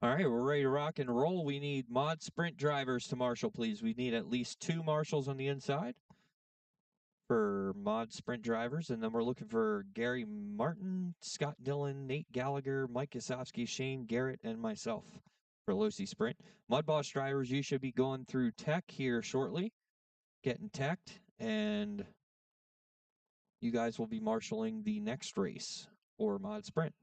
All right, we're ready to rock and roll. We need mod sprint drivers to marshal, please. We need at least 2 marshals on the inside for mod sprint drivers. And then we're looking for Gary Martin, Scott Dillon, Nate Gallagher, Mike Kosofsky, Shane Garrett, and myself for Losi Sprint. Mudboss drivers, you should be going through tech here shortly, getting teched, and you guys will be marshaling the next race or mod sprint.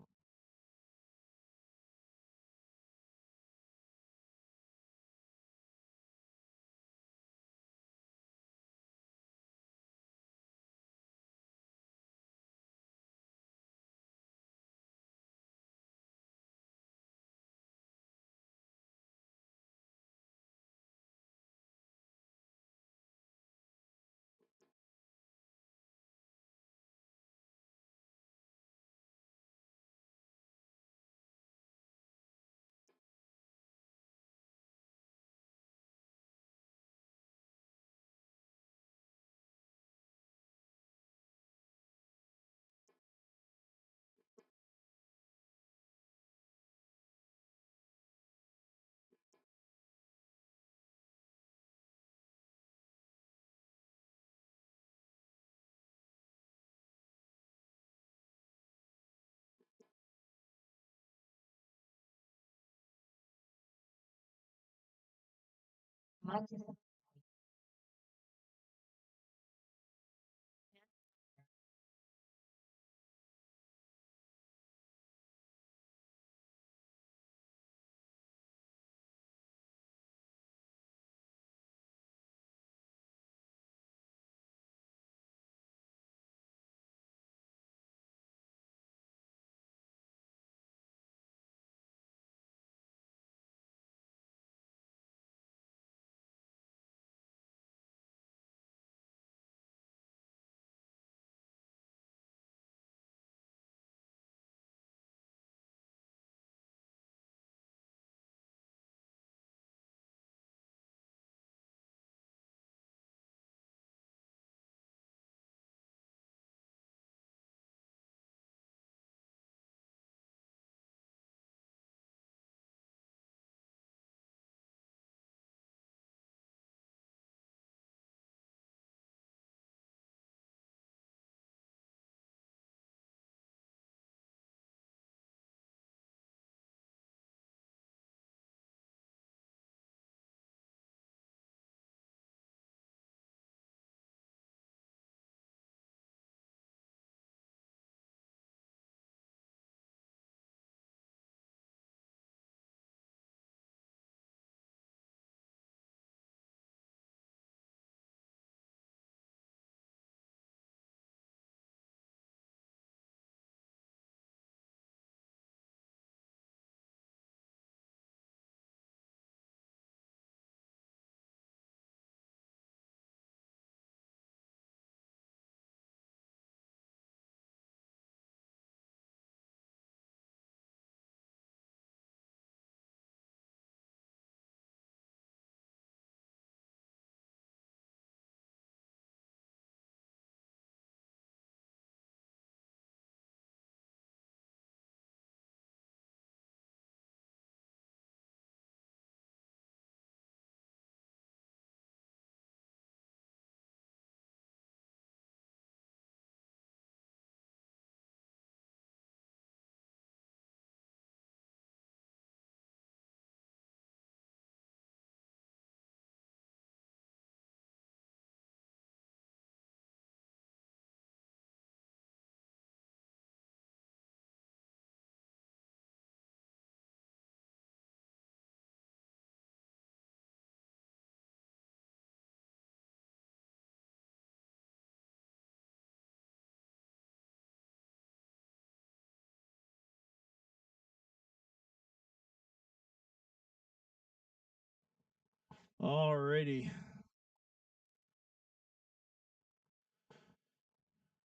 Alrighty.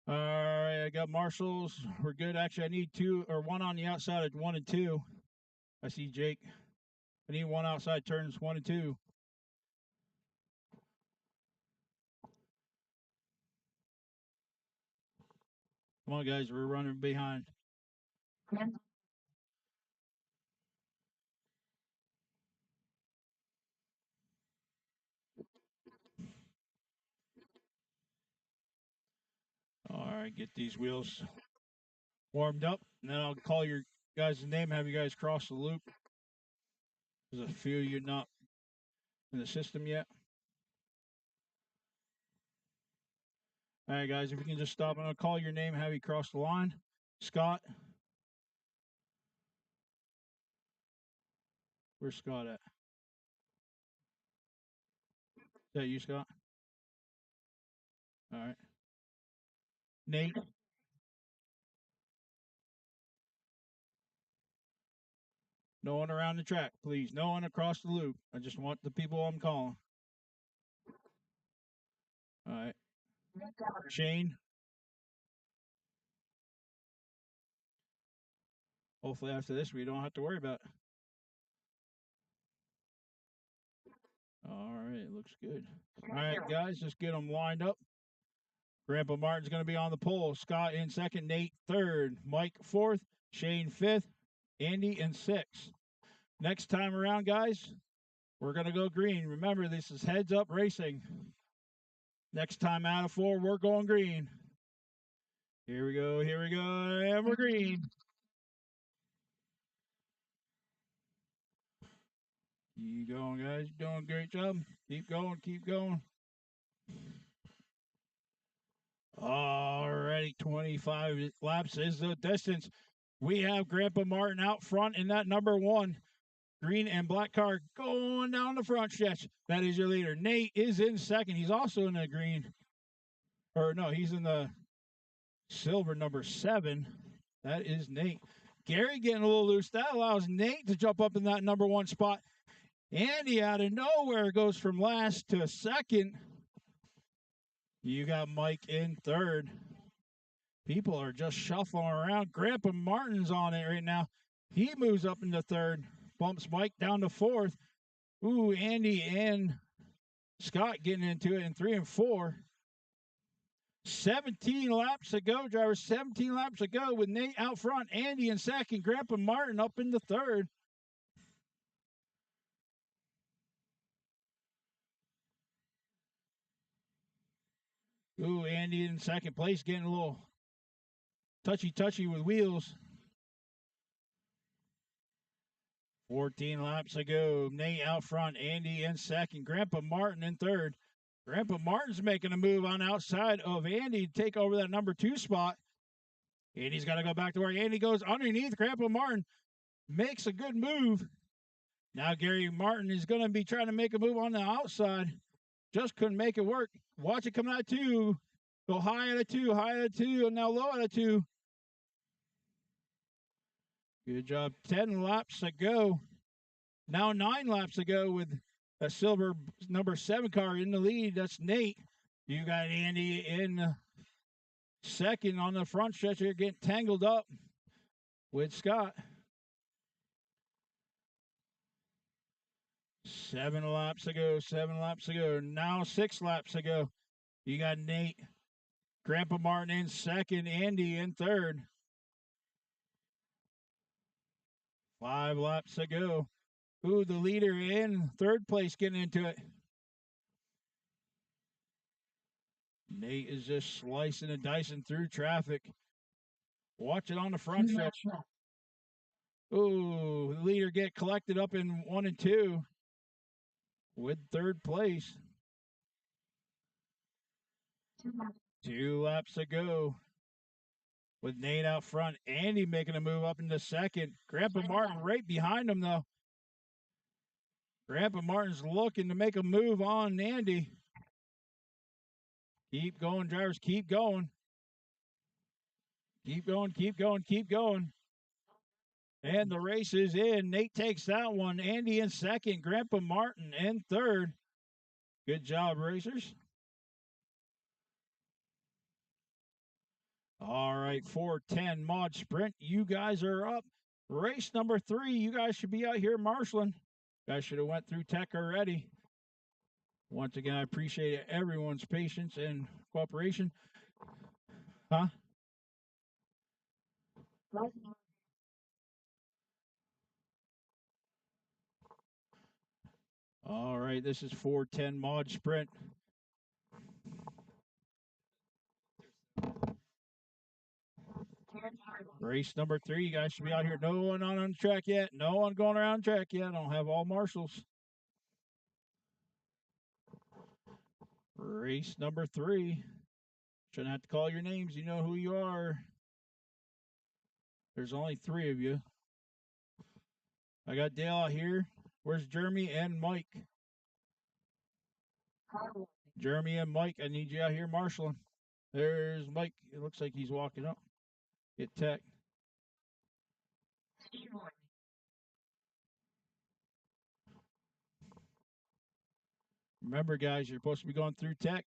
All right, I got marshals. We're good. Actually, I need 2 or 1 on the outside at 1 and 2. I see Jake. I need 1 outside turns 1 and 2. Come on, guys. We're running behind. right, get these wheels warmed up, and then I'll call your guys' name, have you guys cross the loop. There's a few of you not in the system yet. All right, guys, if you can just stop, and I'll call your name, have you cross the line. Scott. Where's Scott at? Is that you, Scott? All right. Nate. No one around the track, please. No one across the loop. I just want the people I'm calling. All right. Shane. Hopefully after this we don't have to worry about it. All right, looks good. All right, guys, just get them lined up. Grandpa Martin's going to be on the pole. Scott in second, Nate third, Mike fourth, Shane fifth, Andy in sixth. Next time around, guys, we're going to go green. Remember, this is heads up racing. Next time out of 4, we're going green. Here we go, and we're green. Keep going, guys. You're doing a great job. Keep going. Alrighty, 25 laps is the distance. We have Grandpa Martin out front in that number 1 green and black car going down the front stretch. That is your leader. Nate is in second. He's also in the green. Or no, he's in the silver number 7. That is Nate. Gary getting a little loose. That allows Nate to jump up in that number 1 spot. Andy out of nowhere goes from last to second. You got Mike in third. People are just shuffling around. Grandpa Martin's on it right now. He moves up into third, bumps Mike down to fourth. Ooh, Andy and Scott getting into it in 3 and 4. 17 laps to go, drivers. 17 laps to go with Nate out front, Andy in second, Grandpa Martin up into third. Ooh, Andy in second place, getting a little touchy with wheels. 14 laps to go. Nate out front, Andy in second, Grandpa Martin in third. Grandpa Martin's making a move on outside of Andy to take over that number 2 spot. Andy's got to go back to where Andy goes underneath. Grandpa Martin makes a good move. Now Gary Martin is going to be trying to make a move on the outside. Just couldn't make it work. Watch it come out 2. Go high at a 2, and now low at a 2. Good job. 10 laps to go. Now 9 laps to go with a silver number 7 car in the lead. That's Nate. You got Andy in second on the front stretch here, getting tangled up with Scott. 7 laps to go. Now 6 laps to go. You got Nate, Grandpa Martin in second, Andy in third. 5 laps to go. Ooh, the leader in third place getting into it. Nate is just slicing and dicing through traffic. Watch it on the front stretch. Ooh, the leader get collected up in 1 and 2 with third place. 2 laps to go. With Nate out front, Andy making a move up into second. Grandpa Martin right behind him, though. Grandpa Martin's looking to make a move on Andy. Keep going, drivers. Keep going. Keep going. And the race is in. Nate takes that one. Andy in second. Grandpa Martin in third. Good job, racers. All right, 410 Mod Sprint. You guys are up. Race number 3. You guys should be out here marshaling. You guys should have went through tech already. Once again, I appreciate everyone's patience and cooperation. Huh? All right, this is 410 Mod Sprint. Race number 3. You guys should be out here. No one on the track yet. No one going around the track yet. I don't have all marshals. Race number 3. Shouldn't have to call your names. You know who you are. There's only 3 of you. I got Dale out here. Where's Jeremy and Mike? Jeremy and Mike, I need you out here marshaling. There's Mike. It looks like he's walking up. Get tech. Remember, guys, you're supposed to be going through tech.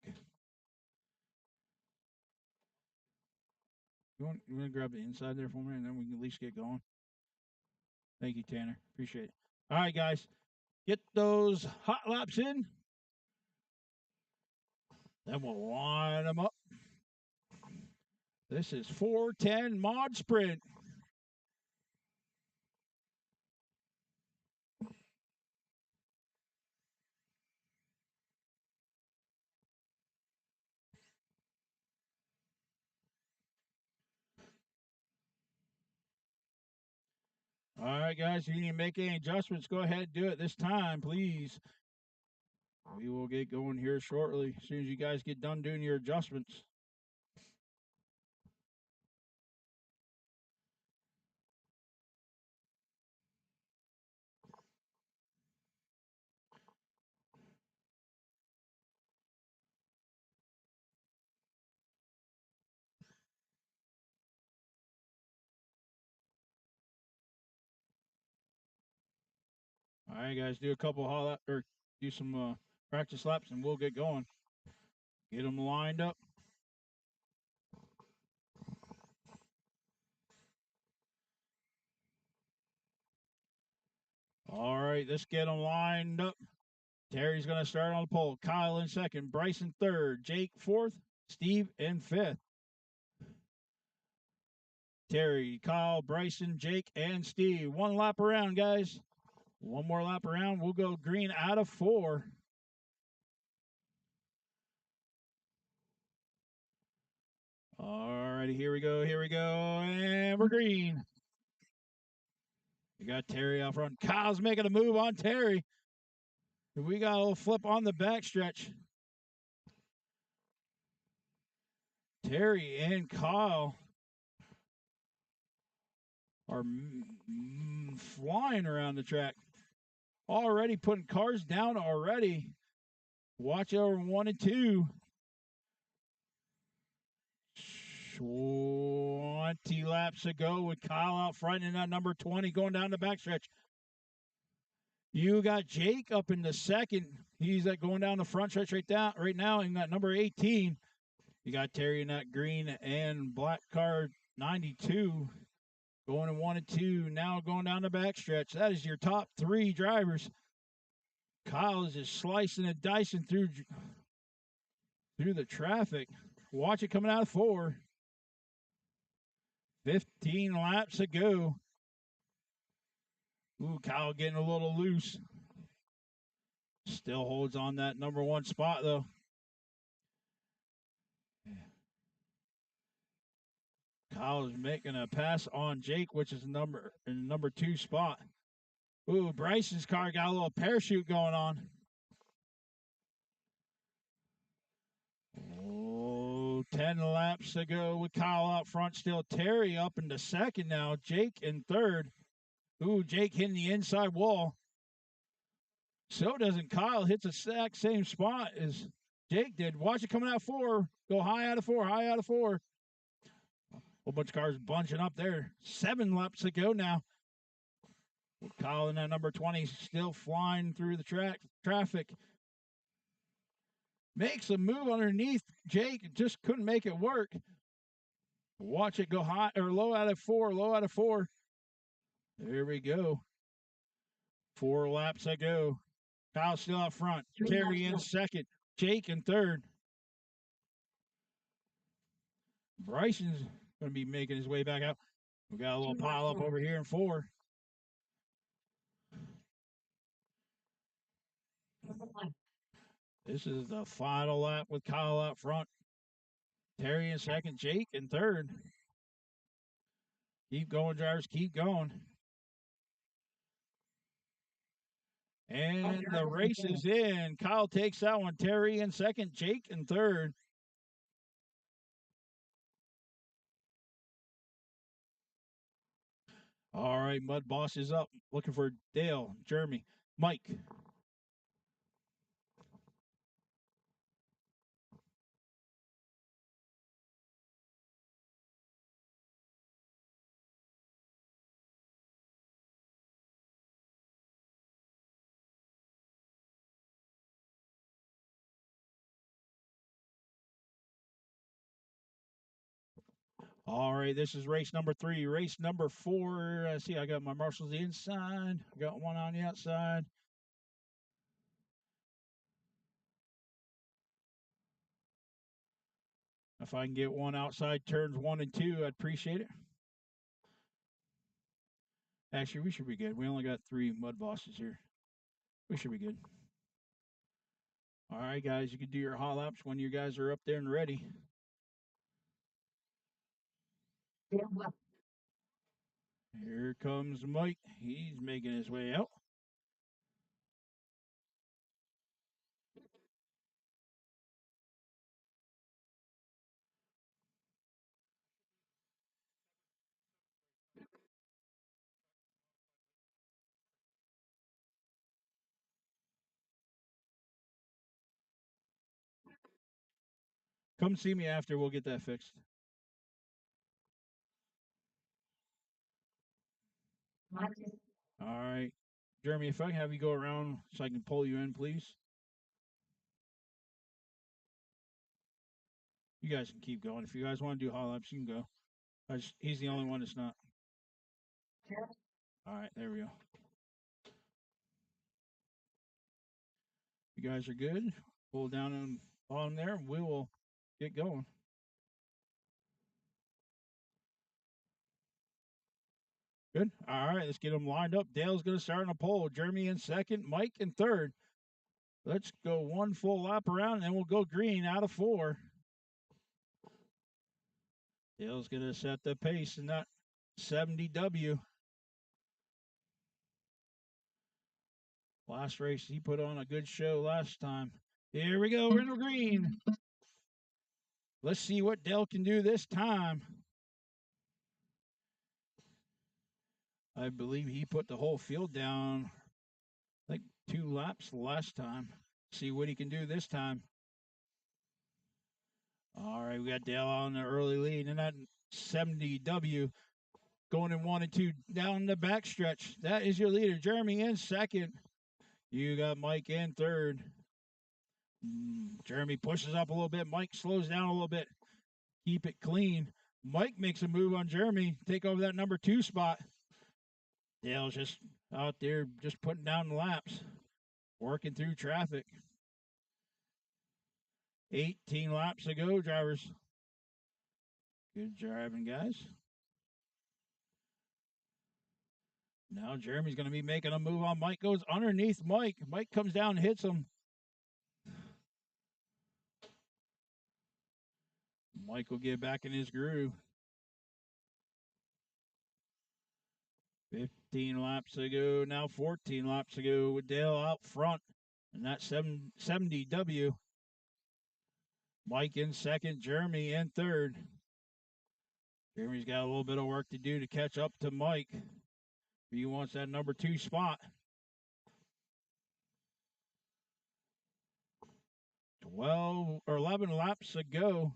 You want to grab the inside there for me, and then we can at least get going. Thank you, Tanner. Appreciate it. All right, guys. Get those hot laps in. Then we'll line them up. This is 410 Mod Sprint. All right, guys, if you need to make any adjustments, go ahead and do it this time, please. We will get going here shortly as soon as you guys get done doing your adjustments. All right, guys, do a couple or do some practice laps, and we'll get going. Get them lined up. All right, let's get them lined up. Terry's going to start on the pole. Kyle in second. Bryson third. Jake fourth. Steve in fifth. Terry, Kyle, Bryson, Jake, and Steve. 1 lap around, guys. 1 more lap around. We'll go green out of 4. All righty, here we go. And we're green. We got Terry out front. Kyle's making a move on Terry. We got a little flip on the backstretch. Terry and Kyle are flying around the track. Already putting cars down already. Watch over 1 and 2. 20 laps to go with Kyle out front in that number 20 going down the backstretch. You got Jake up in the second. He's going down the front stretch right now in that number 18. You got Terry in that green and black car 92 going in 1 and 2. Now going down the backstretch. That is your top 3 drivers. Kyle is just slicing and dicing through the traffic. Watch it coming out of 4. 15 laps to go. Ooh, Kyle getting a little loose. Still holds on that number 1 spot, though. Kyle is making a pass on Jake, which is number 2 spot. Ooh, Bryce's car got a little parachute going on. Oh, 10 laps to go with Kyle out front still. Terry up into second now. Jake in third. Ooh, Jake hitting the inside wall. So doesn't Kyle. Hits the exact same spot as Jake did. Watch it coming out 4. Go high out of 4. Whole bunch of cars bunching up there. 7 laps to go now. Kyle in that number 20 still flying through the traffic. Makes a move underneath Jake. Just couldn't make it work. Watch it go high or low out of 4. There we go. 4 laps to go. Kyle still out front. Terry in second. Jake in third. Bryson's going to be making his way back out. We got a little pile up over here in 4. This is the final lap with Kyle out front. Terry in second. Jake in third. Keep going, drivers. Keep going. And the race is in. Kyle takes that one. Terry in second. Jake in third. All right, Mudboss is up. Looking for Dale, Jeremy, Mike. All right, this is race number 3. Race number 4. I see I got my marshals inside. I got one on the outside. If I can get one outside turns 1 and 2, I'd appreciate it. Actually, we should be good. We only got 3 mud bosses here. We should be good. All right, guys, you can do your hot laps when you guys are up there and ready. Here comes Mike. He's making his way out. Come see me after. We'll get that fixed. All right. Jeremy, if I can have you go around so I can pull you in, please. You guys can keep going. If you guys want to do hot laps, you can go. He's the only one that's not. All right, there we go. You guys are good. Pull down on bottom there. We will get going. Good. All right, let's get them lined up. Dale's going to start on the pole. Jeremy in second. Mike in third. Let's go one full lap around, and then we'll go green out of 4. Dale's going to set the pace in that 70W. Last race, he put on a good show last time. Here we go. We're in the green. Let's see what Dale can do this time. I believe he put the whole field down, like 2 laps last time. See what he can do this time. All right, we got Dale on the early lead, and that 70W going in 1 and 2 down the backstretch. That is your leader. Jeremy in second. You got Mike in third. Jeremy pushes up a little bit. Mike slows down a little bit. Keep it clean. Mike makes a move on Jeremy, take over that number 2 spot. Dale's just out there just putting down the laps, working through traffic. 18 laps to go, drivers. Good driving, guys. Now Jeremy's going to be making a move on Mike. Goes underneath Mike. Mike comes down and hits him. Mike will get back in his groove. 15 laps to go. Now 14 laps to go with Dale out front. And that 70W. Mike in second. Jeremy in third. Jeremy's got a little bit of work to do to catch up to Mike. He wants that number 2 spot. 12 or 11 laps to go.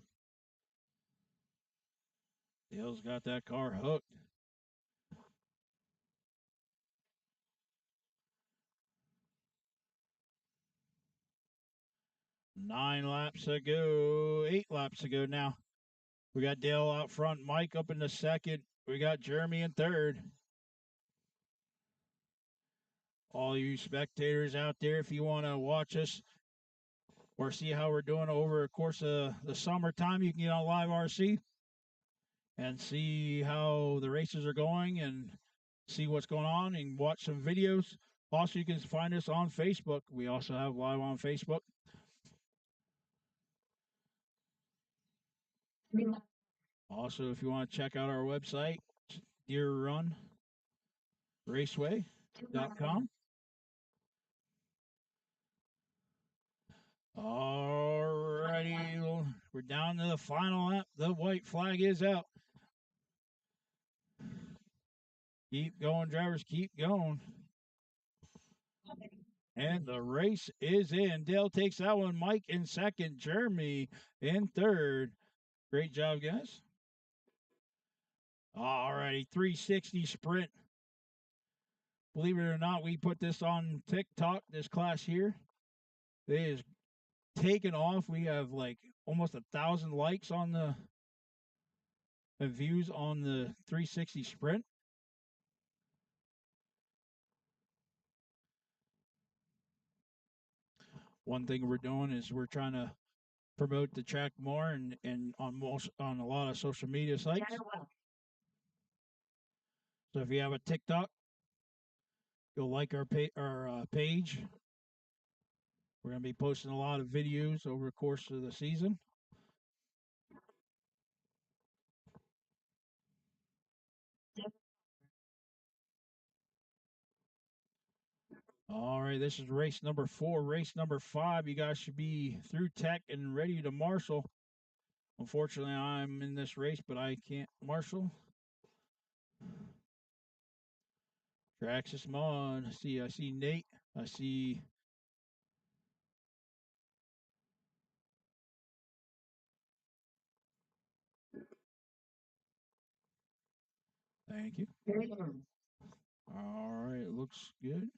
Dale's got that car hooked. Nine laps to go. 8 laps to go now. We got Dale out front. Mike up in the second. We got Jeremy in third. All you spectators out there, if you want to watch us or see how we're doing over the course of the summertime, you can get on Live RC and see how the races are going and see what's going on and watch some videos. Also, you can find us on Facebook. We also have live on Facebook. Also, if you want to check out our website, Deer Run Raceway.com. Alrighty, we're down to the final lap. The white flag is out. Keep going, drivers, keep going. And the race is in. Dale takes that one. Mike in second. Jeremy in third. Great job, guys. Alrighty, 360 sprint. Believe it or not, we put this on TikTok, this class here. It is taken off. We have like almost 1,000 likes on the views on the 360 sprint. One thing we're doing is we're trying to promote the track more and on a lot of social media sites. So if you have a TikTok, go like our page. We're going to be posting a lot of videos over the course of the season. All right, this is race number 4. Race number 5, you guys should be through tech and ready to marshal. Unfortunately, I'm in this race, but I can't marshal. Traxxas Mod. I see Nate. I see thank you. All right, looks good.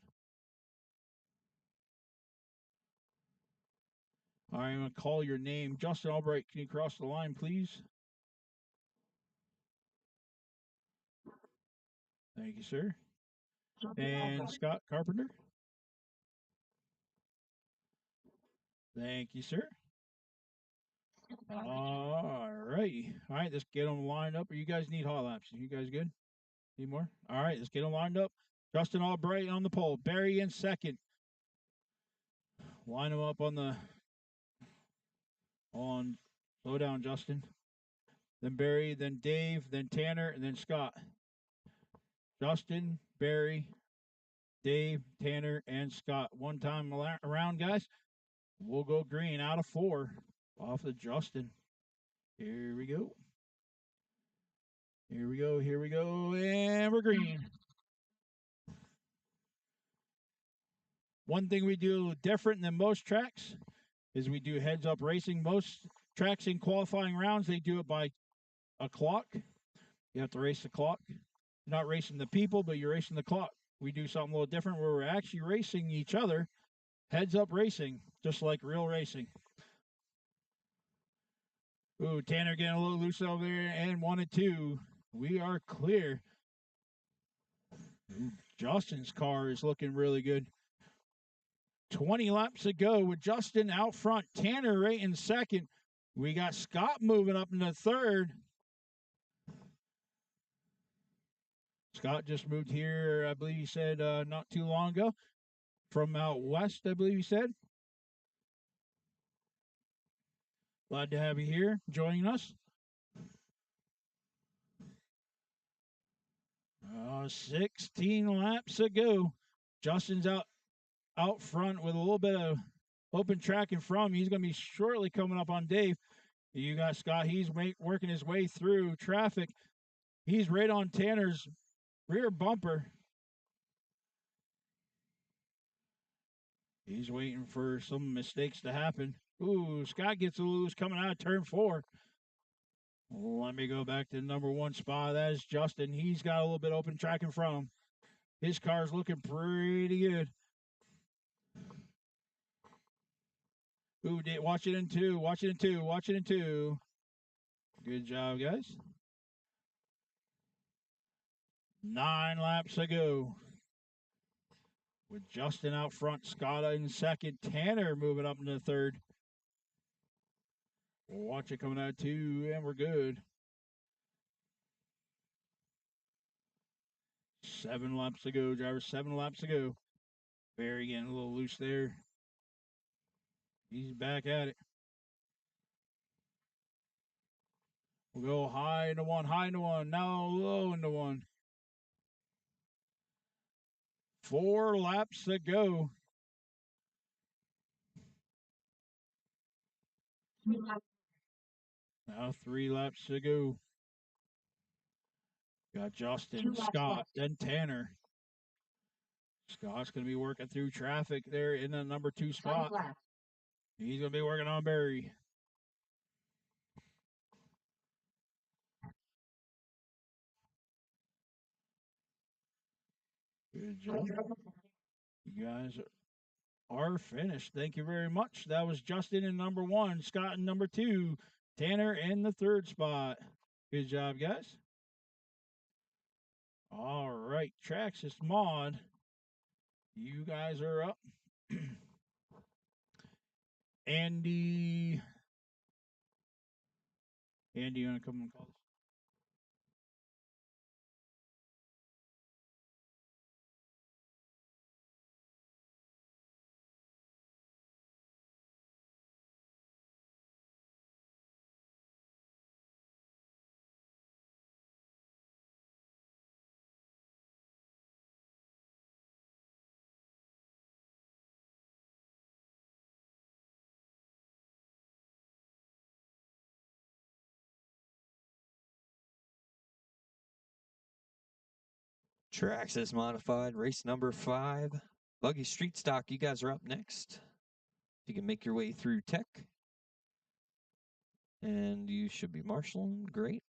All right, I'm going to call your name. Justin Albright, can you cross the line, please? Thank you, sir. And Scott Carpenter. Thank you, sir. All right. All right, let's get them lined up. Or you guys need hot laps? You guys good? Need more? All right, let's get them lined up. Justin Albright on the pole. Barry in second. Line them up slow down, Justin. Then Barry, then Dave, then Tanner, and then Scott. Justin, Barry, Dave, Tanner, and Scott. One time around, guys. We'll go green out of 4 off of Justin. Here we go. Here we go. Here we go. And we're green. One thing we do different than most tracks is we do heads up racing. Most tracks in qualifying rounds, they do it by a clock. You have to race the clock. You're not racing the people, but you're racing the clock. We do something a little different where we're actually racing each other, heads up racing, just like real racing. Ooh, Tanner getting a little loose over there, and 1 and 2. We are clear. Ooh, Justin's car is looking really good. 20 laps to go with Justin out front. Tanner right in second. We got Scott moving up into third. Scott just moved here, I believe he said, not too long ago. From out west, I believe he said. Glad to have you here joining us. 16 laps to go. Justin's out front with a little bit of open track in front of him. He's going to be shortly coming up on Dave. You got Scott. He's working his way through traffic. He's right on Tanner's rear bumper. He's waiting for some mistakes to happen. Ooh, Scott gets a loose coming out of turn 4. Let me go back to the number 1 spot. That is Justin. He's got a little bit open track in front of him. His car's looking pretty good. Ooh, watch it in 2. Watch it in 2. Watch it in 2. Good job, guys. 9 laps to go. With Justin out front, Scott in second, Tanner moving up into third. Watch it coming out 2, and we're good. 7 laps to go, drivers. 7 laps to go. Barry getting a little loose there. He's back at it. We'll go high into 1, high into 1. Now low into 1. 4 laps to go. Now 3 laps to go. Got Justin, Scott, then Tanner. Scott's going to be working through traffic there in the number 2 spot. He's going to be working on Barry. Good job. You guys are finished. Thank you very much. That was Justin in number 1, Scott in number 2, Tanner in the 3rd spot. Good job, guys. All right, Traxxas Mod, you guys are up. Andy, you want to come and call this? Traxxas Modified, race number 5. Buggy Street Stock, you guys are up next. You can make your way through tech. And you should be marshaling. Great.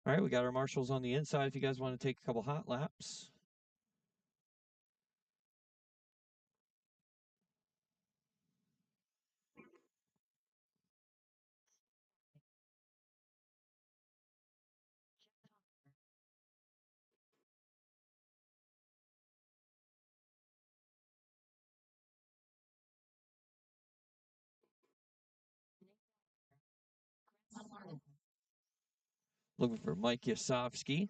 All right, we got our marshals on the inside if you guys want to take a couple hot laps. Looking for Mike Yasovsky.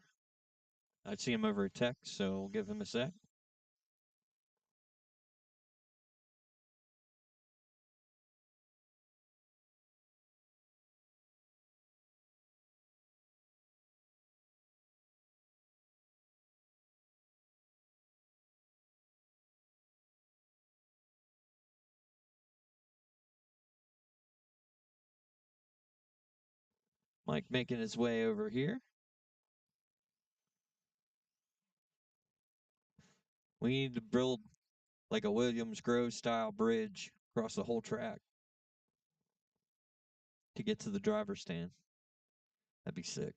I see him over at tech, so we'll give him a sec. Mike making his way over here. We need to build like a Williams Grove style bridge across the whole track to get to the driver's stand. That'd be sick.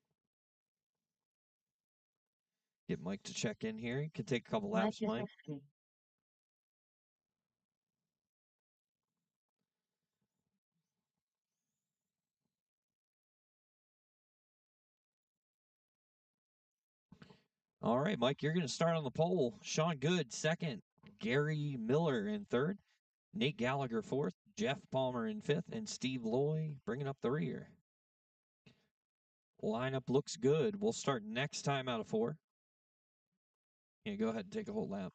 Get Mike to check in here. He can take a couple laps, Mike. All right, Mike, you're going to start on the pole. Sean Good, 2nd. Gary Miller in 3rd. Nate Gallagher, 4th. Jeff Palmer in 5th. And Steve Loy bringing up the rear. Lineup looks good. We'll start next time out of 4. Yeah, go ahead and take a whole lap.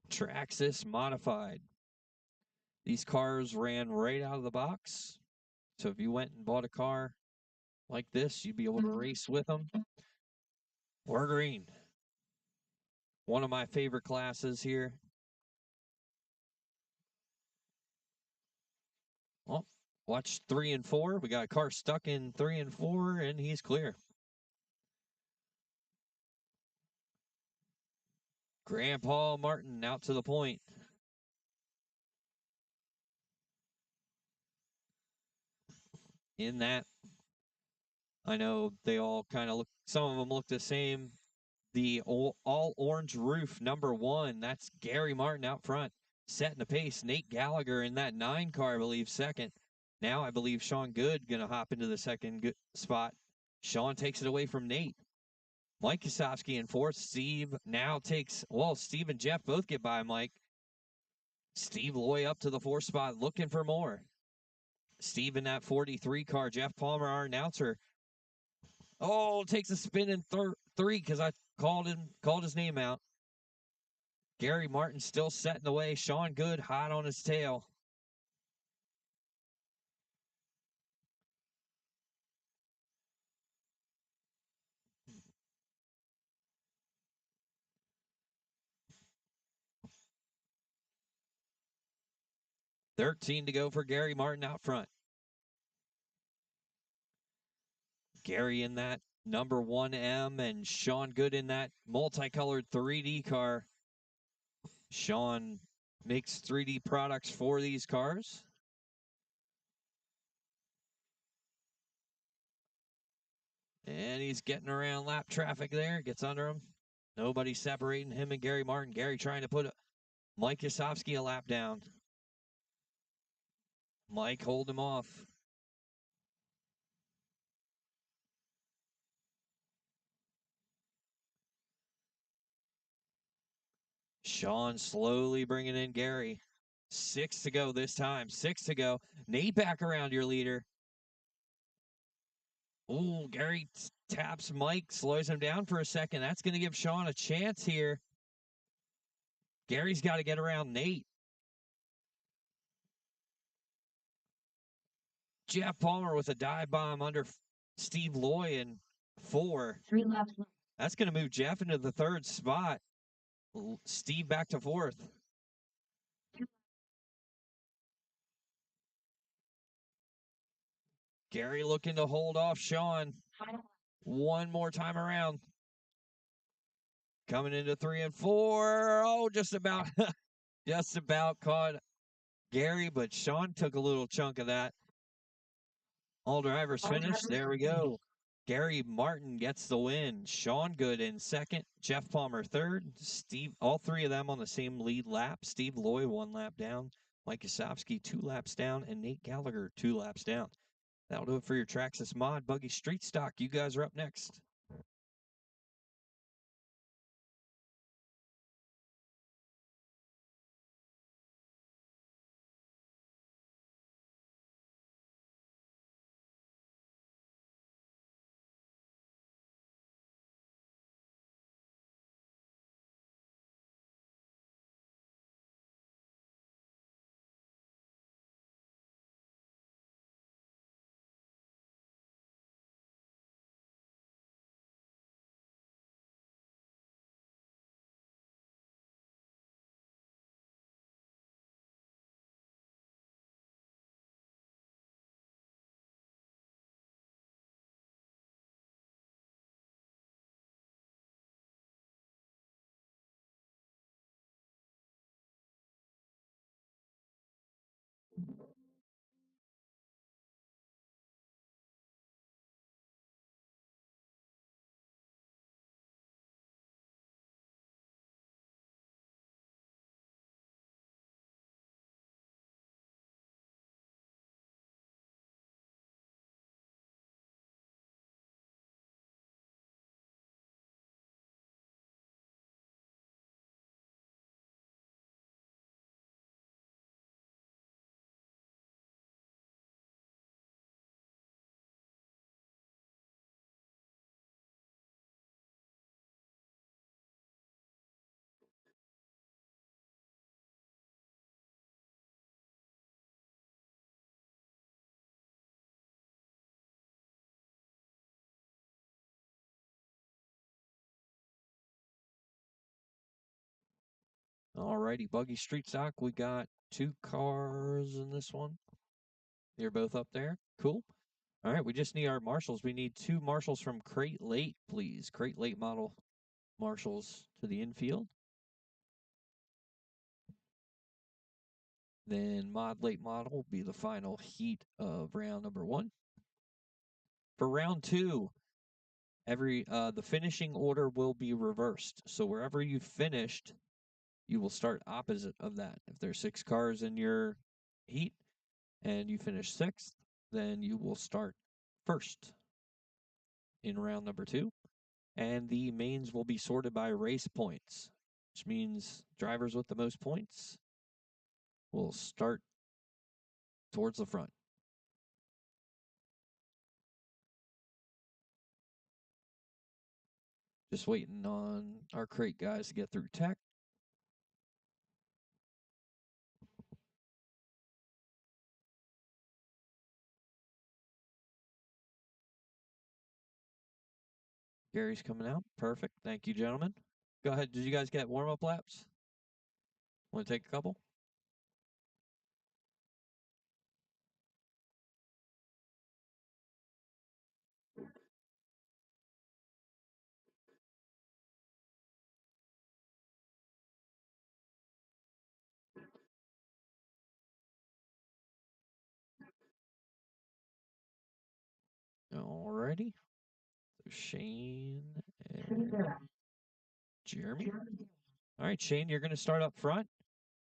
Traxxas Modified. These cars ran right out of the box. So if you went and bought a car like this, you'd be able to race with them. Or green. One of my favorite classes here. Well, watch 3 and 4. We got a car stuck in 3 and 4, and he's clear. Grandpa Martin out to the point. In that, I know they all kind of look, some of them look the same. The all orange roof, number 1, that's Gary Martin out front, setting the pace. Nate Gallagher in that 9 car, I believe, 2nd. Now I believe Sean Good going to hop into the 2nd spot. Sean takes it away from Nate. Mike Yasovsky in 4th. Steve now takes, well, Steve and Jeff both get by Mike. Steve Loy up to the 4th spot, looking for more. Steve in that 43 car. Jeff Palmer, our announcer. Oh, takes a spin in 3 because I called his name out. Gary Martin still setting the way. Sean Good hot on his tail. 13 to go for Gary Martin out front. Gary in that number 1M and Sean Good in that multicolored 3D car. Sean makes 3D products for these cars. And he's getting around lap traffic there. Gets under him. Nobody separating him and Gary Martin. Gary trying to put Mike Yasovsky a lap down. Mike hold him off. Sean slowly bringing in Gary. 6 to go this time. 6 to go. Nate back around your leader. Ooh, Gary taps Mike, slows him down for a second. That's going to give Sean a chance here. Gary's got to get around Nate. Jeff Palmer with a dive bomb under Steve Loy in 4. 3 laps. That's going to move Jeff into the 3rd spot. Steve back to 4th. Gary looking to hold off Sean. One more time around. Coming into 3 and 4. Oh, just about caught Gary, but Sean took a little chunk of that. All drivers finished. There we go. Gary Martin gets the win. Sean Good in 2nd. Jeff Palmer 3rd. Steve, all 3 of them on the same lead lap. Steve Loy 1 lap down. Mike Yasovsky 2 laps down. And Nate Gallagher 2 laps down. That'll do it for your Traxxas Mod Buggy Street Stock. You guys are up next. Alrighty, Buggy Street Stock. We got 2 cars in this one. You're both up there. Cool. All right, we just need our marshals. We need 2 marshals from Crate Late, please. Crate Late model marshals to the infield. Then Mod Late model will be the final heat of round number 1. For round 2, the finishing order will be reversed. So wherever you finished, you will start opposite of that. If there's 6 cars in your heat and you finish 6th, then you will start 1st in round number 2. And the mains will be sorted by race points, which means drivers with the most points will start towards the front. Just waiting on our crate guys to get through tech. Gary's coming out. Perfect. Thank you, gentlemen. Go ahead. Did you guys get warm-up laps? Want to take a couple? Alrighty. So Shane and Jeremy. All right, Shane, you're going to start up front.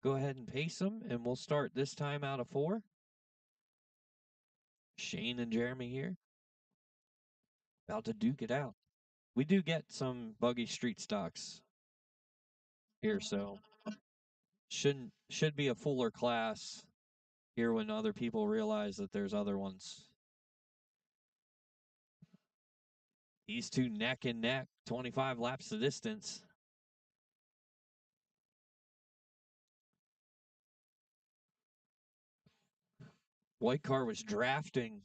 Go ahead and pace them, and we'll start this time out of 4. Shane and Jeremy here. About to duke it out. We do get some buggy street stocks here, so should be a fuller class here when other people realize that there's other ones. These two neck and neck, 25 laps the distance. White car was drafting.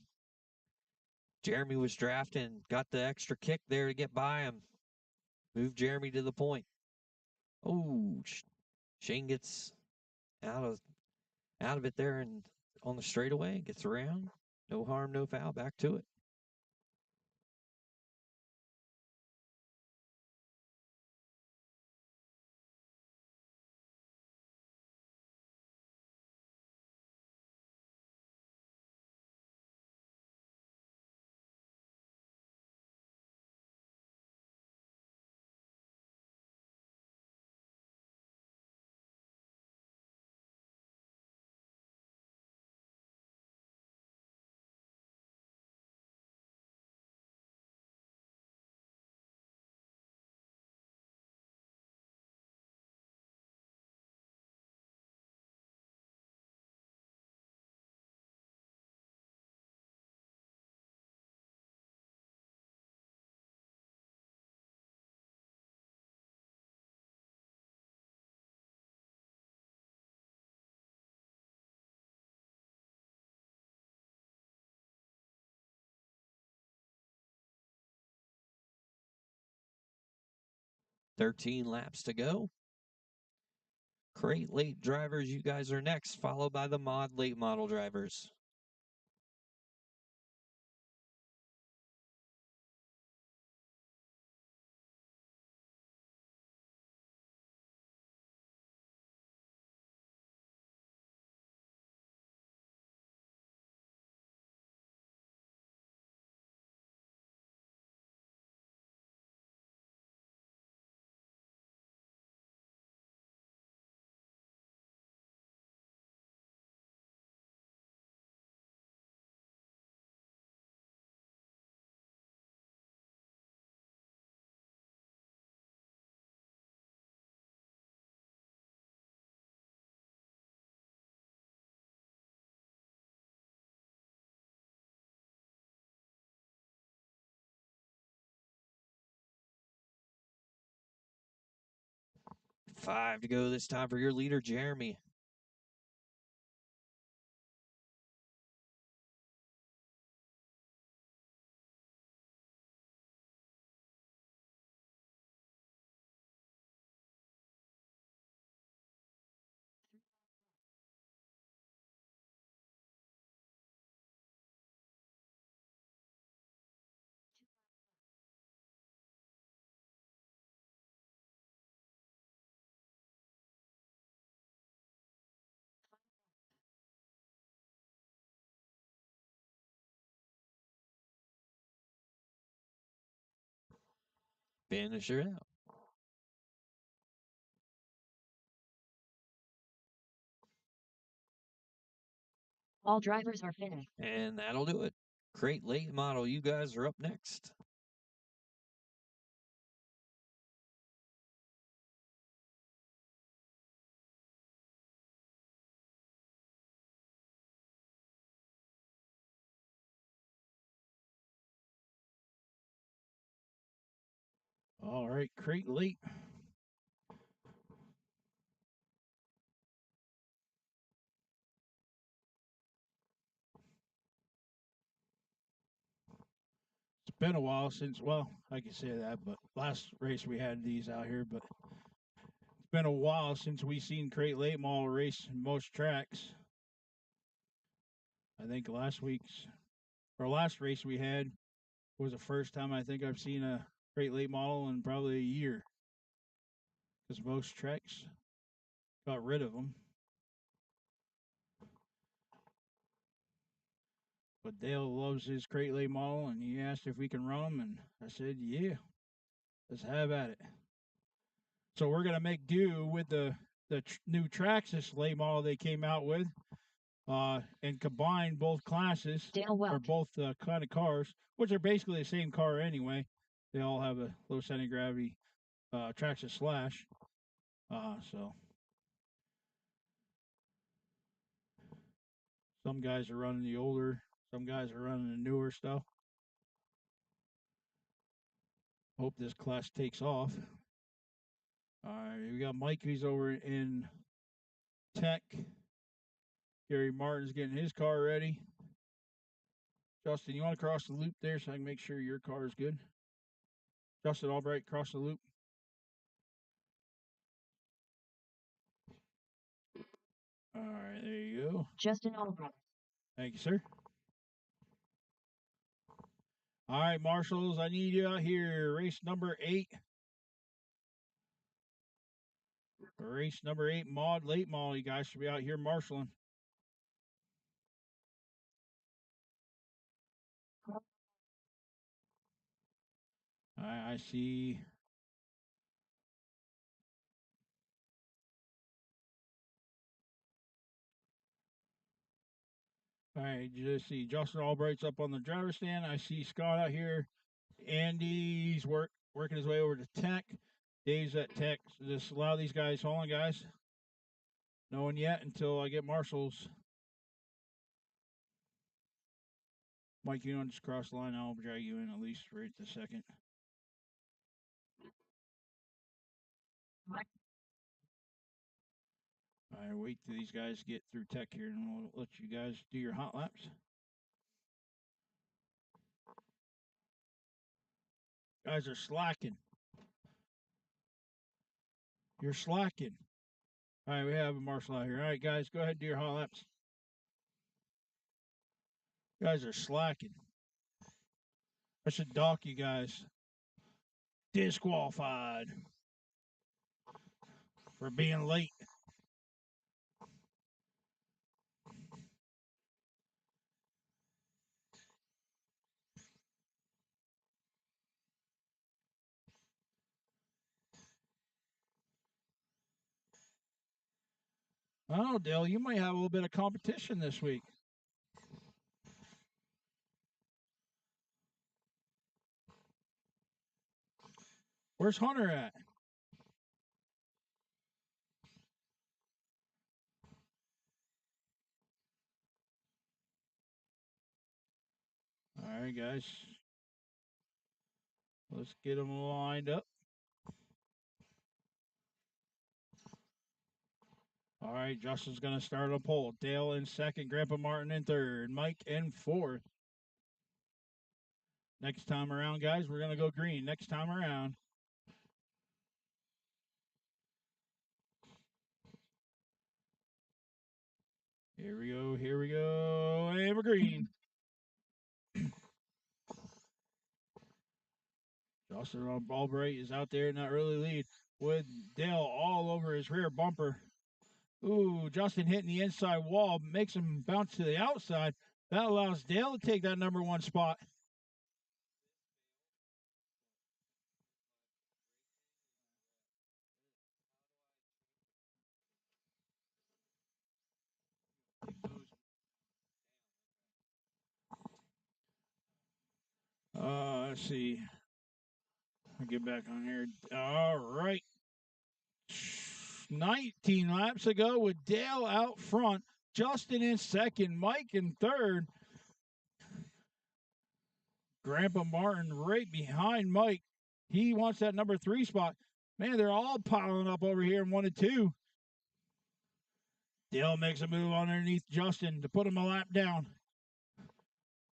Jeremy was drafting, got the extra kick there to get by him. Move Jeremy to the point. Oh, Shane gets out of it there and on the straightaway, gets around. No harm, no foul, back to it. "13 laps to go. Crate late drivers, you guys are next, followed by the mod late model drivers. Five to go this time for your leader, Jeremy. Finish her out. All drivers are finished. And that'll do it. Crate late model, you guys are up next. All right, crate late. It's been a while since, well, I can say that, but last race we had these out here, but it's been a while since we seen crate late model race in most tracks. I think last race we had was the first time I think I've seen a crate late model in probably a year, because most tracks got rid of them. But Dale loves his crate lay model, and he asked if we can run them, and I said, yeah, let's have at it. So we're going to make do with the new Traxxas lay model they came out with, and combine both classes, Dale or Welch. both kind of cars, which are basically the same car anyway. They all have a low center of gravity Traxxas Slash. So some guys are running the older, some guys are running the newer stuff. Hope this class takes off. All right, we got Mike, who's over in Tech. Gary Martin's getting his car ready. Justin, you want to cross the loop there so I can make sure your car is good? Justin Albright, cross the loop. All right, there you go. Justin Albright. Thank you, sir. All right, marshals, I need you out here. Race number 8. Race number 8, mod, late model. You guys should be out here marshaling. I see. All right, just see Justin Albright's up on the driver's stand. I see Scott out here. Andy's working his way over to Tech. Dave's at Tech. So just allow these guys. Hold on, guys. No one yet until I get marshals. Mike, you don't just cross the line. I'll drag you in at least right this second. All right, wait till these guys get through Tech here, and we'll let you guys do your hot laps. Guys are slacking. You're slacking. All right, we have a marshal out here. All right, guys, go ahead and do your hot laps. You guys are slacking. I should dock you guys. Disqualified for being late. I don't know, Dale, you might have a little bit of competition this week. Where's Hunter at? All right, guys. Let's get them lined up. All right, Justin's going to start on pole. Dale in second, Grandpa Martin in third, Mike in fourth. Next time around, guys, we're going to go green. Next time around. Here we go, here we go, and we're green. Justin Albright is out there in that early lead with Dale all over his rear bumper. Ooh, Justin hitting the inside wall, makes him bounce to the outside. That allows Dale to take that number 1 spot. Let's see. I'll get back on here. All right. 19 laps ago with Dale out front, Justin in second, Mike in third. Grandpa Martin right behind Mike. He wants that number 3 spot. Man, they're all piling up over here in 1 and 2. Dale makes a move underneath Justin to put him a lap down.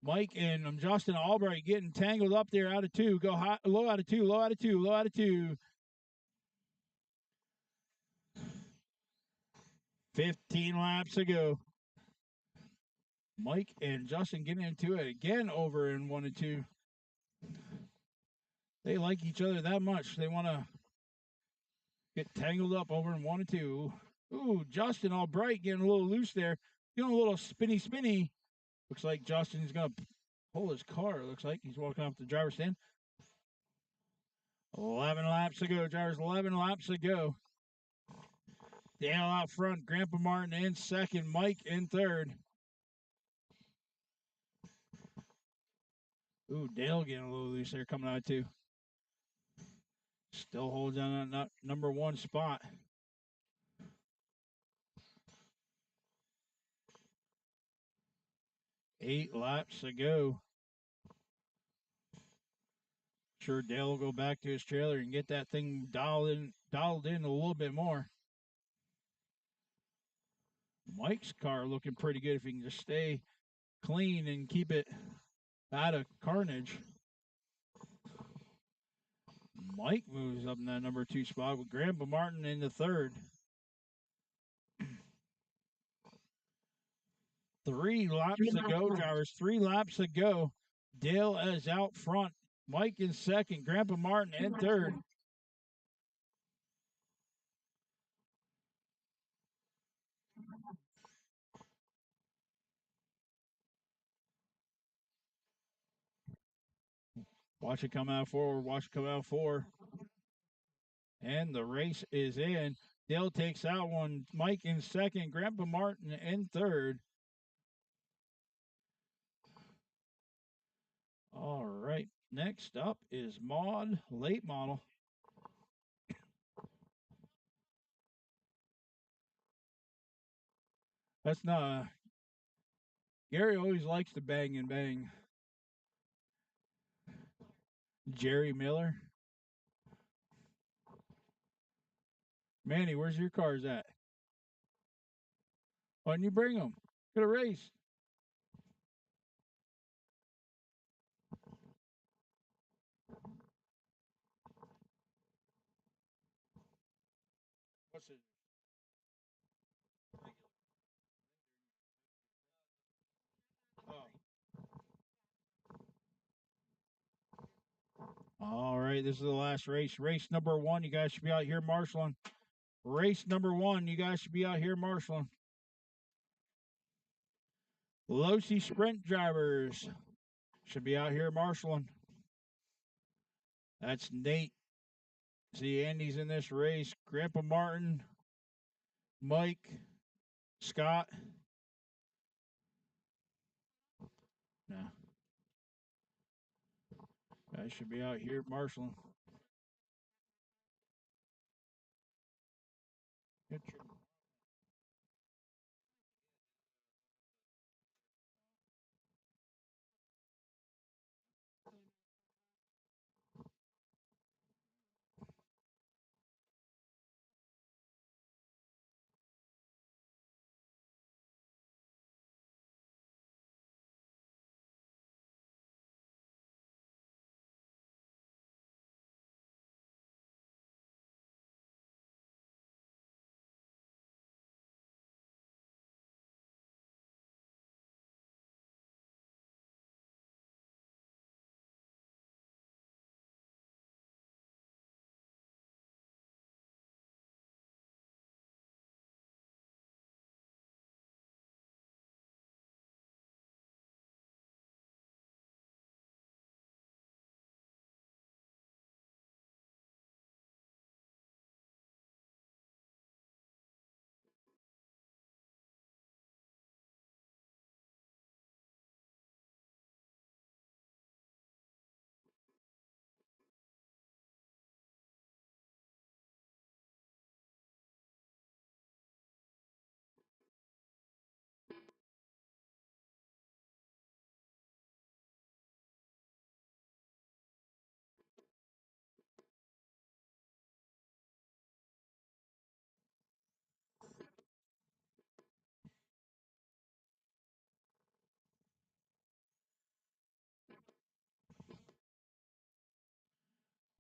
Mike and Justin Albright getting tangled up there out of 2. Go high, low out of 2, low out of 2, low out of 2. 15 laps ago. Mike and Justin getting into it again over in 1 and 2. They like each other that much. They want to get tangled up over in 1 and 2. Ooh, Justin Albright getting a little loose there. Doing a little spinny. Looks like Justin's going to pull his car. Looks like he's walking off the driver's stand. 11 laps to go, drivers. 11 laps to go. Dale out front. Grandpa Martin in second. Mike in third. Ooh, Dale getting a little loose there coming out too. Still holds on that number one spot. Eight laps to go. Sure, Dale will go back to his trailer and get that thing dialed in a little bit more. Mike's car looking pretty good if he can just stay clean and keep it out of carnage. Mike moves up in that number two spot with Grandpa Martin in the third. 3 laps to go, drivers. 3 laps to go. Dale is out front. Mike in second. Grandpa Martin in third. Watch it come out forward. Watch it come out forward. And the race is in. Dale takes that one. Mike in second. Grandpa Martin in third. All right. Next up is Maud, late model. That's not. Gary always likes to bang and bang. Jerry Miller. Manny, where's your cars at? Why didn't you bring them? Could have raced. What's it? Oh. All right, this is the last race. Race number 1. You guys should be out here marshaling. Race number 1. You guys should be out here marshaling. Losi Sprint drivers should be out here marshaling. That's Nate. See, Andy's in this race. Grandpa Martin, Mike, Scott. No. Guys should be out here marshaling. Get your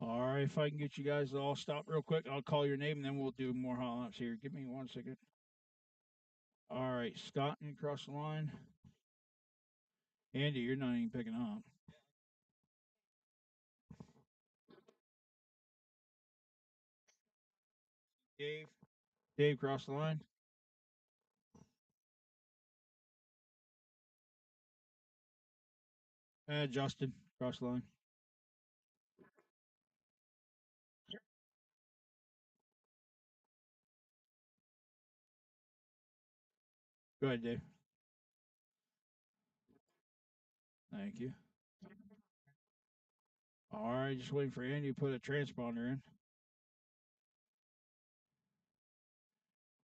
All right, if I can get you guys to all stop real quick, I'll call your name and then we'll do more hot laps here. Give me 1 second. All right, Scott, you cross the line. Andy, you're not even picking up. Dave, cross the line. Justin, cross line. Go ahead, Dave. Thank you. All right, just waiting for Andy to put a transponder in.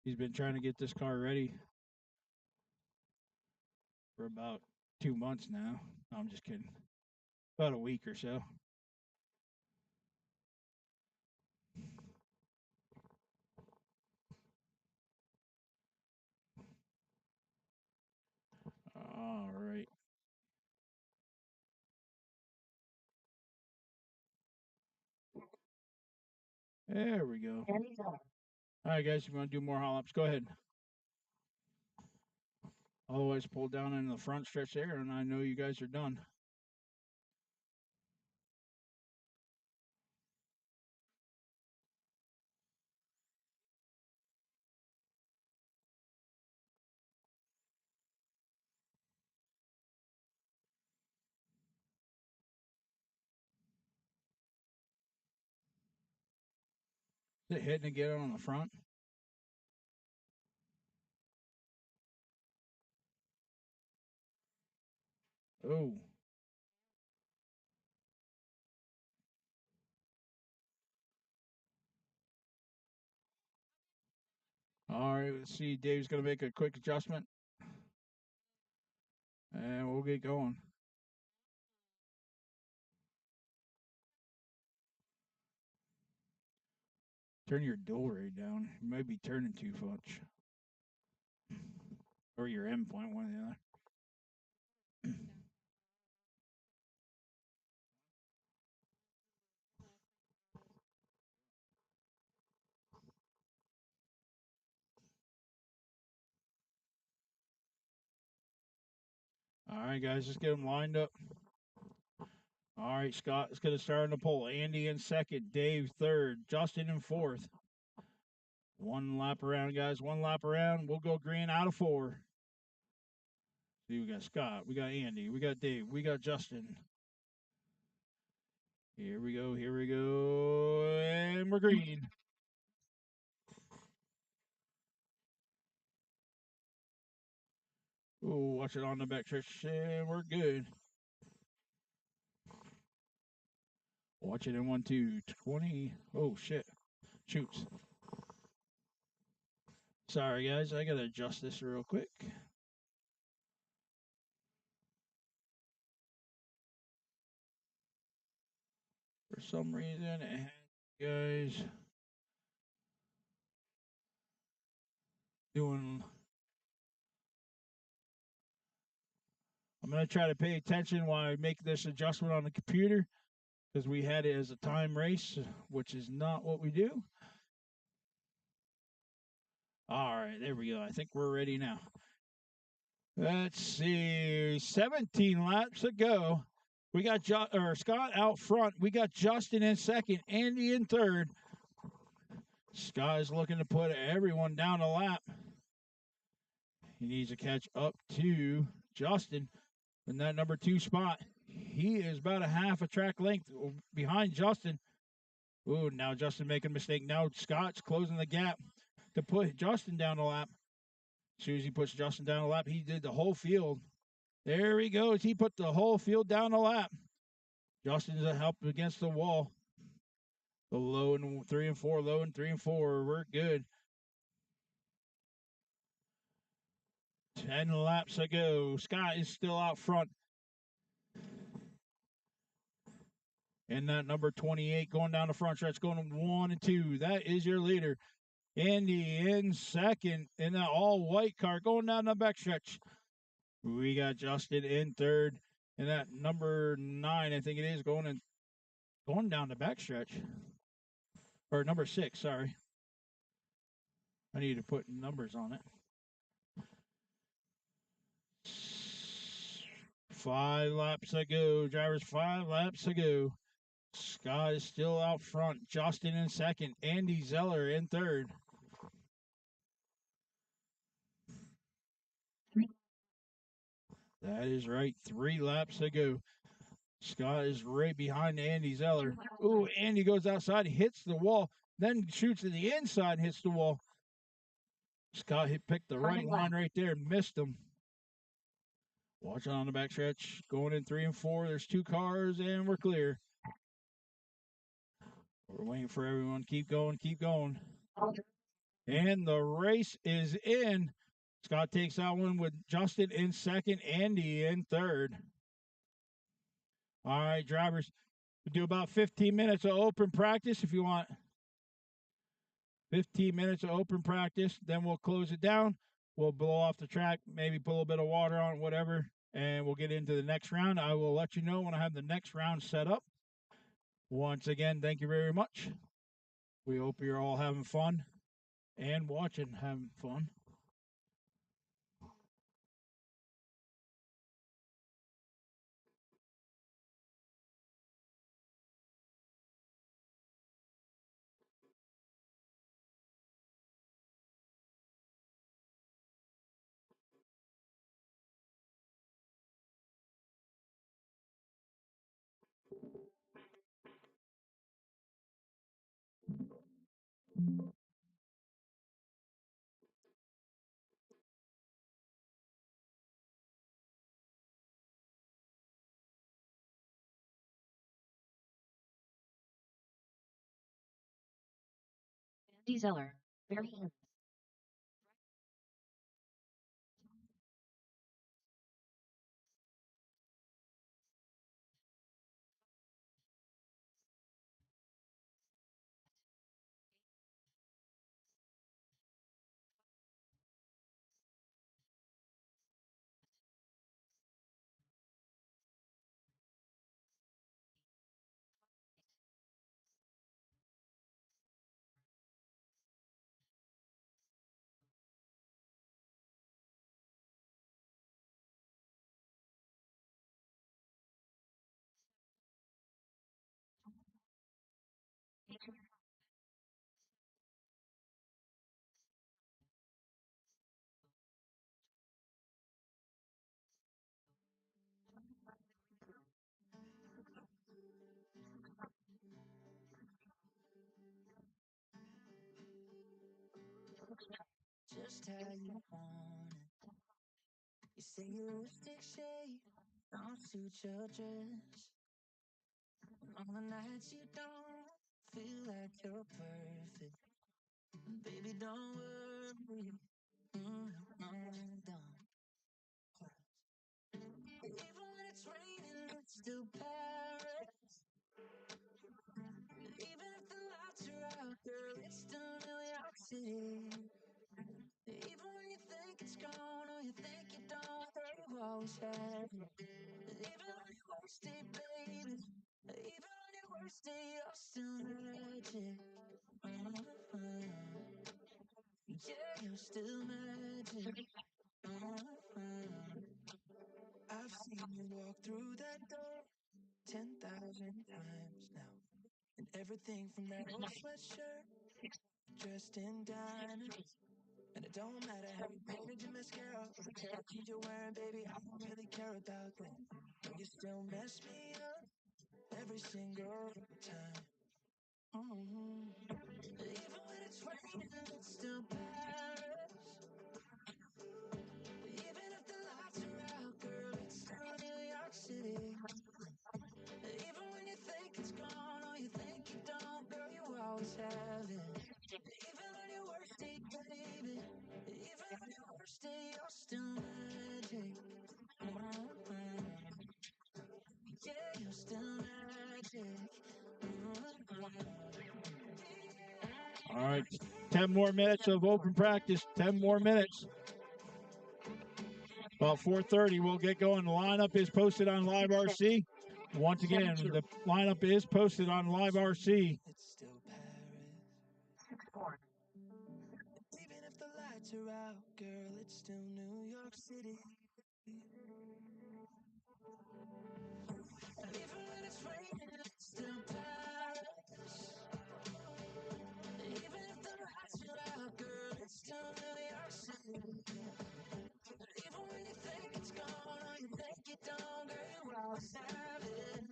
He's been trying to get this car ready for about 2 months now. No, I'm just kidding. About a week or so. All right. There we go. All right, guys, you want to do more hot laps? Go ahead. Otherwise, pull down in the front stretch there, and I know you guys are done. Is it hitting again on the front? Oh. All right, let's see. Dave's going to make a quick adjustment. And we'll get going. Turn your dual rate down. You might be turning too much. Or your endpoint, one or the other. All right, guys, let's get them lined up. All right, Scott is going to start on the pole. Andy in second. Dave third. Justin in fourth. One lap around, guys. One lap around. We'll go green out of 4. See, we got Scott. We got Andy. We got Dave. We got Justin. Here we go. Here we go. And we're green. Oh, watch it on the back stretch. And we're good. Watch it in 1, 2, 20. Oh, shit. Shoots. Sorry, guys. I got to adjust this real quick. For some reason, it had guys doing. I'm going to try to pay attention while I make this adjustment on the computer because we had it as a time race, which is not what we do. All right, there we go. I think we're ready now. Let's see, 17 laps to go. We got Scott out front. We got Justin in second, Andy in third. Scott is looking to put everyone down a lap. He needs to catch up to Justin in that number 2 spot. He is about a half a track length behind Justin. Ooh, now Justin making a mistake. Now Scott's closing the gap to put Justin down a lap. As soon as he puts Justin down a lap, he did the whole field. There he goes. He put the whole field down a lap. Justin's up against the wall. The low and 3 and 4, low and 3 and 4. We're good. 10 laps to go. Scott is still out front. And that number 28 going down the front stretch, going 1 and 2. That is your leader. Andy in second in that all-white car going down the back stretch. We got Justin in third. And that number 9, I think it is, going down the back stretch. Or number 6, sorry. I need to put numbers on it. 5 laps to go. Drivers, 5 laps to go. Scott is still out front. Justin in second. Andy Zeller in third. That is right. 3 laps to go. Scott is right behind Andy Zeller. Ooh, Andy goes outside, hits the wall, then shoots to the inside and hits the wall. Scott picked the right line right there and missed him. Watch on the backstretch. Going in 3 and 4. There's 2 cars, and we're clear. We're waiting for everyone. Keep going, keep going. And the race is in. Scott takes that one with Justin in second, Andy in third. All right, drivers, we do about 15 minutes of open practice if you want. 15 minutes of open practice, then we'll close it down. We'll blow off the track, maybe put a little bit of water on it, whatever, and we'll get into the next round. I will let you know when I have the next round set up. Once again, thank you very much. We hope you're all having fun and watching, having fun. Andy Zeller. Very in. Just how you want it. You say your lipstick shade don't suit your dress. On the nights you don't feel like you're perfect. Baby, don't worry. Don't. Even when it's raining, it's still Paris. Even if the lights are out, girl, it's still New York City. Even when you think it's gone or you think you don't, girl, you always have it. Even on your worst day, baby. Even on your worst day, you're still magic. Yeah, you're still magic. I've seen you walk through that door 10,000 times now. And everything from that old sweatshirt, dressed in diamonds. And it don't matter how you painted your mascara or the pair of jeans you're wearing, baby, I don't really care about that. But you still mess me up every single time. Even when it's raining, it's still Paris. Even if the lights are out, girl, it's still New York City. Even when you think it's gone or you think you don't, girl, you always have it. Even on your worst day, baby. Even on your worst day, you're still magic. Yeah, you're still magic. All right, 10 more minutes of open practice. 10 more minutes. About 4:30, we'll get going. The lineup is posted on Live RC. Once again, the lineup is posted on Live RC. It's still Paris. Even if the lights are out, girl, it's still New York City. Even when it's raining, it's still Paris. Even if the lights are out, girl, it's still New York City. Even when you think it's gone or you think you don't, girl, you always have it.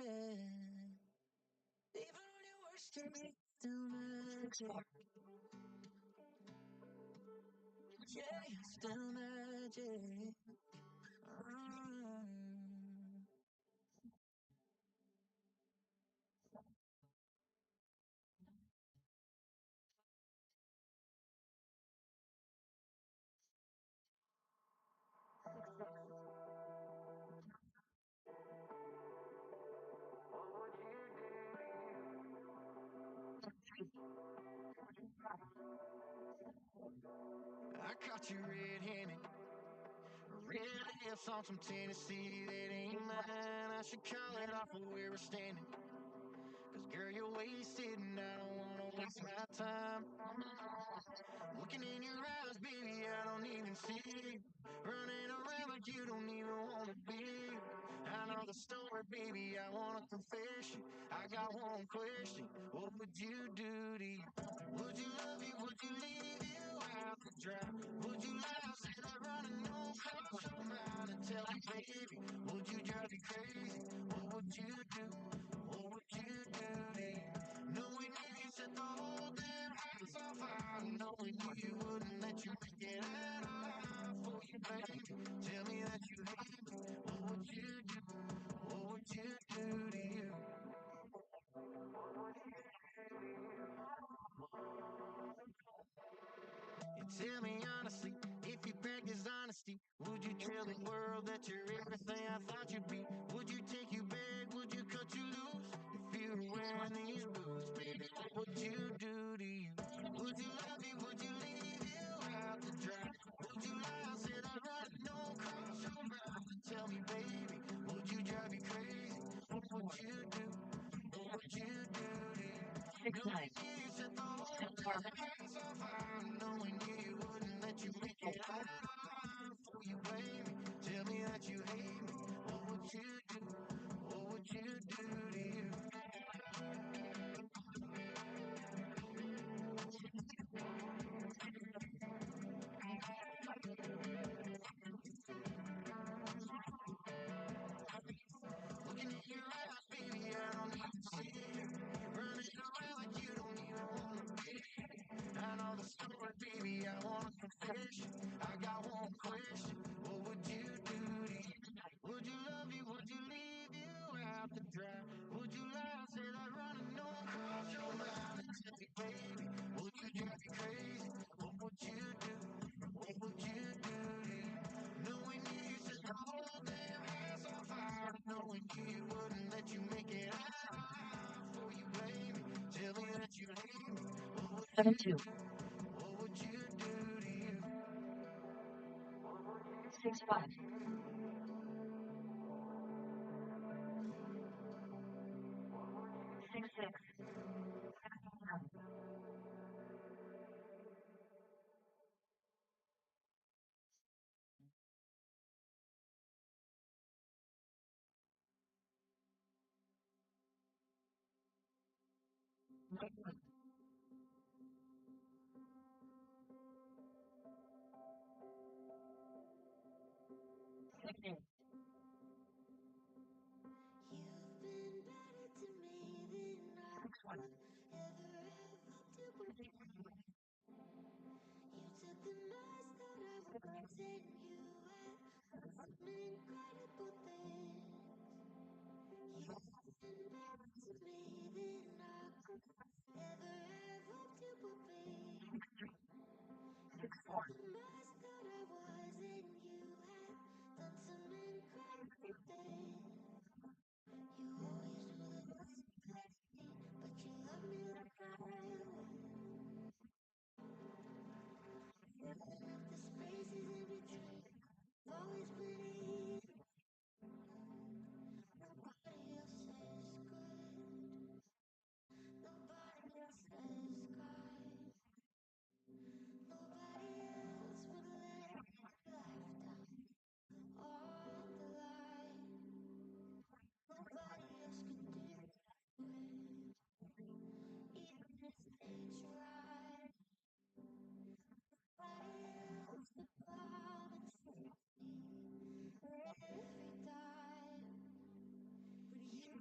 Even on your worst day, still magic. Yeah, you're still magic. I caught you red-handed. Red lips on some Tennessee that ain't mine. I should call it off of where we're standing. Cause girl, you're wasted and I don't wanna waste my time. Looking in your eyes, baby, I don't even see you. Running around like you don't even wanna be. I know the story, baby, I wanna confess you. I got one question, what would you do to you? Would you love you, would you leave you out to dry? Would you lie, say that running no cross your mind and tell me, baby, would you drive me crazy? What would you do? What would you do to you? Knowing you set the whole damn house on fire. Knowing you wouldn't let you make it out for you, baby. Tell me that you hate me. What would you do? What would you do to you? And tell me honestly, if you practice honesty, would you tell the world that you're everything I thought you'd be? Would you take you back? Would you cut you loose? If you were wearing these boots, baby, what would you do to you? Would you love me? Would you leave you out to dry? Would you lie? Say that right, no cross your mind. Tell me, baby, would you drive me crazy? What would you do? What would you do to you? 6-9. You set the whole damn house on fire, knowing you wouldn't let you make it out for you, baby. Tell me that you hate me. What would you do? What would you do to you? Looking in your eyes, baby, I don't even see you. Running around like you don't even wanna be. I know the story, baby, I wanna confess you. I got one question, what would you do to you? Would you love you, would you leave you out to dry? Would you lie, say that running no cross your mind and tell me, baby, would you drive me crazy? What would you do? What would you do to you? Knowing you set the whole damn house on fire, knowing you wouldn't let you make it out for you, baby. Tell me that you hate me. What would you 7-2. do? What would you do to you? 6-5. 6-6. You've been better to me than I could ever have to believe. You took the mess that I was and you had some incredible things. You've been better to me than I could ever have hoped you would be. You took the mess that I was and you had done some incredible things. You always knew the best for me, but you love me like I would. Filling up the spaces in between. I've always believed nobody else is good. Nobody else is kind. Nobody else would let a lifetime on the line. Nobody else could do it, even if they tried. Nobody else could promise me every time. But you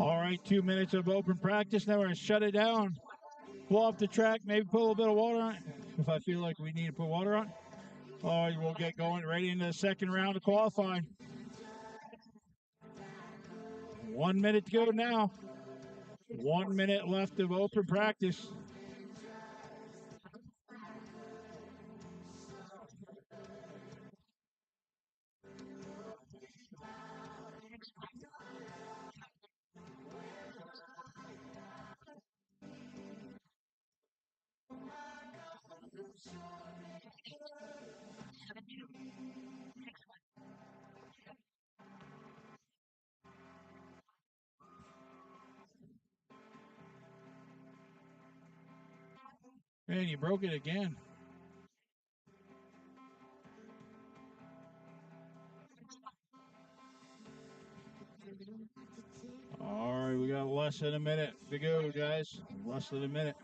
All right, 2 minutes of open practice. Now we're going to shut it down. Pull off the track, maybe put a little bit of water on it if I feel like we need to put water on it. All right, we'll get going right into the second round of qualifying. 1 minute to go now. 1 minute left of open practice. Man, you broke it again. All right, we got less than a minute to go, guys. Less than a minute.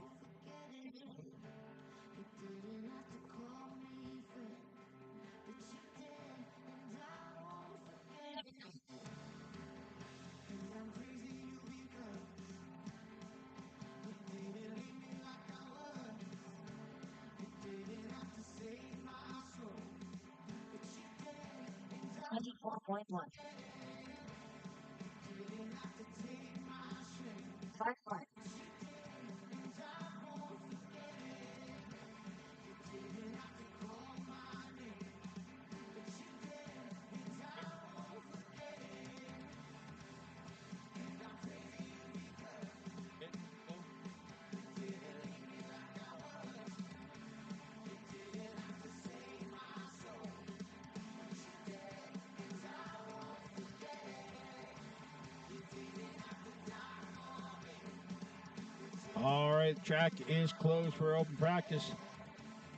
All right, track is closed for open practice.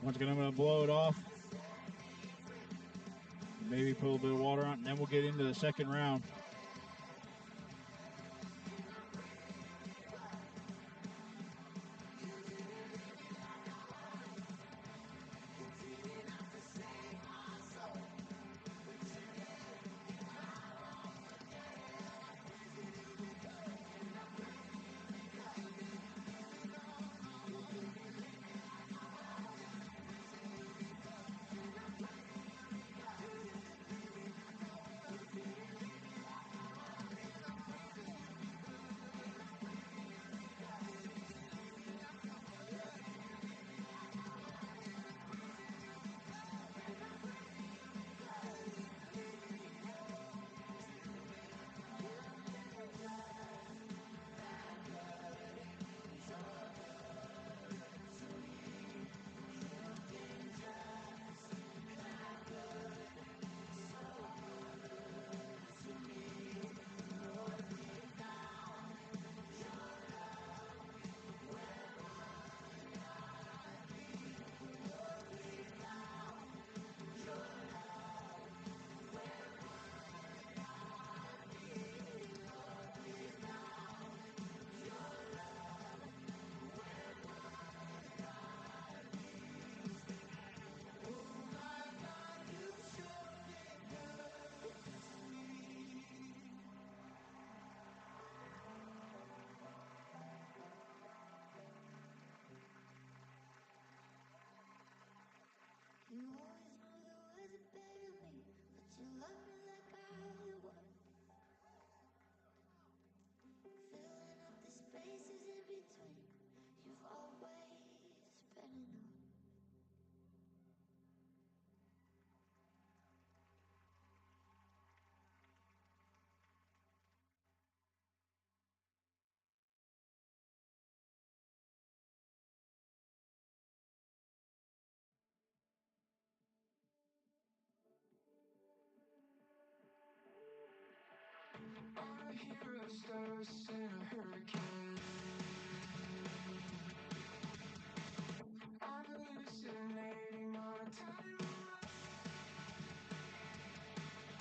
Once again, I'm going to blow it off. Maybe put a little bit of water on it, and then we'll get into the second round. I hear a stars in a hurricane. I'm hallucinating on a timeline.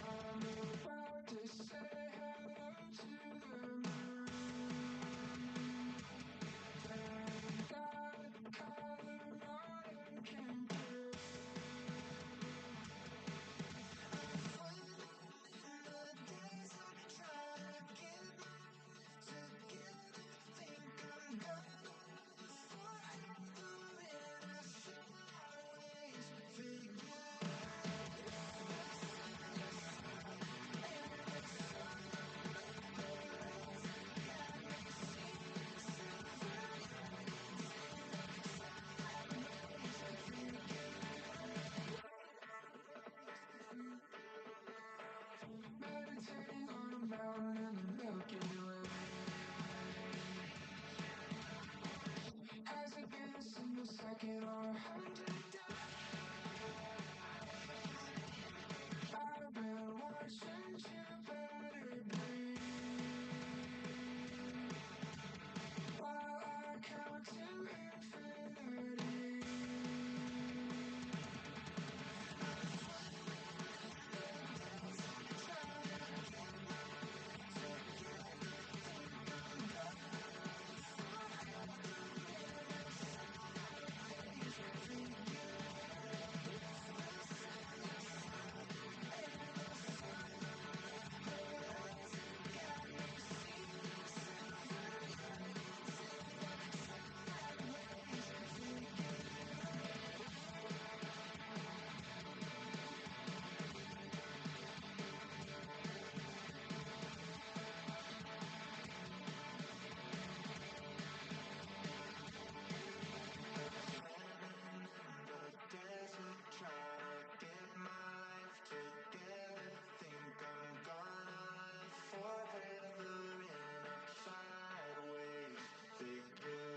I'm about to say hello to the moon. Thank God Colorado came through. The days I'm trying to get to it or hold it down. I've been watching you let it bleed while I count to infinity. Desert, trying to get my life together. Think I'm gonna forever in a sideways figure.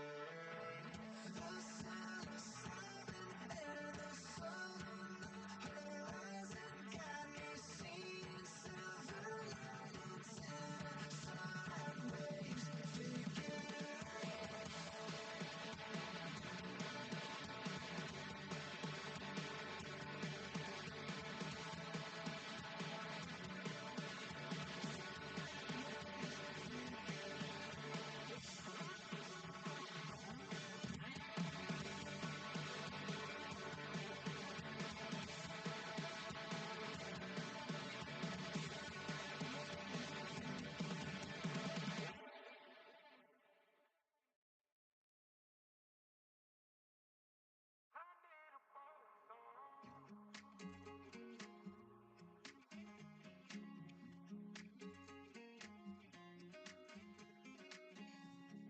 The sun is setting and the sun on the horizon got me seeing silver linings in a sideways figure.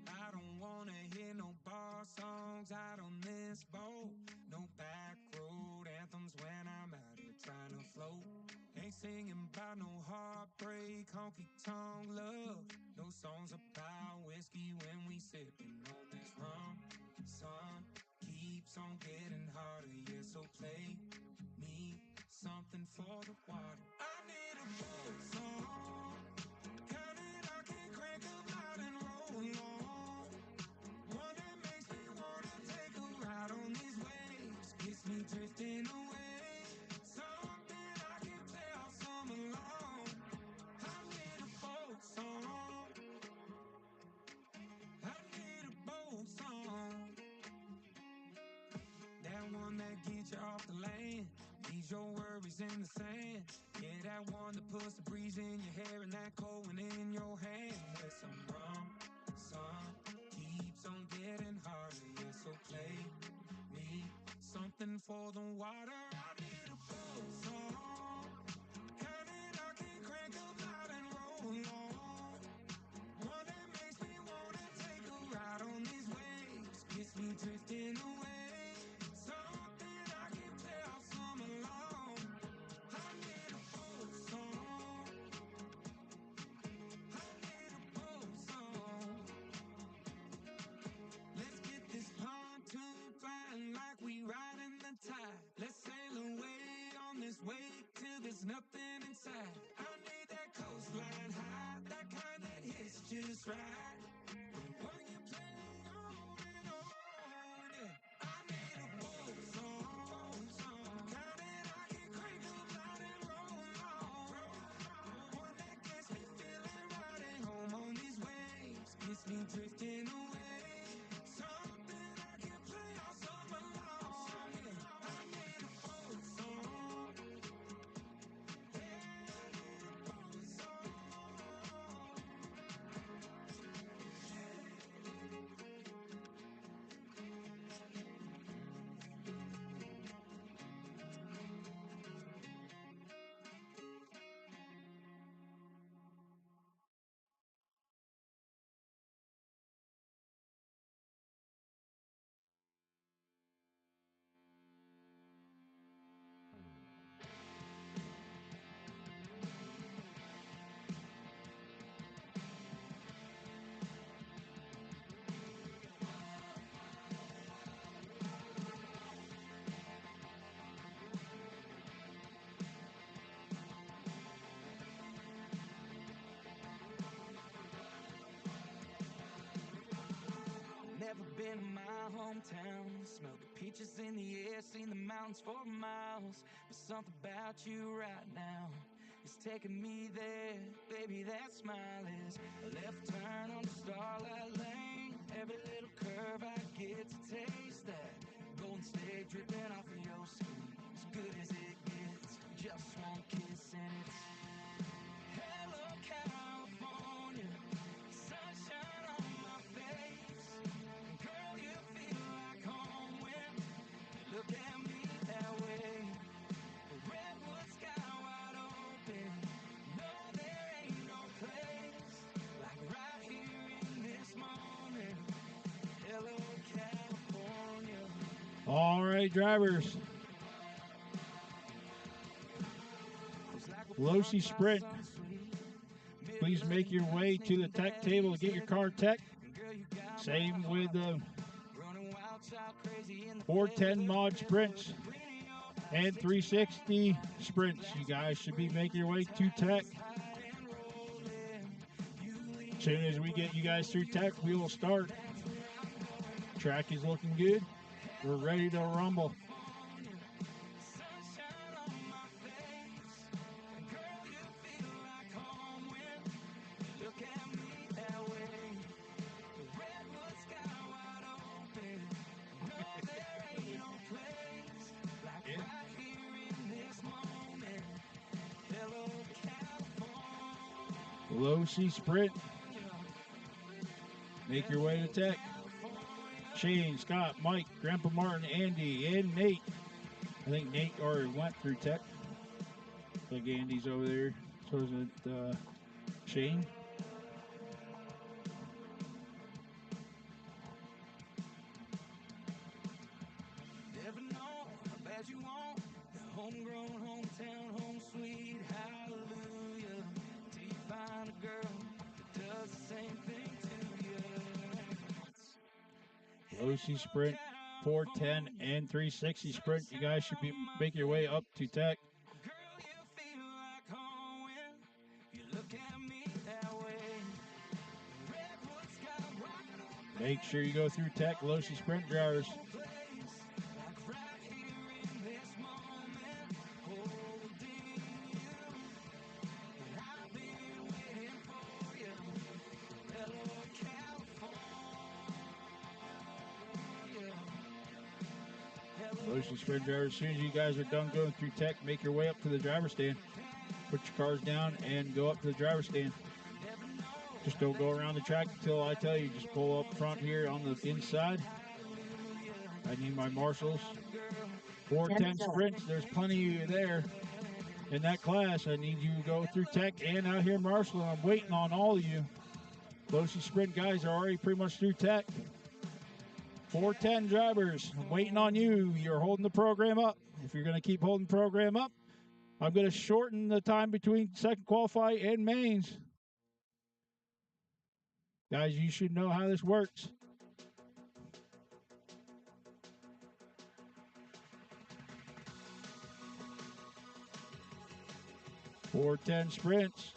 I don't wanna hear no bar songs out on this boat. No back road anthems when I'm out here trying to float. Ain't singing about no heartbreak, honky tonk love. No songs about whiskey when we sipping on this rum. Sun keeps on getting harder, yeah, so play me something for the water. I need a boat song, kind I can crank up loud and roll on. One that makes me wanna take a ride on these waves, gets me drifting away. Something I can play all summer long. I need a boat song. I need a boat song. That one that gets you off the land, leaves your worries in the sand. Yeah, that one that puts the breeze in your hair and that cold one in your hand. With some rum, sun keeps on getting harder. Yeah, so play me something for the water. I need a boat song, kind I can crank up loud and roll on. One that makes me wanna take a ride on these waves, gets me drifting away. Something I can play all summer long. I need a boat song. I need a boat song. Let's get this pontoon flying like we riding the tide. Let's sail away on this wake till there's nothing inside. I need that coastline high, that kind that hits just right. When you play on and on, yeah. I need a boat song, kind that I can crank up loud and roll on. One that gets me feeling right at home on these waves, gets me drifting away. Something I can play all summer long. Yeah. I need a boat song. been in my hometown, smelled the peaches in the air, seen the mountains for miles. But something about you right now is taking me there. Baby, that smile is a left turn on Starlight Lane. Every little curve I get to taste that golden state dripping off of your skin. As good as it gets, just one kiss and it's hello California, sunshine on my face. Girl, you feel like home when you look at me that way. Redwood sky wide open, no there ain't no place like right here in this moment. Hello California. All right, drivers. Losi Sprint. Please make your way to the tech table to get your car tech. Same with the 410 mod sprints and 360 sprints. You guys should be making your way to tech. As soon as we get you guys through tech, we will start. Track is looking good. We're ready to rumble. Losi Sprint. Make your way to tech. Shane, Scott, Mike, Grandpa Martin, Andy, and Nate. I think Nate already went through tech. I think Andy's over there. So is it Shane? Never know how bad you want the homegrown, hometown, home sweet hallelujah. Till you find a girl that does the same thing to you. Losi Sprint, 410 and 360 Sprint. You guys should be making your way up to tech. Girl, you feel like home when you look at me that way. Redwood sky wide open. Make sure you go through tech, Losi Sprint drivers. Losi Sprint drivers, as soon as you guys are done going through tech, make your way up to the driver's stand. Put your cars down and go up to the driver's stand. Just don't go around the track until I tell you. Just pull up front here on the inside. I need my marshals. 410 sprints, there's plenty of you there in that class. I need you to go through tech and out here marshal. I'm waiting on all of you. Losi Sprint guys are already pretty much through tech. 410 drivers, I'm waiting on you. You're holding the program up. If you're going to keep holding the program up, I'm going to shorten the time between second qualify and mains. Guys, you should know how this works. .410 sprints.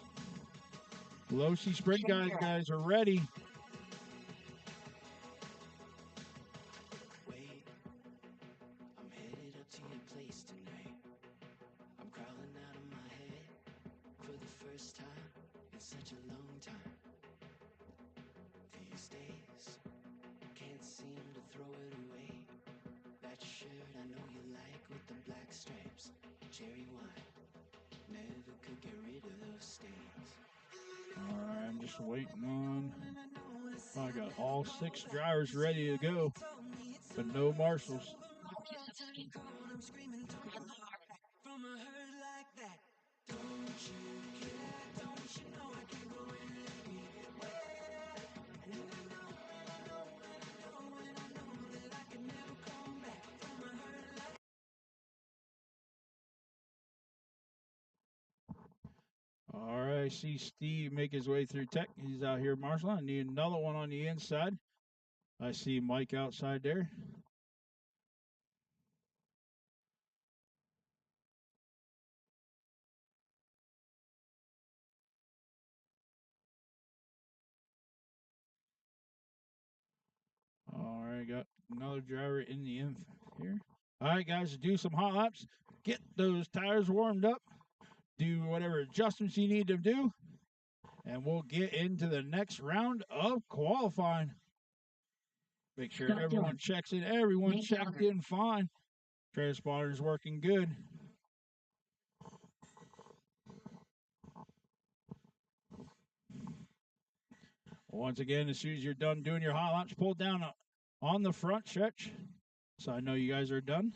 Losi Sprint guys are ready. Wait, I'm headed up to your place tonight. I'm crawling out of my head for the first time in such a long time. These days, can't seem to throw it away. That shirt I know you like with the black stripes, cherry wine, never could get rid of those stains. All right, I'm just waiting on. I got all 6 drivers ready to go, but no marshals. I'm screaming, from a hurt like that. Don't you care? Don't you know I can't go anywhere? And I know that I can never come back from a hurt like All right, I see Steve make his way through tech. He's out here marshaling. I need another one on the inside. I see Mike outside there. All right, right, got another driver in the inf here. All right, guys, do some hot laps. Get those tires warmed up. Do whatever adjustments you need to do. And we'll get into the next round of qualifying. Make sure Scott everyone Dillon. checks in. Everyone Nate checked Gallagher. in fine. Transporter's working good. Once again, as soon as you're done doing your hot laps, pull down on the front stretch. So I know you guys are done.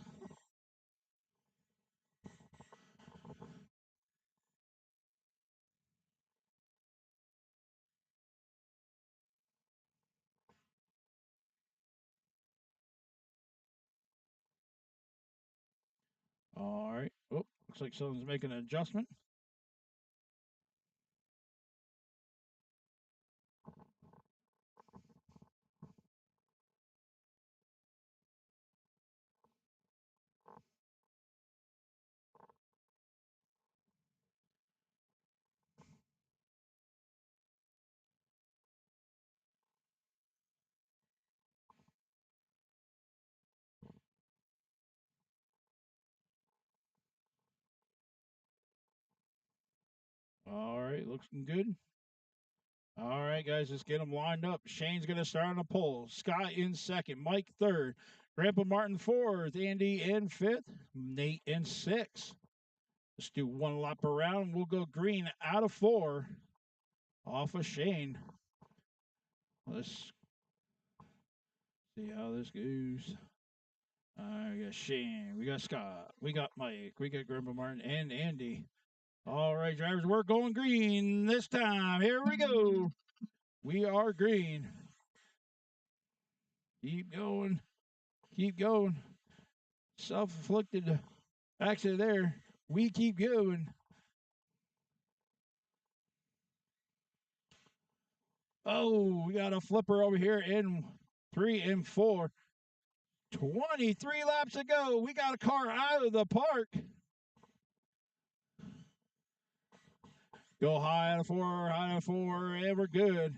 All right. Oh, looks like someone's making an adjustment. All right, looking good. All right, guys, let's get them lined up. Shane's going to start on the pole. Scott in second. Mike third. Grandpa Martin fourth. Andy in fifth. Nate in sixth. Let's do one lap around. We'll go green out of 4 off of Shane. Let's see how this goes. We got Shane. We got Scott. We got Mike. We got Grandpa Martin and Andy. All right, drivers, we're going green this time. Here we go. We are green. Keep going. Keep going. Self-inflicted accident there. We keep going. Oh, we got a flipper over here in 3 and 4. 23 laps to go. We got a car out of the park. Go high out of 4, high out of 4, and we're good.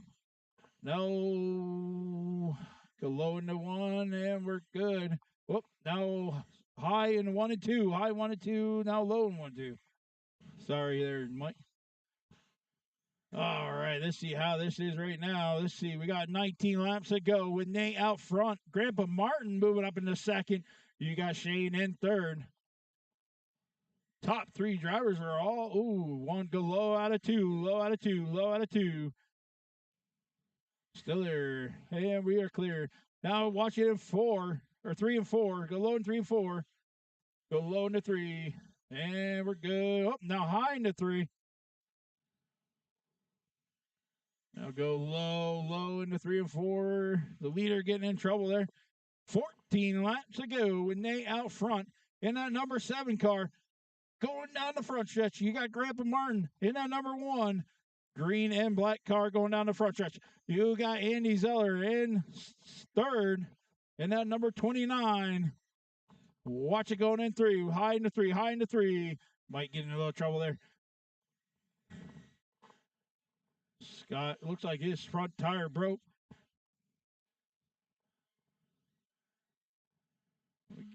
No. Go low into 1, and we're good. Whoop, now high in 1 and 2. High 1 and 2, now low in 1 and 2. Sorry there, Mike. All right, let's see how this is right now. Let's see. We got 19 laps to go with Nate out front. Grandpa Martin moving up in the second. You got Shane in third. Top 3 drivers are all, one go low out of 2, low out of 2, low out of 2. Still there. And we are clear. Now watch it in 4, or 3 and 4. Go low in 3 and 4. Go low into 3. And we're good. Oh, now high into 3. Now go low, low into 3 and 4. The leader getting in trouble there. 14 laps to go with Nate out front in that number 7 car. Going down the front stretch. You got Grandpa Martin in that number 1. Green and black car going down the front stretch. You got Andy Zeller in third in that number 29. Watch it going in 3. High into 3. High into 3. Might get in a little trouble there. Scott, looks like his front tire broke.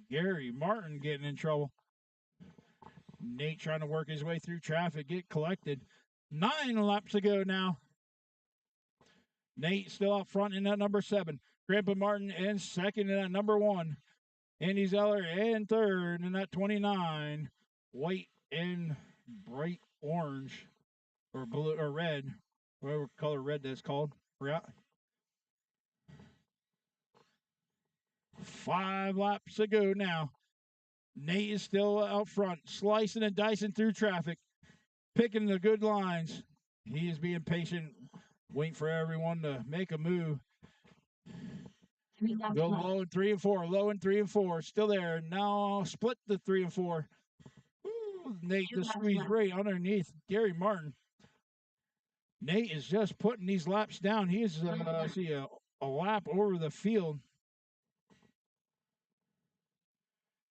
Gary Martin getting in trouble. Nate trying to work his way through traffic, get collected. 9 laps to go now. Nate still out front in that number 7. Grandpa Martin in second in that number 1. Andy Zeller in third in that 29. White and bright orange or blue or red, whatever color red that's called. Forgot. 5 laps to go now. Nate is still out front, slicing and dicing through traffic, picking the good lines. He is being patient, waiting for everyone to make a move. Go low in 3 and 4, low in 3 and 4, still there. Now split the 3 and 4. Ooh, Nate just squeezed right underneath Gary Martin. Nate is just putting these laps down. He is a lap over the field.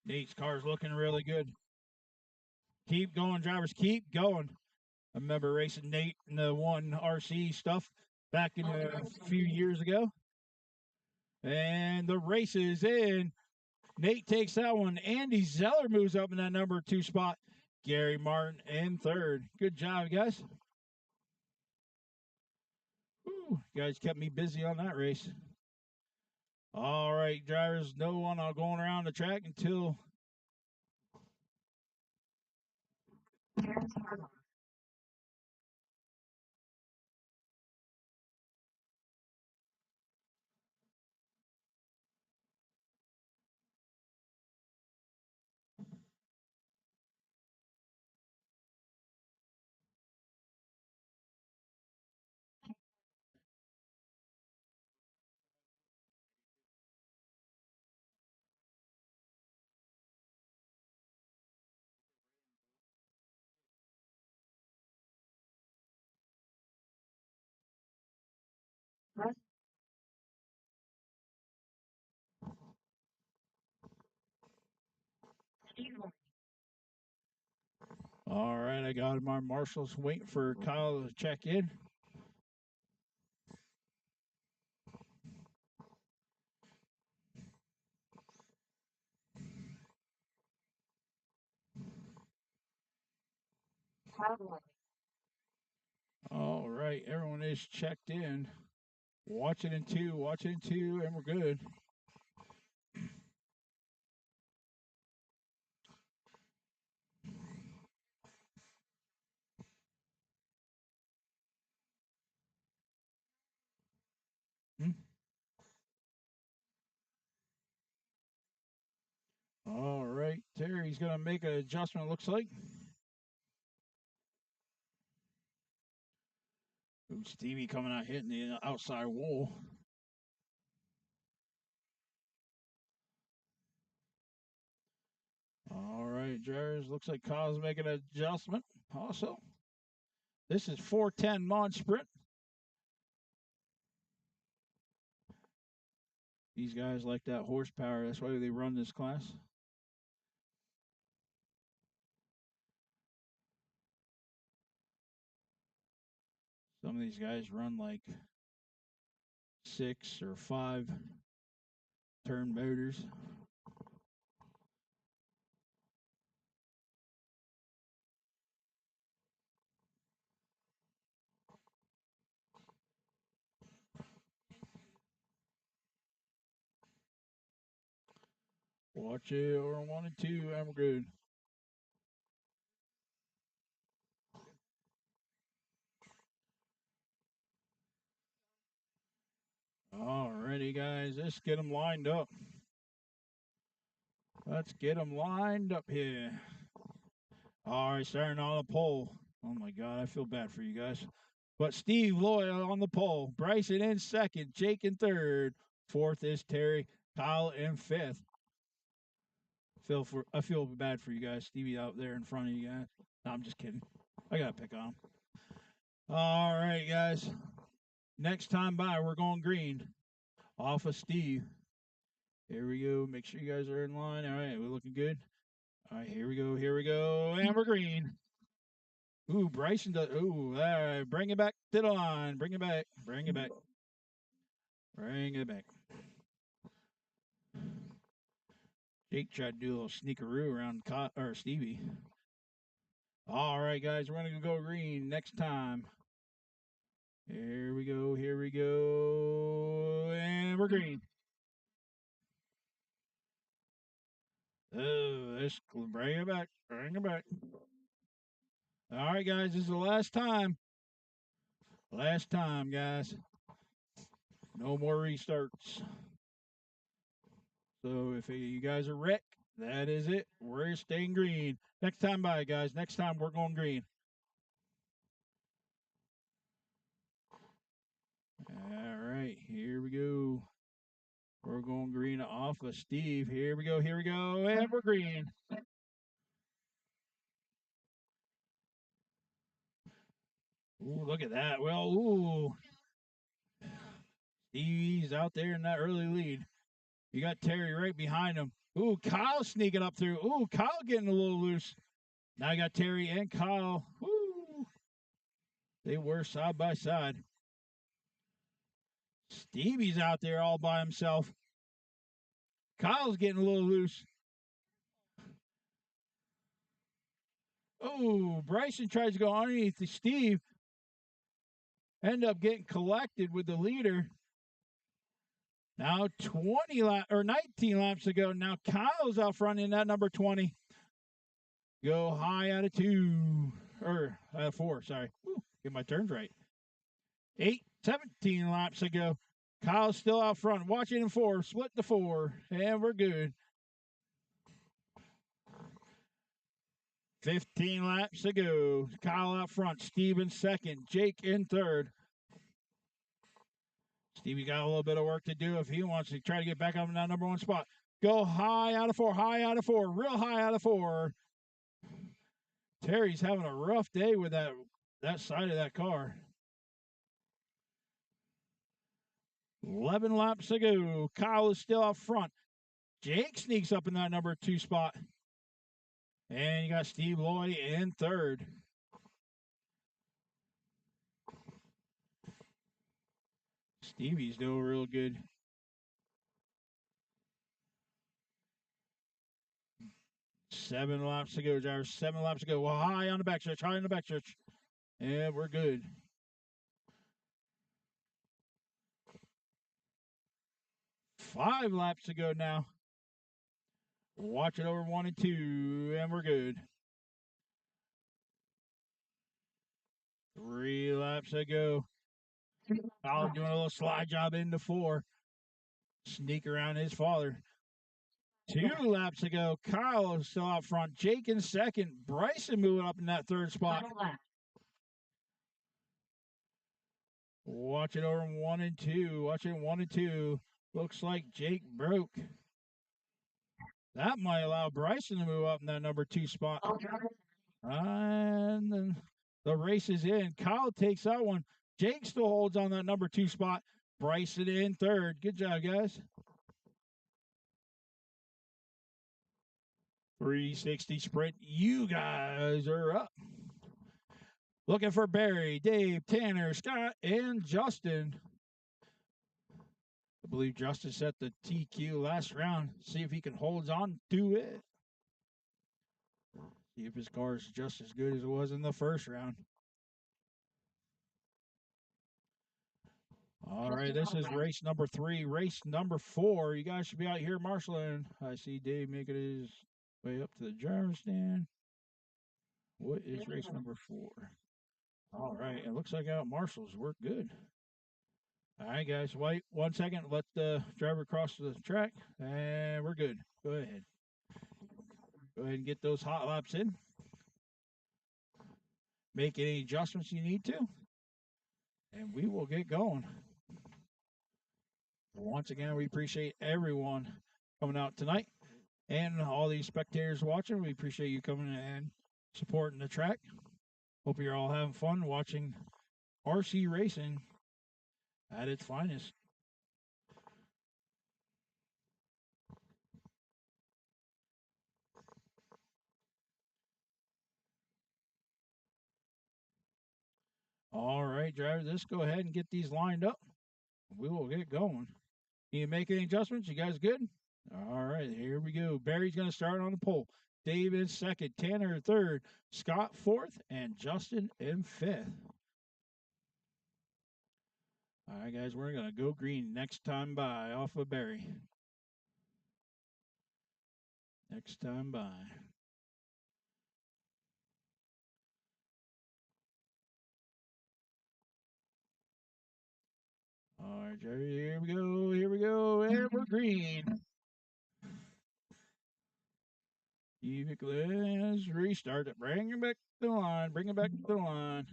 Nate's car's looking really good. Keep going, drivers. Keep going. I remember racing Nate in the one RC stuff back in a few years ago. And the race is in. Nate takes that one. Andy Zeller moves up in that number 2 spot. Gary Martin in third. Good job, guys. Whew, you guys kept me busy on that race. All right, drivers, no one going around the track until all right, I got my marshals waiting for Kyle to check in. All right, everyone is checked in. Watch it in two, and we're good. Hmm. All right, Terry's going to make an adjustment, looks like. Ooh, Stevie coming out hitting the outside wall. All right, drivers, looks like Kyle's making an adjustment also. This is 410 Mod Sprint. These guys like that horsepower. That's why they run this class. Some of these guys run like 6 or 5 turn motors. Watch it over 1 and 2, and we're good. Alrighty, guys, let's get them lined up. Let's get them lined up here. All right, starting on the pole. Oh my God, I feel bad for you guys. But Steve Lloyd on the pole. Bryson in second. Jake in third. Fourth is Terry. Kyle in fifth. I feel bad for you guys. Stevie out there in front of you guys. No, I'm just kidding. I gotta pick on him. All right, guys. Next time by, we're going green. Off of Steve. Here we go. Make sure you guys are in line. All right, we're looking good. All right, here we go. Here we go. And we're green. Ooh, Bryson does. Ooh, all right. Bring it back to the line. Bring it back. Bring it back. Bring it back. Jake tried to do a little sneakaroo around Stevie. All right, guys, we're gonna go green next time. Here we go. Here we go. And we're green. Oh, let's bring it back. Bring it back. All right, guys, this is the last time. Last time, guys. No more restarts. So if you guys are wrecked, that is it. We're staying green. Next time, bye, guys. Next time, we're going green. All right, here we go. We're going green off of Steve. Here we go. Here we go. And we're green. Ooh, look at that. Well, ooh. Stevie's out there in that early lead. You got Terry right behind him. Ooh, Kyle sneaking up through. Ooh, Kyle getting a little loose. Now you got Terry and Kyle. Ooh. They were side by side. Stevie's out there all by himself. Kyle's getting a little loose. Oh, Bryson tries to go underneath to Steve. End up getting collected with the leader. Now 19 laps to go. Now Kyle's out front in that number 20. Go high out of 4, sorry. Woo, get my turns right. 17 laps to go. Kyle's still out front. Watch it in 4. Split the 4. And we're good. 15 laps to go. Kyle out front. Steve in second. Jake in third. Stevie got a little bit of work to do if he wants to try to get back up in that number 1 spot. Go high out of 4. High out of 4. Real high out of 4. Terry's having a rough day with that side of that car. 11 laps to go. Kyle is still out front. Jake sneaks up in that number 2 spot. And you got Steve Lloyd in third. Stevie's doing real good. 7 laps to go, drivers. 7 laps to go. Well, high on the backstretch. High on the backstretch. And we're good. 5 laps to go now. Watch it over 1 and 2, and we're good. 3 laps to go. Kyle doing a little slide job into 4. Sneak around his father. 2 laps to go. Kyle is still out front. Jake in second. Bryson moving up in that 3rd spot. Final lap. Watch it over 1 and 2. Watch it 1 and 2. Looks like Jake broke. That might allow Bryson to move up in that number 2 spot. All drivers. And then the race is in. Kyle takes that one. Jake still holds on that number 2 spot. Bryson in third. Good job, guys. 360 sprint. You guys are up. Looking for Barry, Dave, Tanner, Scott, and Justin. I believe Justin set the TQ last round. See if he can hold on to it. See if his car is just as good as it was in the first round. All right, this is race number 3. Race number 4. You guys should be out here marshaling. I see Dave making his way up to the driver's stand. What is race number 4? All right, it looks like out marshals work good. All right, guys, wait 1 second. Let the driver cross the track, and we're good. Go ahead. Go ahead and get those hot laps in. Make any adjustments you need to, and we will get going. Once again, we appreciate everyone coming out tonight and all these spectators watching. We appreciate you coming and supporting the track. Hope you're all having fun watching RC racing at its finest. All right, drivers, let's go ahead and get these lined up. We will get going. Can you make any adjustments? You guys good? All right, here we go. Barry's going to start on the pole. Dave in second, Tanner in third, Scott fourth, and Justin in fifth. All right, guys, we're going to go green next time by off of Barry. Next time by. All right, Jerry, here we go, and we're green. Let's restart it. Bring it back to the line. Bring it back to the line.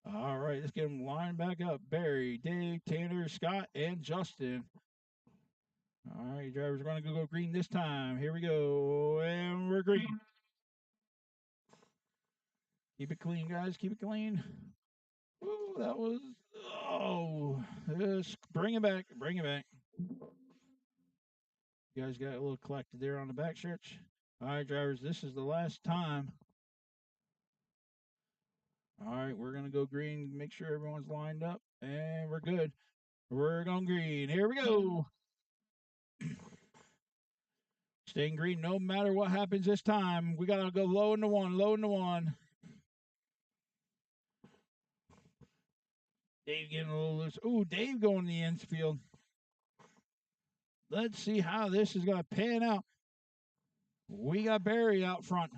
All right, let's get them lined back up. Barry, Dave, Tanner, Scott, and Justin. All right, drivers are going to go green this time. Here we go, and we're green. Keep it clean, guys. Keep it clean. Ooh, that was, just bring it back. Bring it back. You guys got a little collected there on the back stretch. All right, drivers, this is the last time. All right, we're going to go green, make sure everyone's lined up, and we're good. We're going green. Here we go. Staying green no matter what happens this time. We got to go low into one, low into one. Dave getting a little loose. Ooh, Dave going to the infield. Let's see how this is going to pan out. We got Barry out front.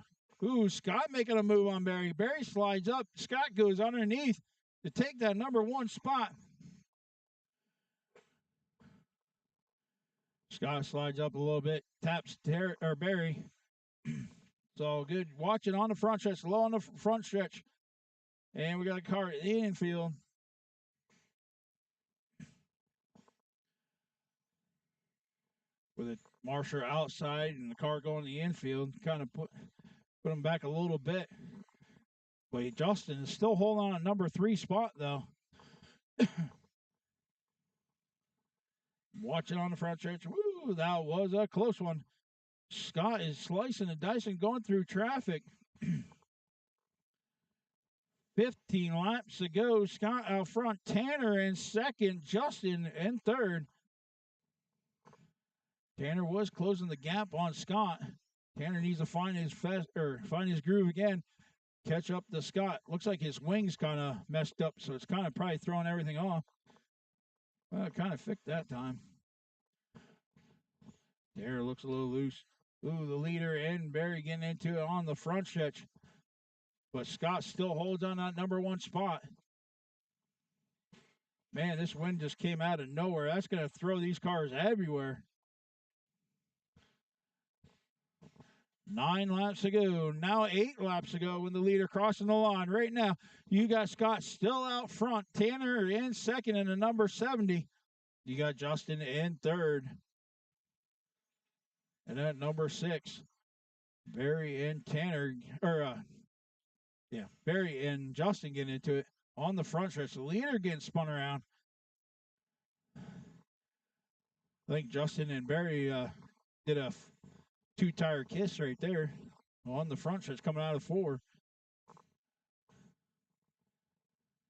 Ooh, Scott making a move on Barry. Barry slides up. Scott goes underneath to take that number 1 spot. Scott slides up a little bit, taps Barry. So good. Watch it on the front stretch, low on the front stretch. And we got a car at the infield. With a Marsher outside and the car going to the infield, kind of put him back a little bit. But Justin is still holding on a number 3 spot, though. Watch it on the front stretch. Woo, that was a close one. Scott is slicing and dicing, going through traffic. 15 laps to go. Scott out front. Tanner in second. Justin in third. Tanner was closing the gap on Scott. Tanner needs to find his groove again. Catch up to Scott. Looks like his wings kind of messed up, so it's kind of probably throwing everything off. Well, it kind of fixed that time. Tanner looks a little loose. Ooh, the leader and Barry getting into it on the front stretch. But Scott still holds on that number 1 spot. Man, this wind just came out of nowhere. That's going to throw these cars everywhere. 9 laps to go. Now 8 laps to go when the leader crossing the line. Right now, you got Scott still out front. Tanner in second in the number 70. You got Justin in third. And at number 6, Barry and Tanner, Barry and Justin getting into it on the front stretch. The leader getting spun around. I think Justin and Barry did a 2-tire kiss right there on the front stretch coming out of 4.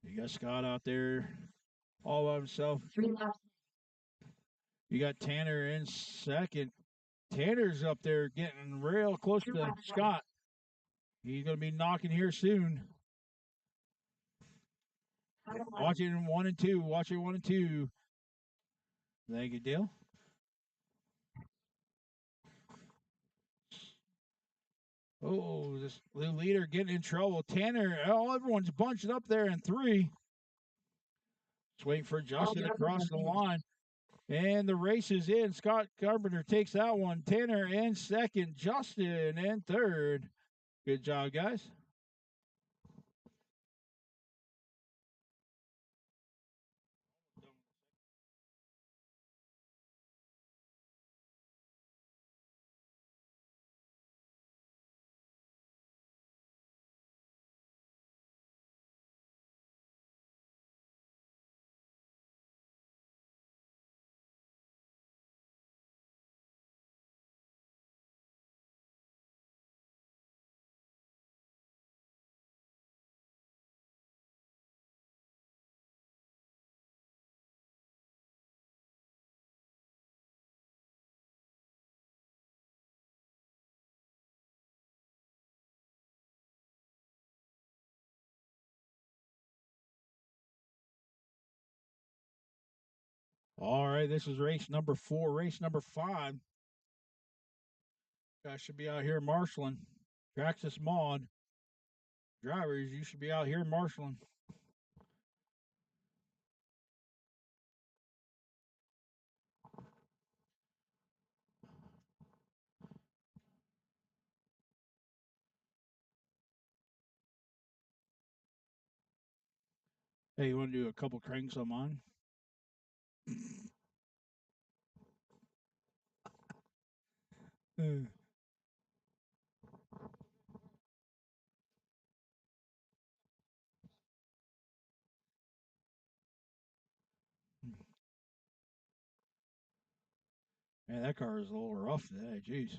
You got Scott out there all by himself. 3 laps. You got Tanner in second. Tanner's up there getting real close to Scott. He's going to be knocking here soon. Watching 1 and 2. Watching 1 and 2. Thank you, Dale. Oh, this the leader getting in trouble. Tanner, everyone's bunched up there in 3. Just waiting for Justin to cross the line. And the race is in. Scott Carpenter takes that one. Tanner in second. Justin in third. Good job, guys. All right, this is race number 4. Race number 5. Guys should be out here marshaling. Traxxas Mod. Drivers, you should be out here marshaling. Hey, you want to do a couple cranks on mine? Man, that car is a little rough today. Jeez.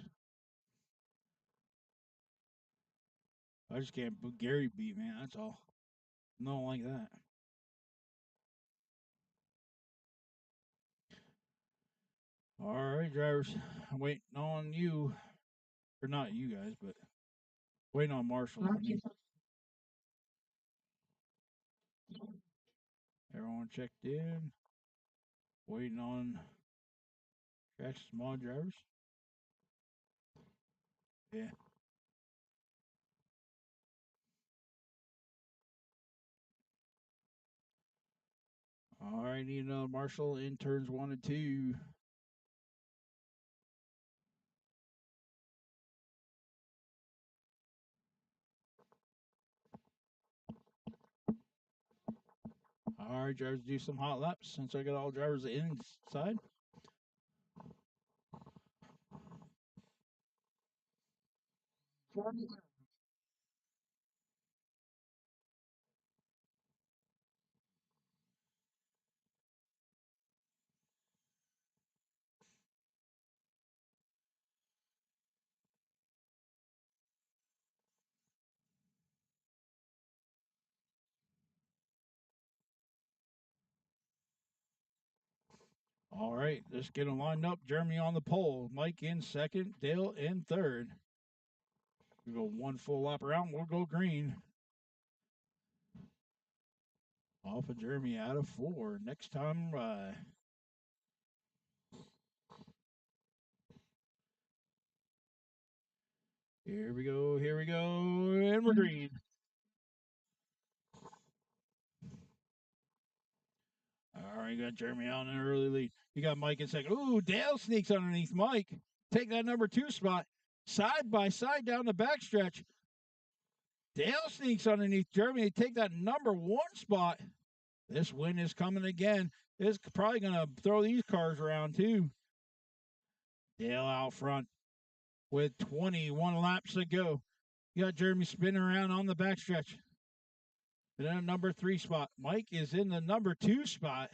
I just can't Gary beat, man. That's all. Don't like that. All right, drivers. I'm waiting on you. Or not you guys, but waiting on Marshall. I mean. Everyone checked in. Waiting on track small drivers. Yeah. All right, need another Marshall in turns 1 and 2. All right, drivers, do some hot laps since I got all drivers inside. All right, let's get them lined up. Jeremy on the pole. Mike in second. Dale in third. We go one full lap around. We'll go green. Off of Jeremy out of 4. Next time, here we go. Here we go. And we're green. All right, you got Jeremy on an early lead. You got Mike in second. Ooh, Dale sneaks underneath Mike. Take that number 2 spot. Side by side down the backstretch. Dale sneaks underneath Jeremy. Take that number 1 spot. This win is coming again. It's probably going to throw these cars around too. Dale out front with 21 laps to go. You got Jeremy spinning around on the backstretch. And then a number 3 spot. Mike is in the number 2 spot.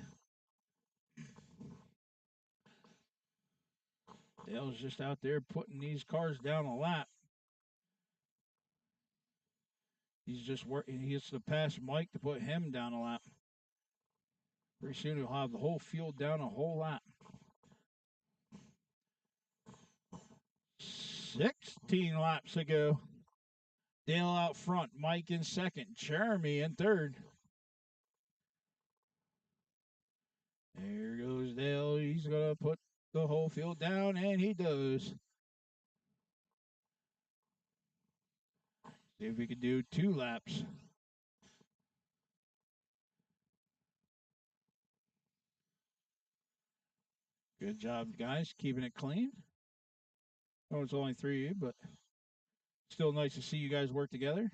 Dale's just out there putting these cars down a lap. He's just working. He has to pass Mike to put him down a lap. Pretty soon he'll have the whole field down a whole lap. 16 laps to go. Dale out front. Mike in second. Jeremy in third. There goes Dale. He's going to put the whole field down, and he does. See if we can do 2 laps. Good job, guys, keeping it clean. Oh, it's only 3 of you, but still nice to see you guys work together.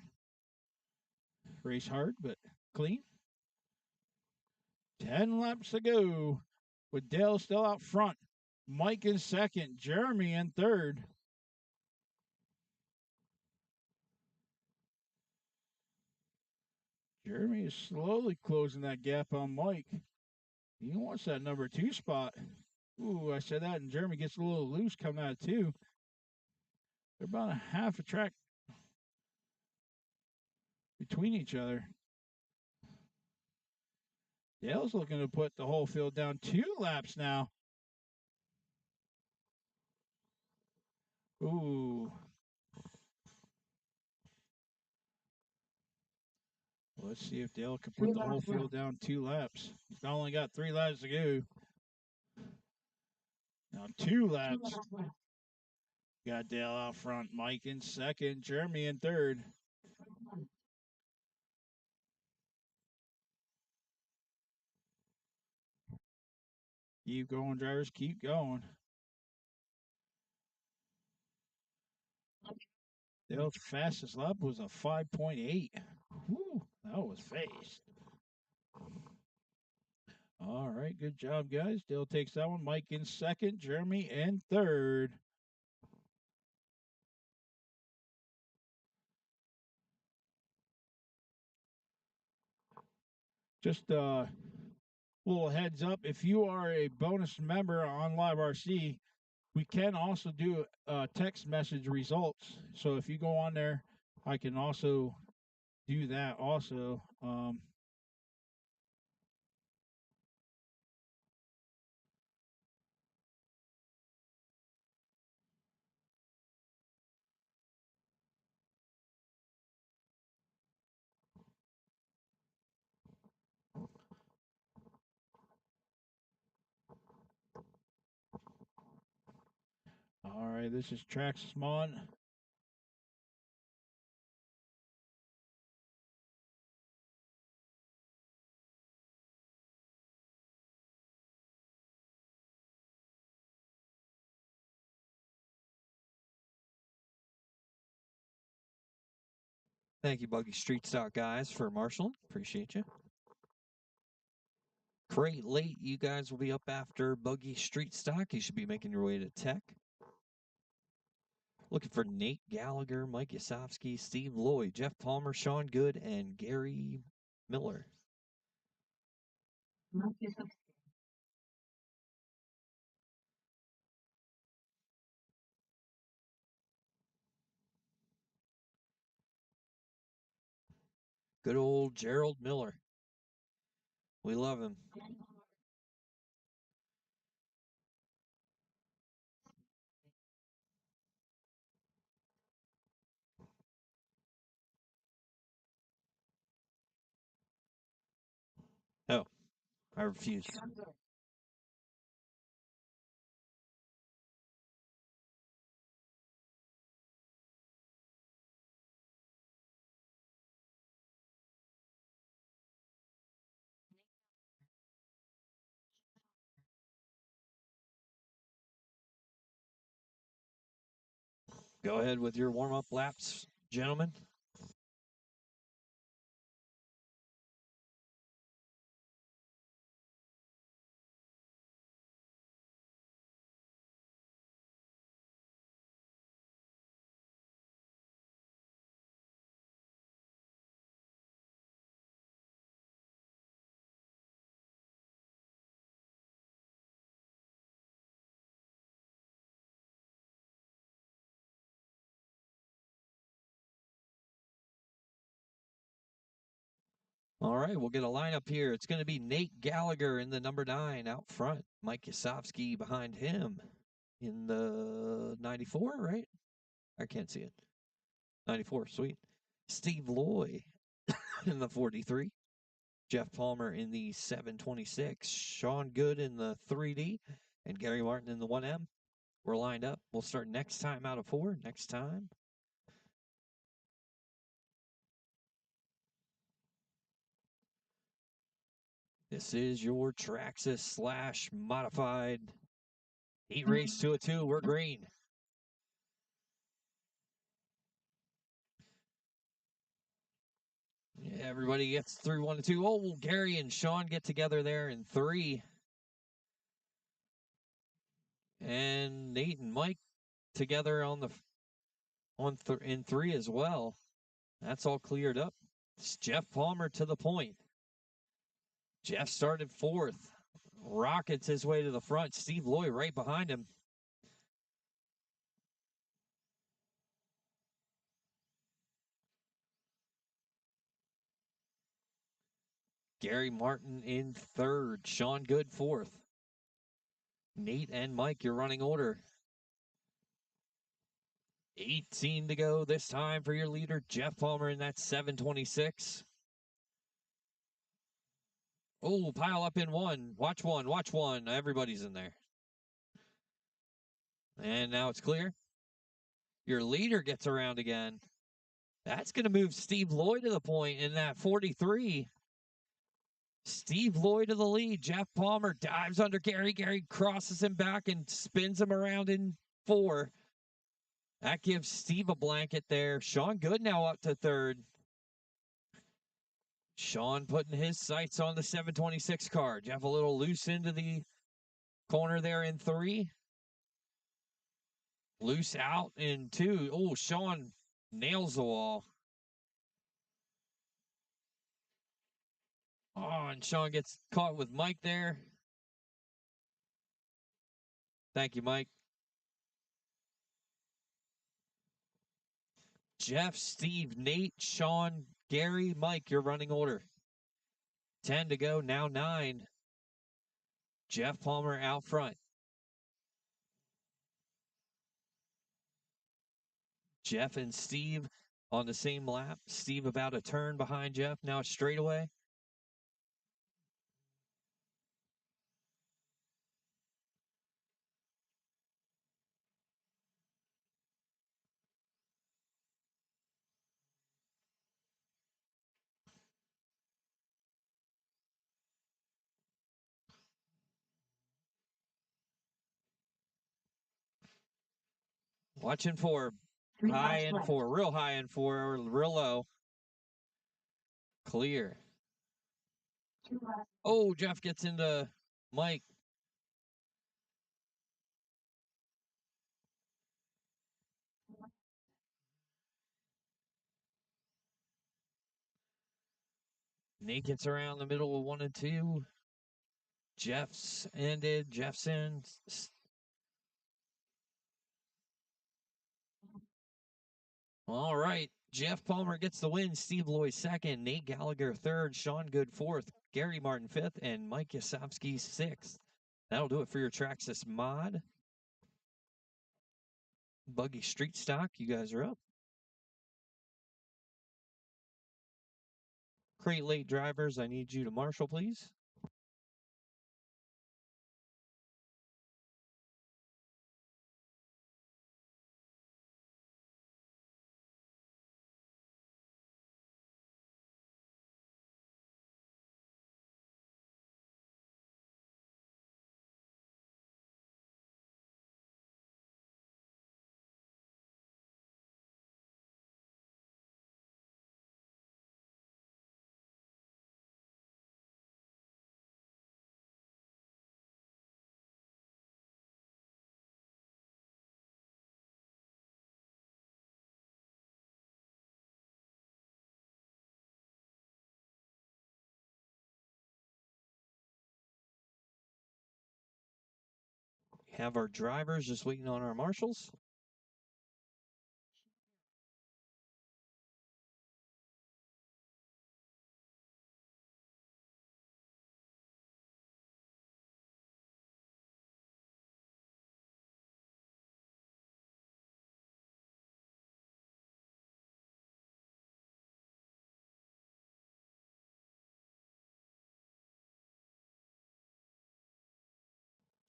Race hard, but clean. 10 laps to go with Dale still out front. Mike in second. Jeremy in third. Jeremy is slowly closing that gap on Mike. He wants that number 2 spot. Ooh, I said that, and Jeremy gets a little loose coming out of 2. They're about a half a track between each other. Dale's looking to put the whole field down 2 laps now. Ooh. Let's see if Dale can put the whole field down 2 laps. He's only got 3 laps to go. Now 2 laps. Got Dale out front. Mike in second. Jeremy in third. Keep going, drivers. Keep going. Dale's fastest lap was a 5.8. Whew, that was fast. All right, good job, guys. Dale takes that one. Mike in second. Jeremy in third. Just a little heads up, if you are a bonus member on Live RC, we can also do text message results. So if you go on there, I can also do that also. All right, this is Trax Smon. Thank you, Buggy Street Stock guys, for marshaling. Appreciate you. Crate late, you guys will be up after Buggy Street Stock. You should be making your way to Tech. Looking for Nate Gallagher, Mike Yasovsky, Steve Lloyd, Jeff Palmer, Sean Good, and Gary Miller. Good old Gerald Miller. We love him. Oh, I refuse. Go ahead with your warm-up laps, gentlemen. All right, we'll get a lineup here. It's going to be Nate Gallagher in the number 9 out front. Mike Yasovsky behind him in the 94, right? I can't see it. 94, sweet. Steve Loy in the 43. Jeff Palmer in the 726. Sean Good in the 3D. And Gary Martin in the 1M. We're lined up. We'll start next time out of 4. Next time. This is your Traxxas / modified heat race 202. We're green. Yeah, everybody gets through 1 and 2. Oh, Gary and Sean get together there in 3. And Nate and Mike together on the in 3 as well. That's all cleared up. It's Jeff Palmer to the point. Jeff started 4th. Rockets his way to the front. Steve Loy right behind him. Gary Martin in 3rd. Sean Good 4th. Nate and Mike, your running order. 18 to go this time for your leader, Jeff Palmer in that 726. Oh, pile up in 1. Watch 1. Watch 1. Everybody's in there. And now it's clear. Your leader gets around again. That's going to move Steve Lloyd to the point in that 43. Steve Lloyd to the lead. Jeff Palmer dives under Gary. Gary crosses him back and spins him around in 4. That gives Steve a blanket there. Sean Good now up to 3rd. Sean putting his sights on the 726 car. Jeff a little loose into the corner there in 3. Loose out in 2. Oh, Sean nails the wall. Oh, and Sean gets caught with Mike there. Thank you, Mike. Jeff, Steve, Nate, Sean, Gary, Mike, your running order. 10 to go, now 9. Jeff Palmer out front. Jeff and Steve on the same lap. Steve about a turn behind Jeff. Now it's straightaway. Watching for 3 high laps and left. 4, real high and 4, real low. Clear. 2 laps. Oh, Jeff gets into Mike. Nate gets around the middle of 1 and 2. Jeff's ended. Jeffson. All right. Jeff Palmer gets the win. Steve Loy second. Nate Gallagher third. Sean Good fourth. Gary Martin fifth. And Mike Yasovsky sixth. That'll do it for your Traxxas mod. Buggy Street Stock, you guys are up. Crate late drivers, I need you to marshal, please. Have our drivers just waiting on our marshals.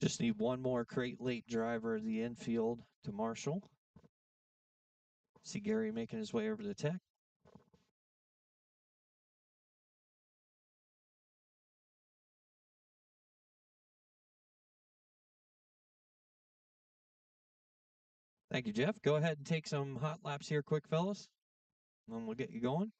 Just need one more crate late driver of the infield to marshal. See Gary making his way over to tech. Thank you, Jeff. Go ahead and take some hot laps here quick, fellas. And then we'll get you going.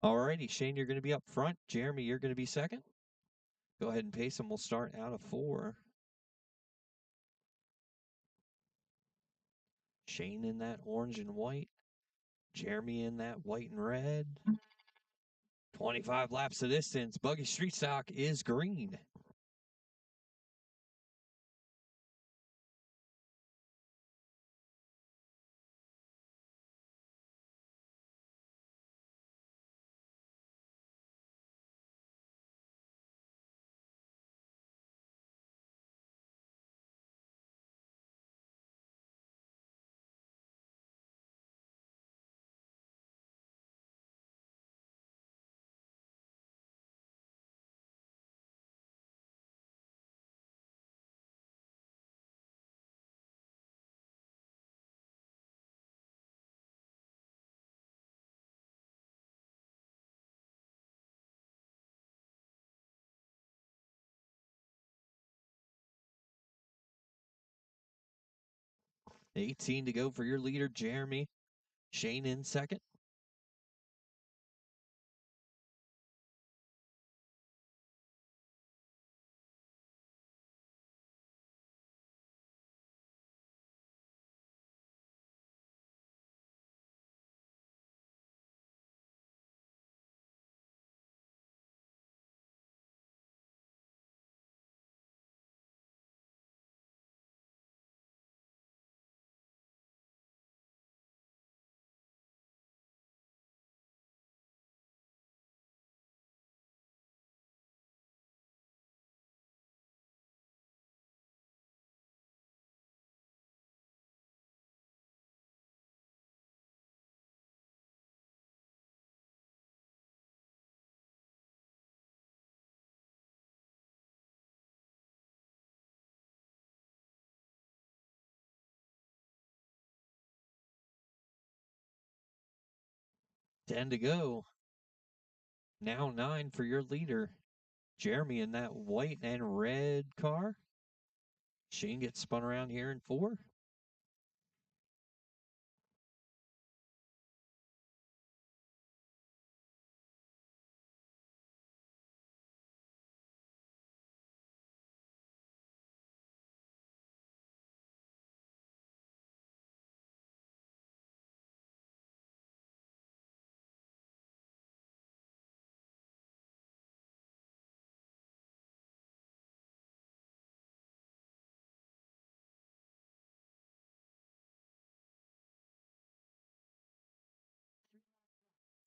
Alrighty, Shane, you're going to be up front. Jeremy, you're going to be second. Go ahead and pace them. We'll start out of 4. Shane in that orange and white. Jeremy in that white and red. 25 laps of distance. Buggy Street Stock is green. 18 to go for your leader, Jeremy. Shane in second. Ten to go. Now 9 for your leader, Jeremy, in that white and red car. Shane gets spun around here in 4.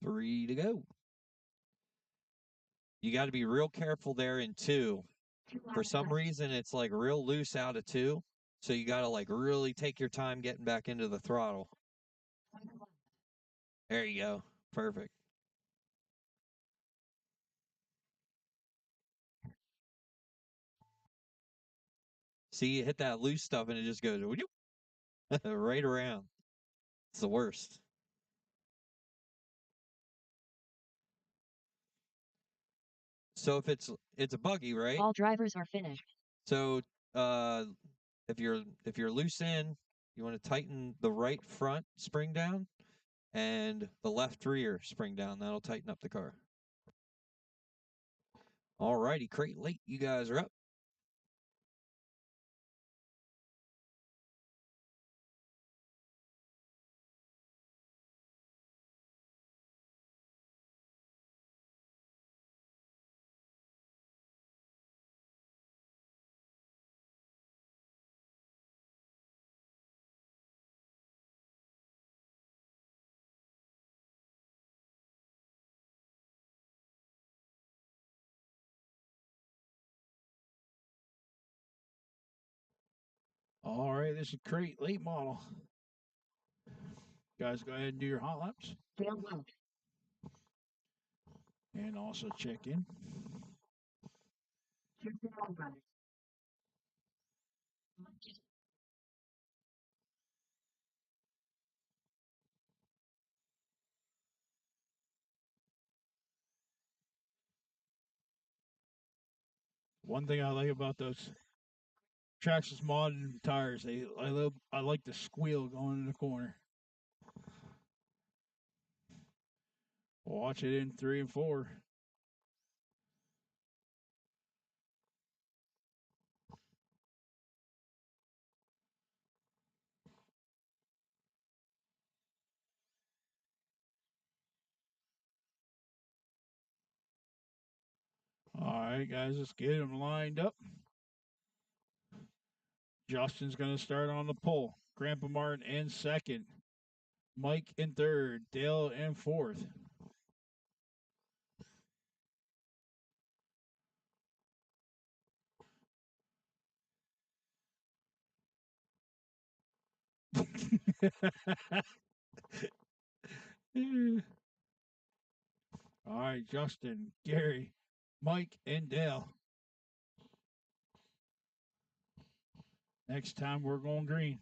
Three to go. You got to be real careful there in 2. For some reason, it's like real loose out of 2. So you got to like really take your time getting back into the throttle. There you go. Perfect. See, you hit that loose stuff and it just goes right around. It's the worst. So if it's a buggy, right? All drivers are finished. So if you're loose in, you want to tighten the right front spring down and the left rear spring down. That'll tighten up the car. All righty, crate late. You guys are up. All right, this is crate late model. Guys, go ahead and do your hot laps and also check in. One thing I like about those Traxxas modded tires, I like the squeal going in the corner. Watch it in 3 and 4. All right, guys, let's get them lined up. Justin's going to start on the pole. Grandpa Martin in second. Mike in third. Dale in fourth. All right, Justin, Gary, Mike, and Dale. Next time we're going green.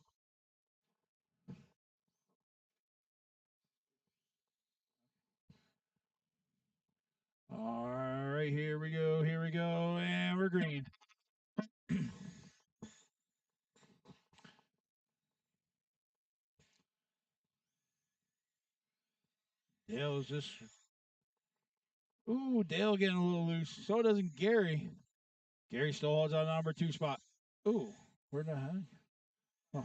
All right, here we go, and we're green. Dale is just. Ooh, Dale getting a little loose. So doesn't Gary. Gary still holds on number 2 spot. Ooh, where the heck? Huh.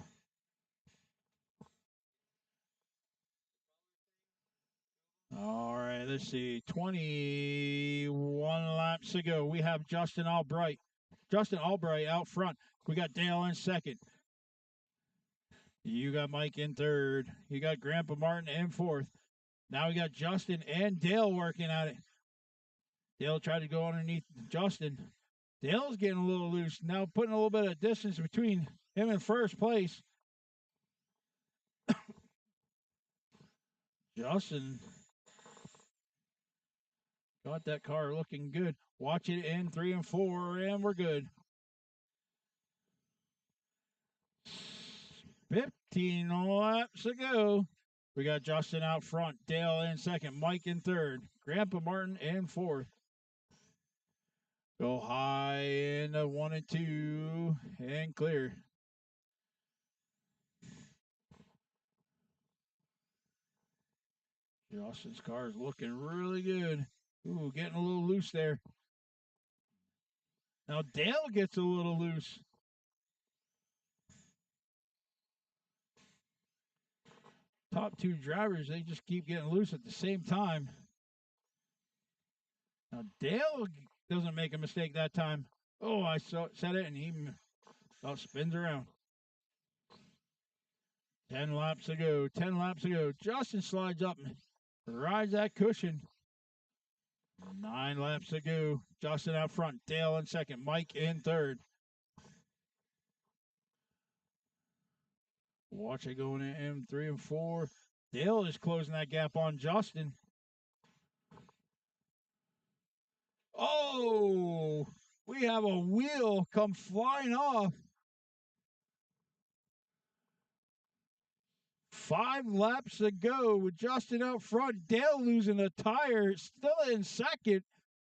All right, let's see. 21 laps to go. We have Justin Albright. Justin Albright out front. We got Dale in second. You got Mike in third. You got Grandpa Martin in fourth. Now we got Justin and Dale working at it. Dale tried to go underneath Justin. Dale's getting a little loose. Now putting a little bit of distance between him and first place. Justin got that car looking good. Watch it in 3 and 4, and we're good. 15 laps to go. We got Justin out front, Dale in second, Mike in third, Grandpa Martin in fourth. Go high in the 1 and 2 and clear. Justin's car is looking really good. Ooh, getting a little loose there. Now Dale gets a little loose. Top 2 drivers, they just keep getting loose at the same time. Now Dale doesn't make a mistake that time. Oh, I said it, and he spins around. 10 laps to go. 10 laps to go. Justin slides up and rides that cushion. 9 laps to go. Justin out front. Dale in second. Mike in third. Watch it going in 3 and 4. Dale is closing that gap on Justin. Oh, we have a wheel come flying off. 5 laps to go with Justin out front. Dale losing a tire, still in second.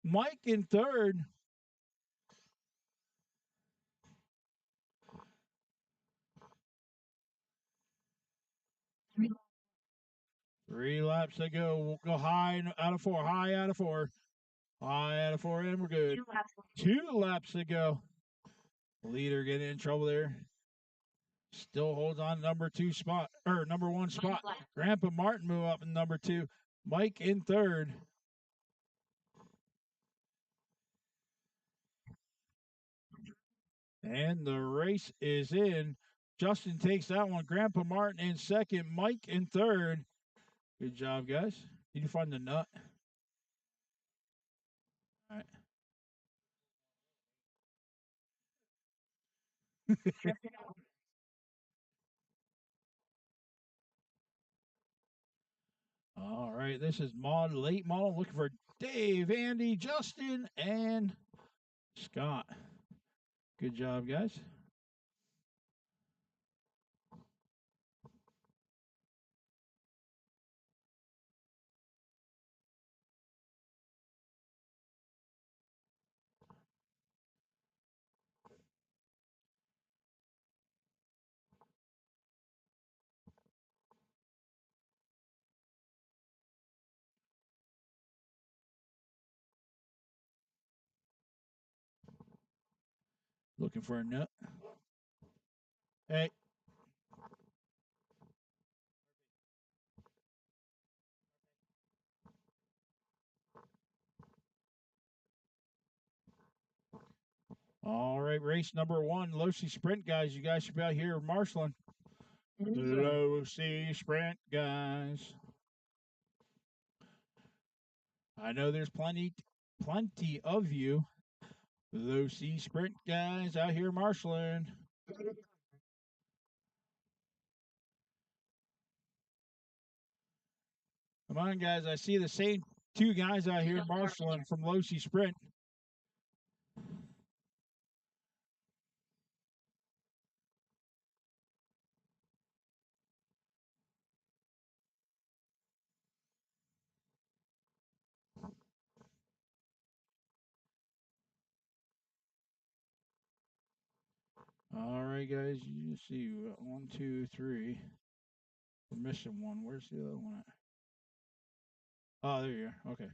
Mike in third. Three laps to go. We'll go high out of 4. High out of 4. High out of 4, and we're good. 2 laps to go. Leader getting in trouble there. Still holds on number 2 spot, or number 1 spot. Grandpa Martin move up in number 2. Mike in third. And the race is in. Justin takes that one. Grandpa Martin in second. Mike in third. Good job, guys. Did you find the nut? All right. All right, this is late model. Looking for Dave, Andy, Justin, and Scott. Good job, guys. Looking for a nut. Hey. All right, race number 1, Low-C Sprint, guys. You guys should be out here marshaling. Low-C Sprint, guys. I know there's plenty of you. Low-C Sprint, guys, out here marshaling. Come on, guys. I see the same 2 guys out here marshaling from Low-C Sprint. All right, guys. You see 1, 2, 3. We're missing one. Where's the other one at? Oh, there you are. Okay.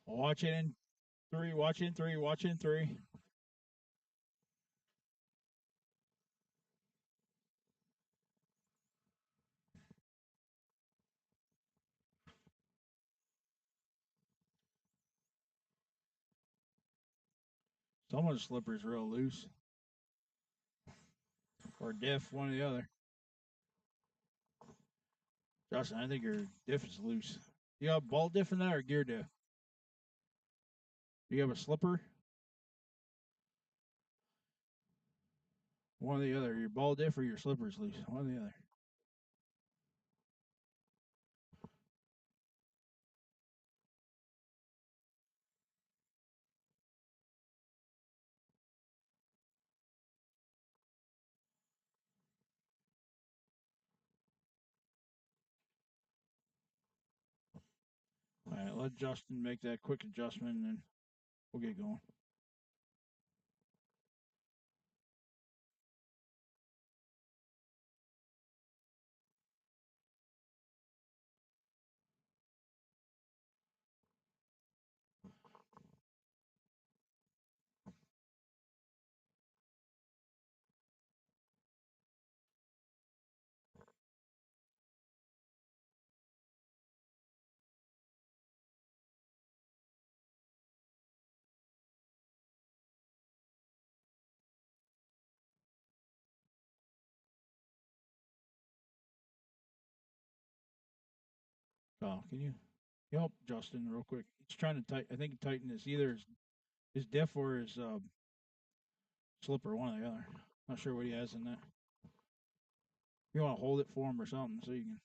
Watch it in three. Watch in three. Watch in three. Some of the slippers real loose. Or diff, one or the other. Justin, I think your diff is loose. You got ball diff in that or gear diff? Do you have a slipper? One or the other. Your ball diff or your slipper's loose. One or the other. All right, let Justin make that quick adjustment and then we'll get going. Oh, can you help Justin real quick? He's trying to tighten. I think he tightened his either his diff or his slipper, one or the other. Not sure what he has in that. You want to hold it for him or something so you can.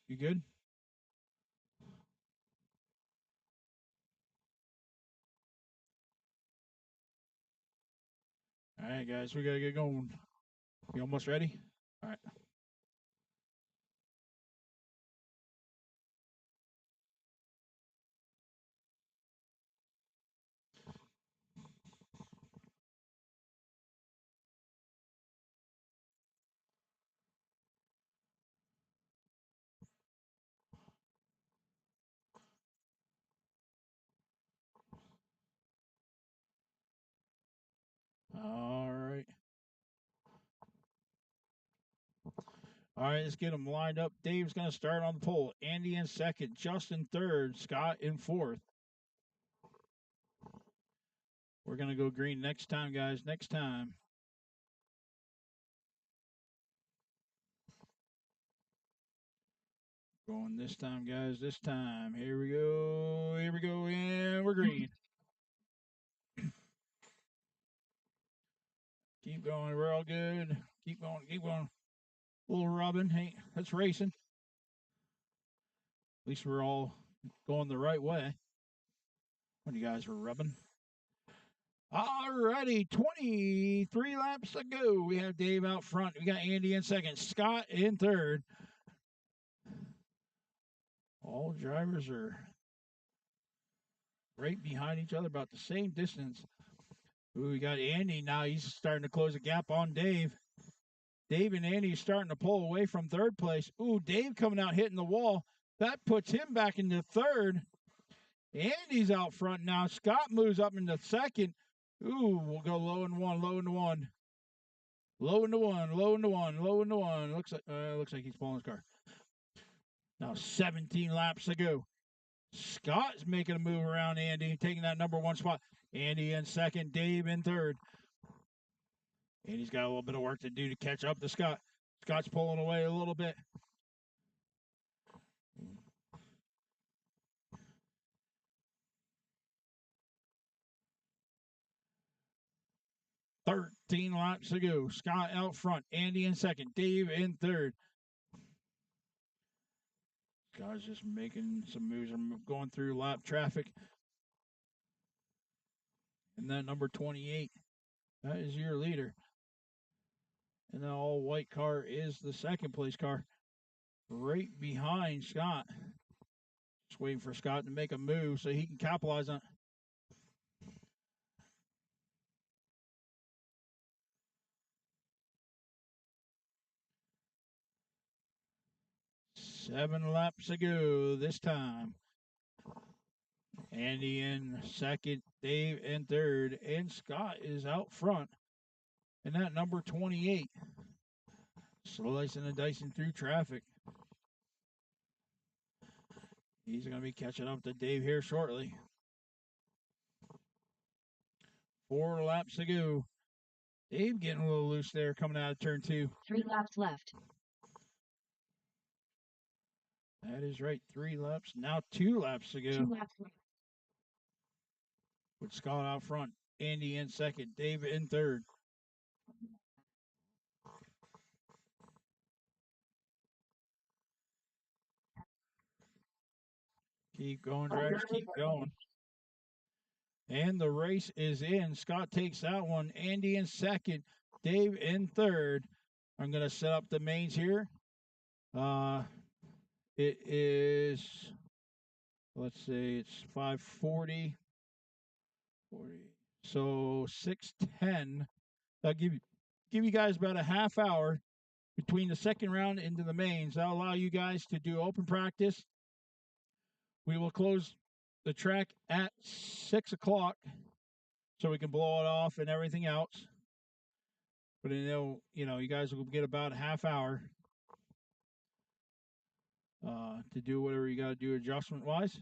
You good? All right, guys, we gotta get going. You almost ready? All right. All right. All right, let's get them lined up. Dave's going to start on the pole. Andy in second. Justin third. Scott in fourth. We're going to go green next time, guys. Next time. Going this time, guys. This time. Here we go. Here we go. And we're green. Keep going. We're all good. Keep going. Keep going. A little rubbing. Hey, that's racing. At least we're all going the right way. When you guys were rubbing. Alrighty, 23 laps to go. We have Dave out front. We got Andy in second. Scott in third. All drivers are right behind each other, about the same distance. Ooh, we got Andy now. He's starting to close a gap on Dave. Dave and Andy are starting to pull away from third place. Ooh, Dave coming out hitting the wall. That puts him back into third. Andy's out front now. Scott moves up into second. Ooh, we'll go low and one, low and one. Low into one, low into one, low into one. Looks like he's pulling his car. Now 17 laps to go. Scott's making a move around Andy, taking that number one spot. Andy in second, Dave in third. Andy's got a little bit of work to do to catch up to Scott. Scott's pulling away a little bit. "13 laps to go. Scott out front. Andy in second. Dave in third. Scott's just making some moves. I'm going through lap traffic. And that number 28, that is your leader. And the all white car is the second place car. Right behind Scott. Just waiting for Scott to make a move so he can capitalize on it. Seven laps to go this time. Andy in second, Dave in third, and Scott is out front. And that number 28, slicing and dicing through traffic. He's going to be catching up to Dave here shortly. 4 laps to go. Dave getting a little loose there coming out of turn 2. 3 laps left. That is right. 3 laps. Now 2 laps to go. 2 laps left. With Scott out front. Andy in second. Dave in third. Keep going, drivers. Keep going. And the race is in. Scott takes that one. Andy in second. Dave in third. I'm going to set up the mains here. It is, let's say it's 5:40. 40. So 6:10. I'll give you guys about a half hour between the second round into the mains. That'll allow you guys to do open practice. We will close the track at 6 o'clock so we can blow it off and everything else. But you guys will get about a half hour to do whatever you got to do adjustment-wise.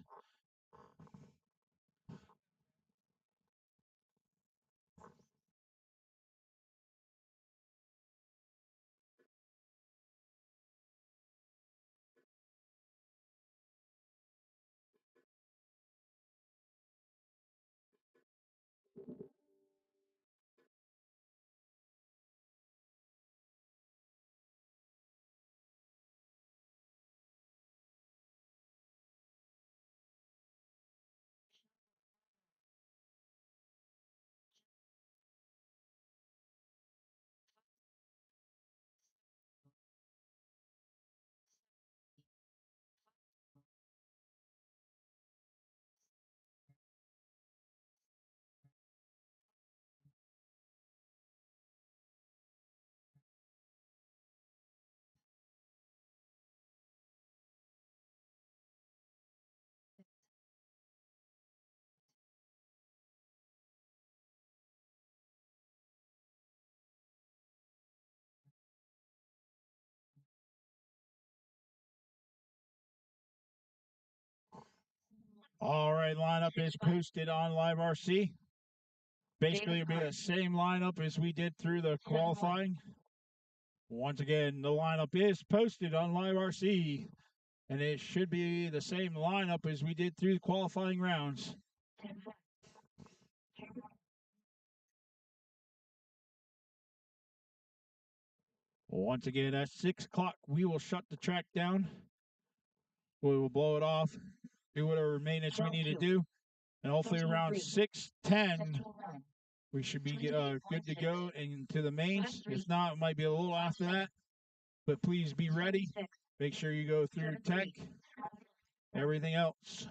All right, lineup is posted on Live RC. Basically, it'll be the same lineup as we did through the qualifying. Once again, the lineup is posted on Live RC, and it should be the same lineup as we did through the qualifying rounds. Once again, at 6 o'clock, we will shut the track down. We will blow it off, do whatever maintenance we need to do, and hopefully around 6:10, we should be good to go into the mains. If not, it might be a little after that, but please be ready. Make sure you go through tech, everything else.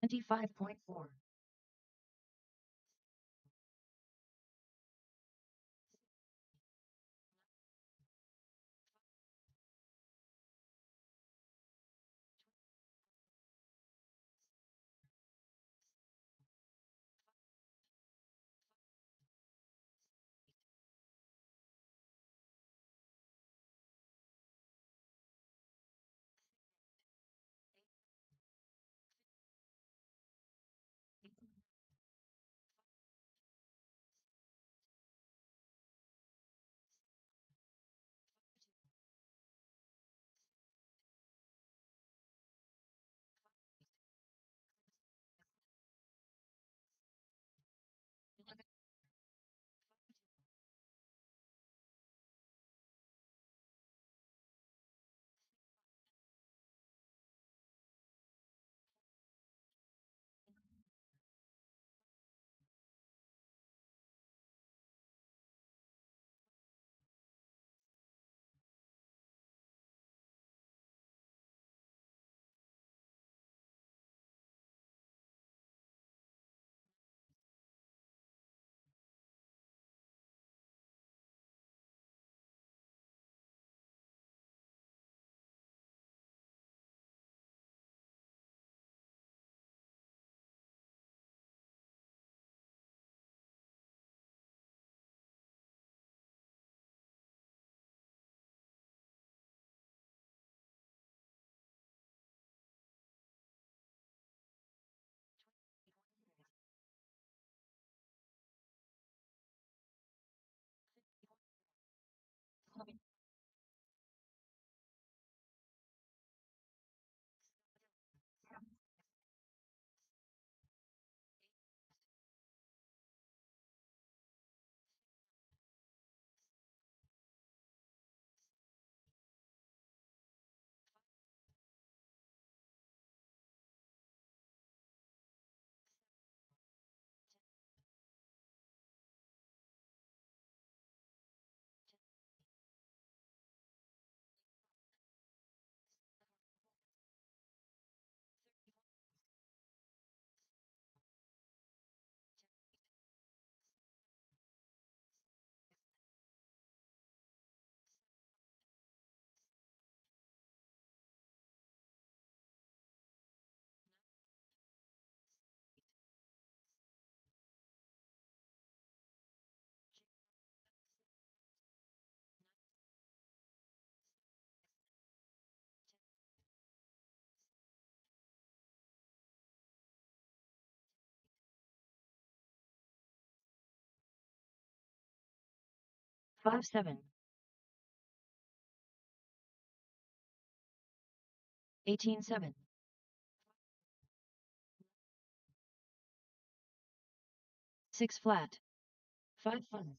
25.4. Five seven. 18.7. 6 flat. 5 5.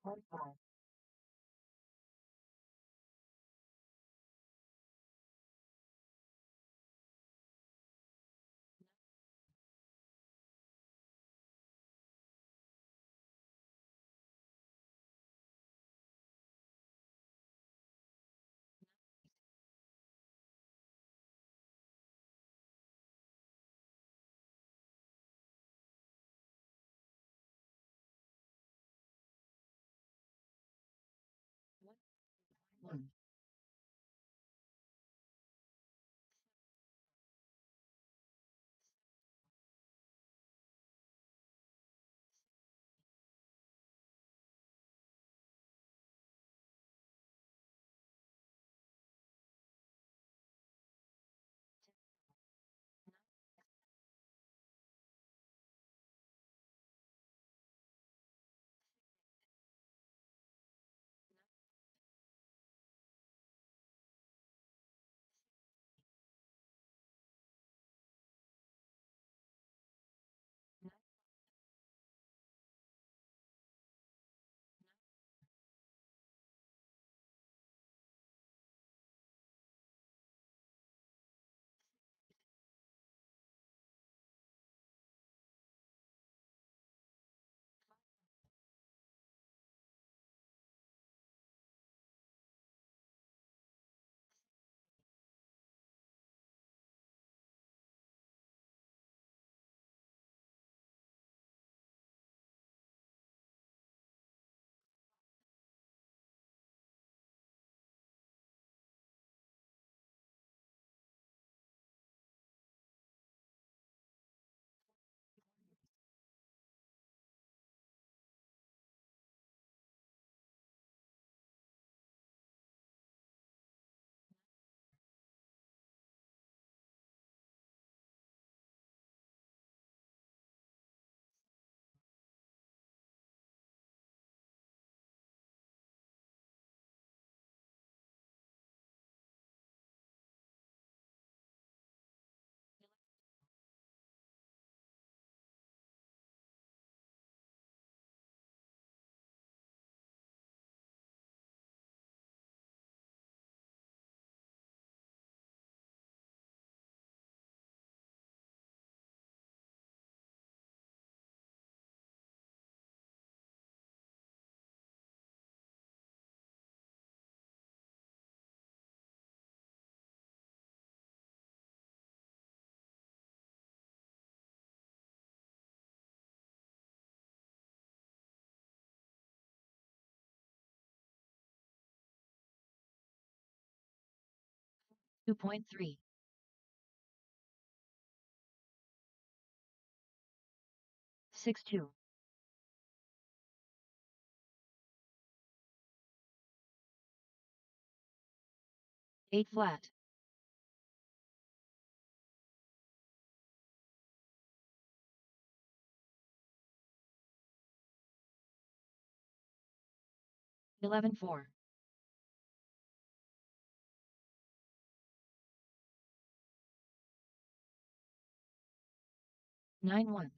1. 2.3. 6-2. 8 flat. 11-4. 9-1.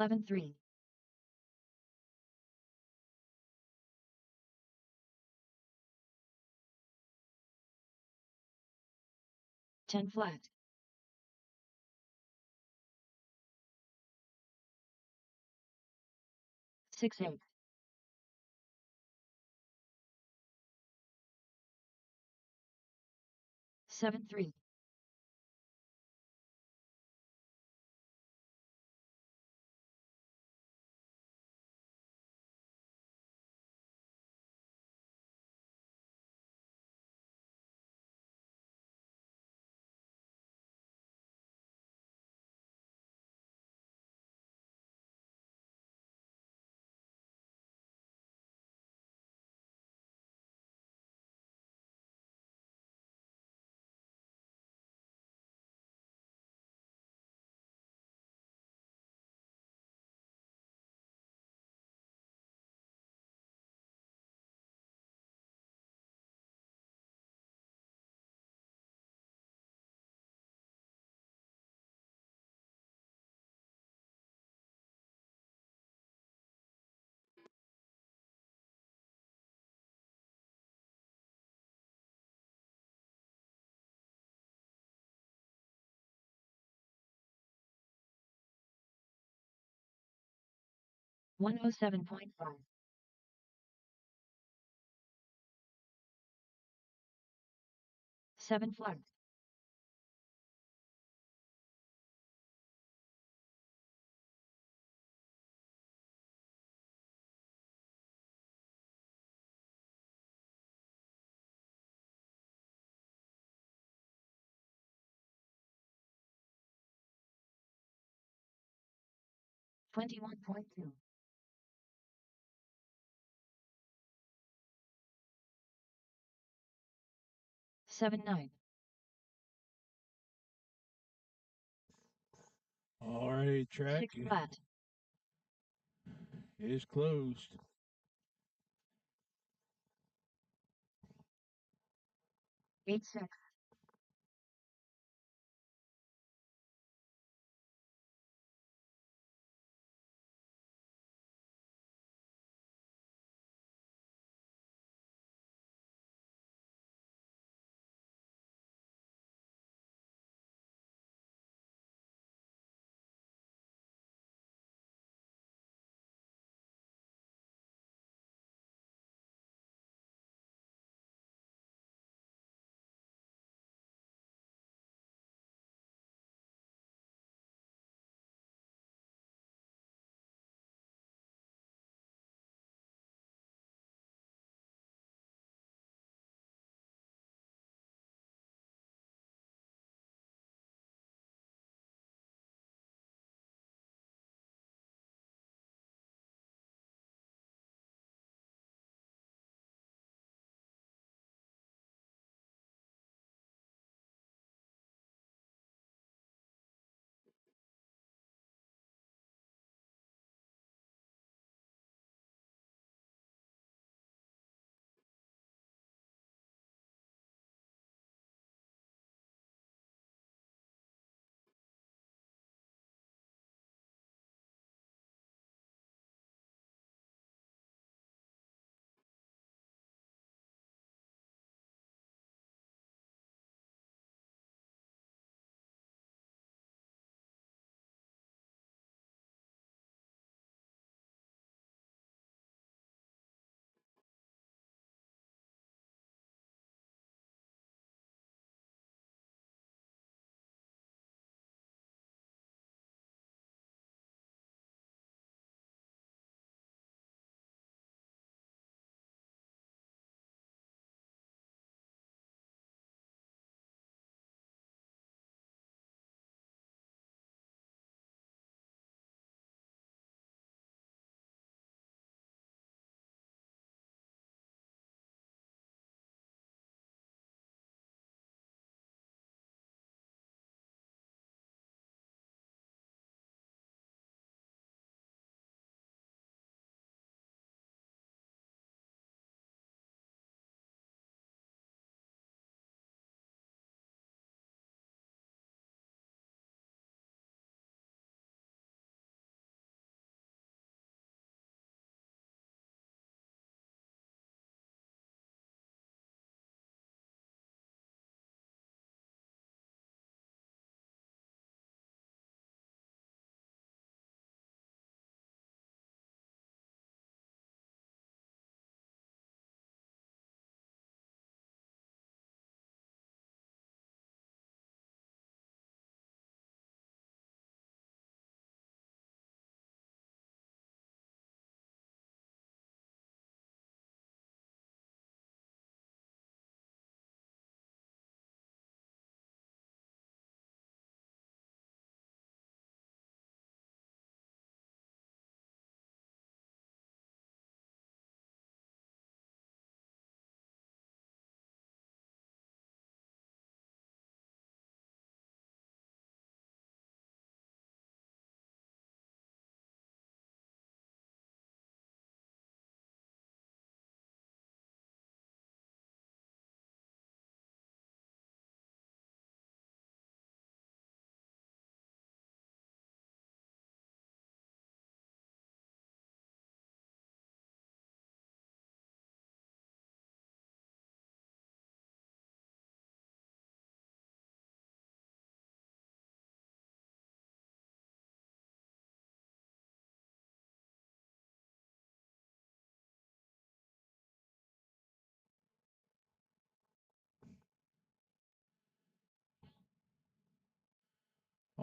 11-3. 10 flat. 6-8. 7-3. 107.5. 7 flagged. 21.2. 7-9. All right, track 6 flat. is closed. 8-6.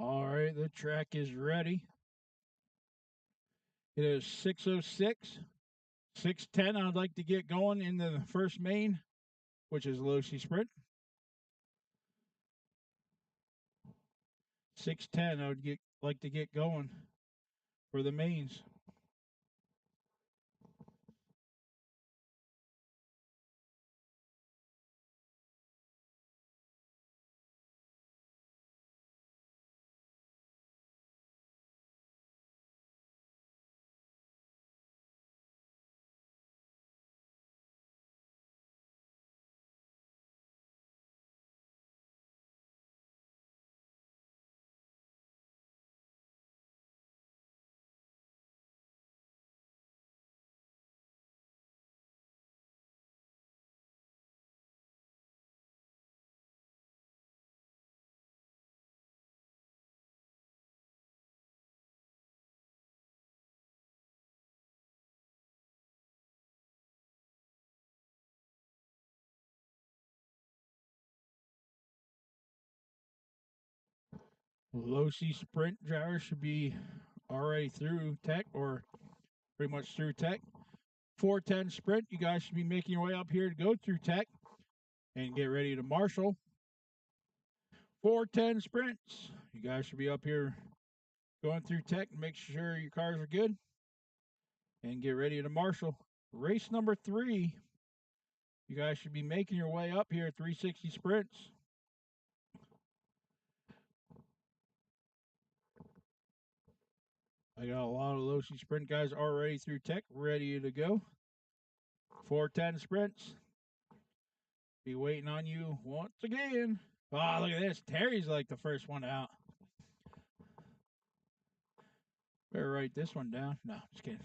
All right, the track is ready. It is 6:06. 6:10, I'd like to get going in the first main, which is low-C sprint. 6:10, I would like to get going for the mains. Low-C sprint drivers should be already through tech or pretty much through tech. 410 sprint, you guys should be making your way up here to go through tech and get ready to marshal. 410 sprints, you guys should be up here going through tech and make sure your cars are good and get ready to marshal. Race number 3, you guys should be making your way up here at 360 sprints. I got a lot of low-C sprint guys already through tech, ready to go. 410 sprints. Be waiting on you once again. Oh, look at this. Terry's like the first one out. Better write this one down. No, just kidding.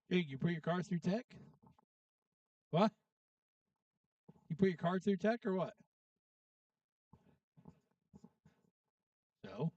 Hey, you put your car through tech? What? You put your car through tech or what? So?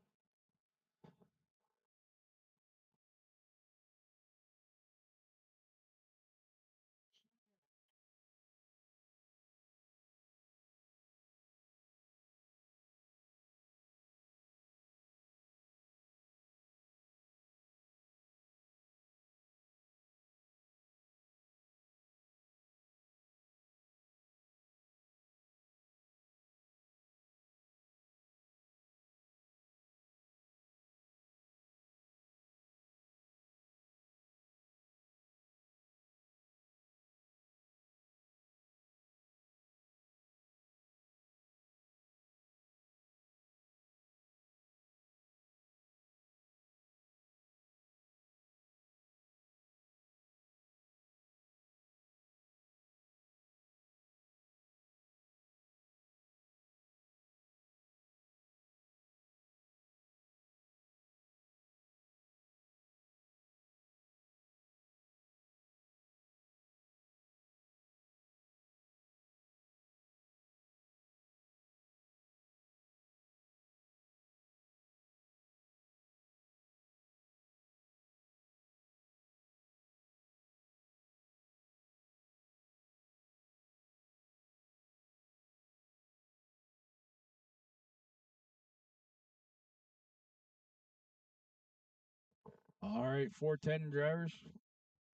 All right, 410 drivers,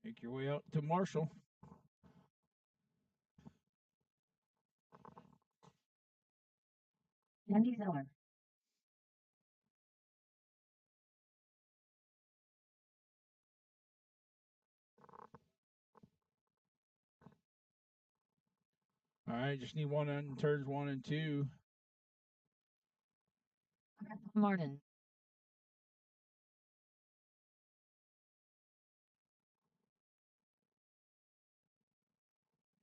make your way out to Marshall. Andy Zeller. All right, just need one on turns 1 and 2. Martin.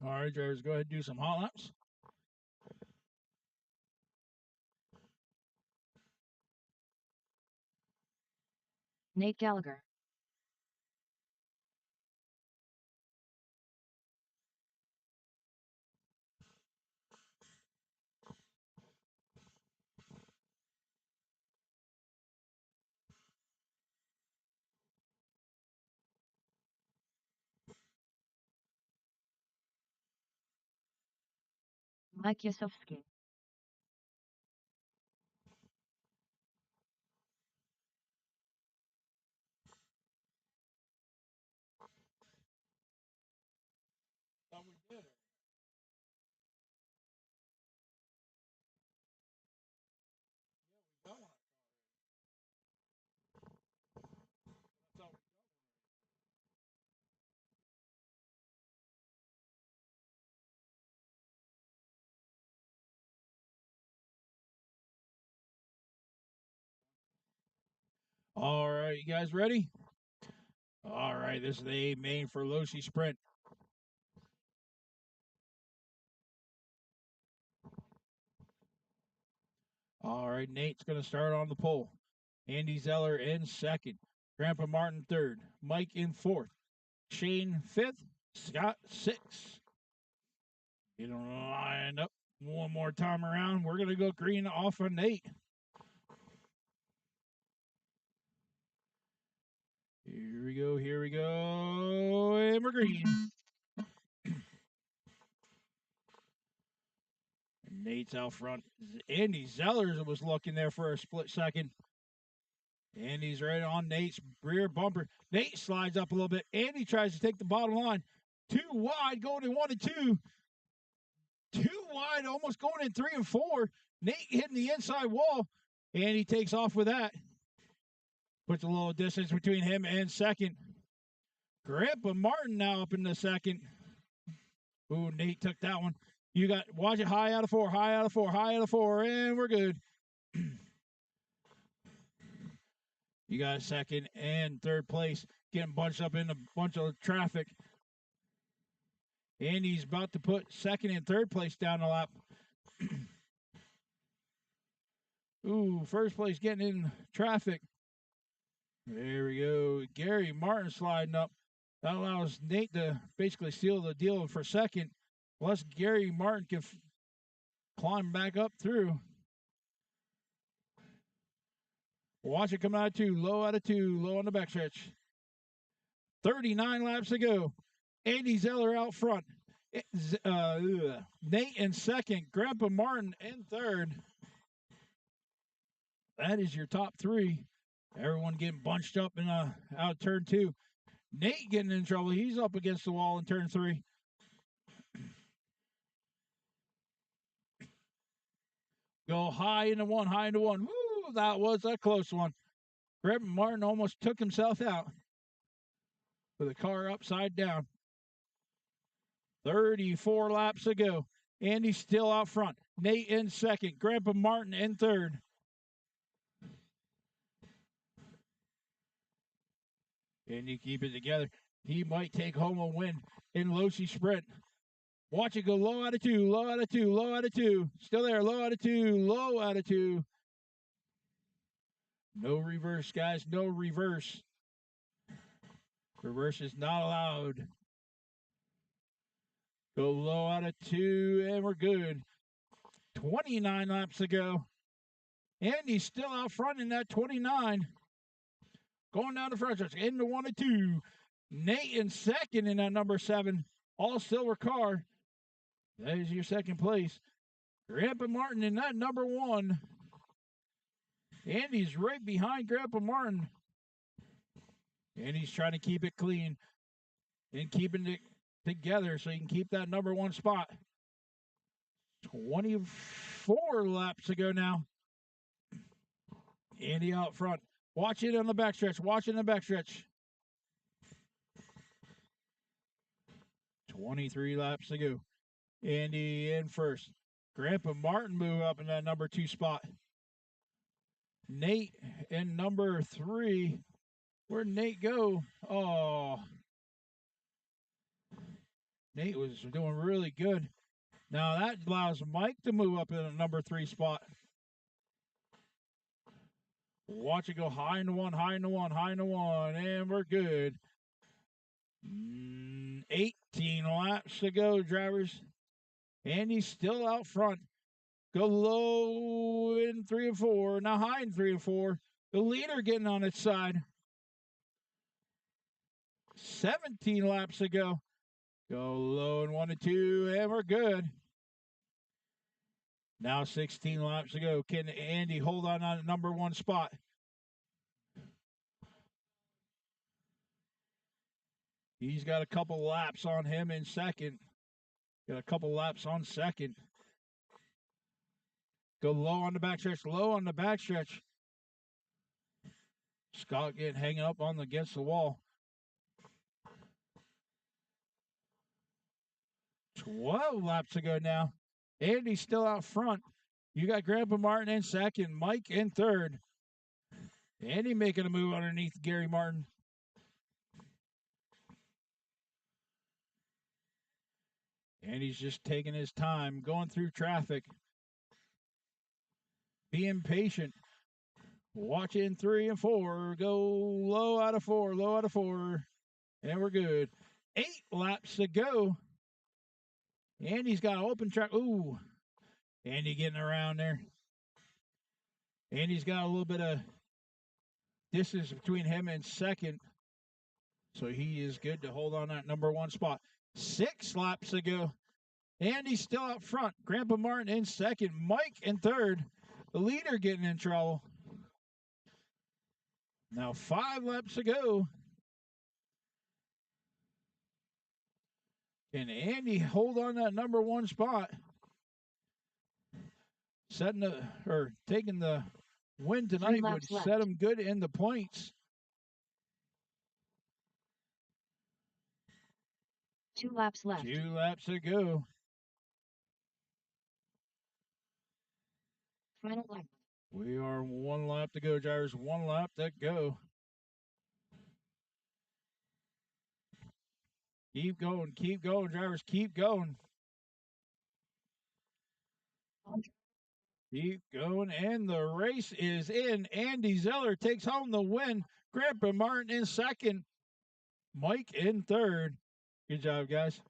All right, drivers, go ahead and do some hot laps. Nate Gallagher. Mike Yasovsky. All right, you guys ready? All right, this is the main for Losi Sprint. All right, Nate's going to start on the pole. Andy Zeller in second. Grandpa Martin third. Mike in fourth. Shane fifth. Scott sixth. Get them lined up one more time around. We're going to go green off of Nate. Here we go, here we go. And we're green. And Nate's out front. Andy Zeller was looking there for a split second. Andy's right on Nate's rear bumper. Nate slides up a little bit. Andy tries to take the bottom line. Too wide, going in 1 and 2. Too wide, almost going in 3 and 4. Nate hitting the inside wall. Andy takes off with that. Puts a little distance between him and second. Grandpa Martin now up in the second. Ooh, Nate took that one. You got, watch it, high out of 4, high out of 4, high out of 4, and we're good. You got second and third place, getting bunched up in a bunch of traffic. Andy's about to put second and third place down the lap. Ooh, first place getting in traffic. There we go. Gary Martin sliding up. That allows Nate to basically seal the deal for second. Plus, Gary Martin can climb back up through. Watch it come out of 2. Low out of 2. Low on the backstretch. 39 laps to go. Andy Zeller out front. Nate in second. Grandpa Martin in third. That is your top 3. Everyone getting bunched up in out turn 2. Nate getting in trouble. He's up against the wall in turn 3. Go high into 1, high into 1. Woo, that was a close one. Grandpa Martin almost took himself out with the car upside down. 34 laps to go. Andy's still out front. Nate in second. Grandpa Martin in third. Andy keep it together. He might take home a win in Losi Sprint. Watch it go low out of 2, low out of 2, low out of 2. Still there, low out of 2, low out of 2. No reverse, guys, no reverse. Reverse is not allowed. Go low out of 2, and we're good. 29 laps to go. Andy's still out front in that 29. Going down the front stretch, into 1 and 2. Nate in second in that number 7. All silver car. That is your second place. Grandpa Martin in that number 1. Andy's right behind Grandpa Martin. Andy's trying to keep it clean and keeping it together so he can keep that number 1 spot. 24 laps to go now. Andy out front. Watch it on the backstretch. Watch it on the backstretch. 23 laps to go. Andy in first. Grandpa Martin move up in that number 2 spot. Nate in number 3. Where'd Nate go? Oh. Nate was doing really good. Now that allows Mike to move up in a number 3 spot. Watch it go high into 1, high into 1, high into 1, and we're good. 18 laps to go, drivers. Andy's still out front. Go low in 3 and 4. Now high in 3 and 4. The leader getting on its side. 17 laps to go. Go low in 1 and 2, and we're good. Now 16 laps to go. Can Andy hold on the number 1 spot? He's got a couple laps on him in second. Got a couple laps on second. Go low on the backstretch, low on the backstretch. Scott getting hanging up on against the wall. 12 laps to go now. Andy's still out front. You got Grandpa Martin in second, Mike in third. Andy making a move underneath Gary Martin. Andy's just taking his time, going through traffic. Being patient. Watching 3 and 4. Go low out of 4, low out of 4. And we're good. 8 laps to go. Andy's got an open track. Ooh. Andy getting around there. Andy's got a little bit of distance between him and second. So he is good to hold on that number 1 spot. 6 laps to go. Andy's still out front. Grandpa Martin in second. Mike in third. The leader getting in trouble. Now 5 laps to go. Can Andy hold on that number 1 spot? Taking the win tonight would set him good in the points. 2 laps left. 2 laps to go. Final lap. We are 1 lap to go, drivers. 1 lap to go. Keep going, drivers. Keep going. Keep going, and the race is in. Andy Zeller takes home the win. Grandpa Martin in second. Mike in third. Good job, guys.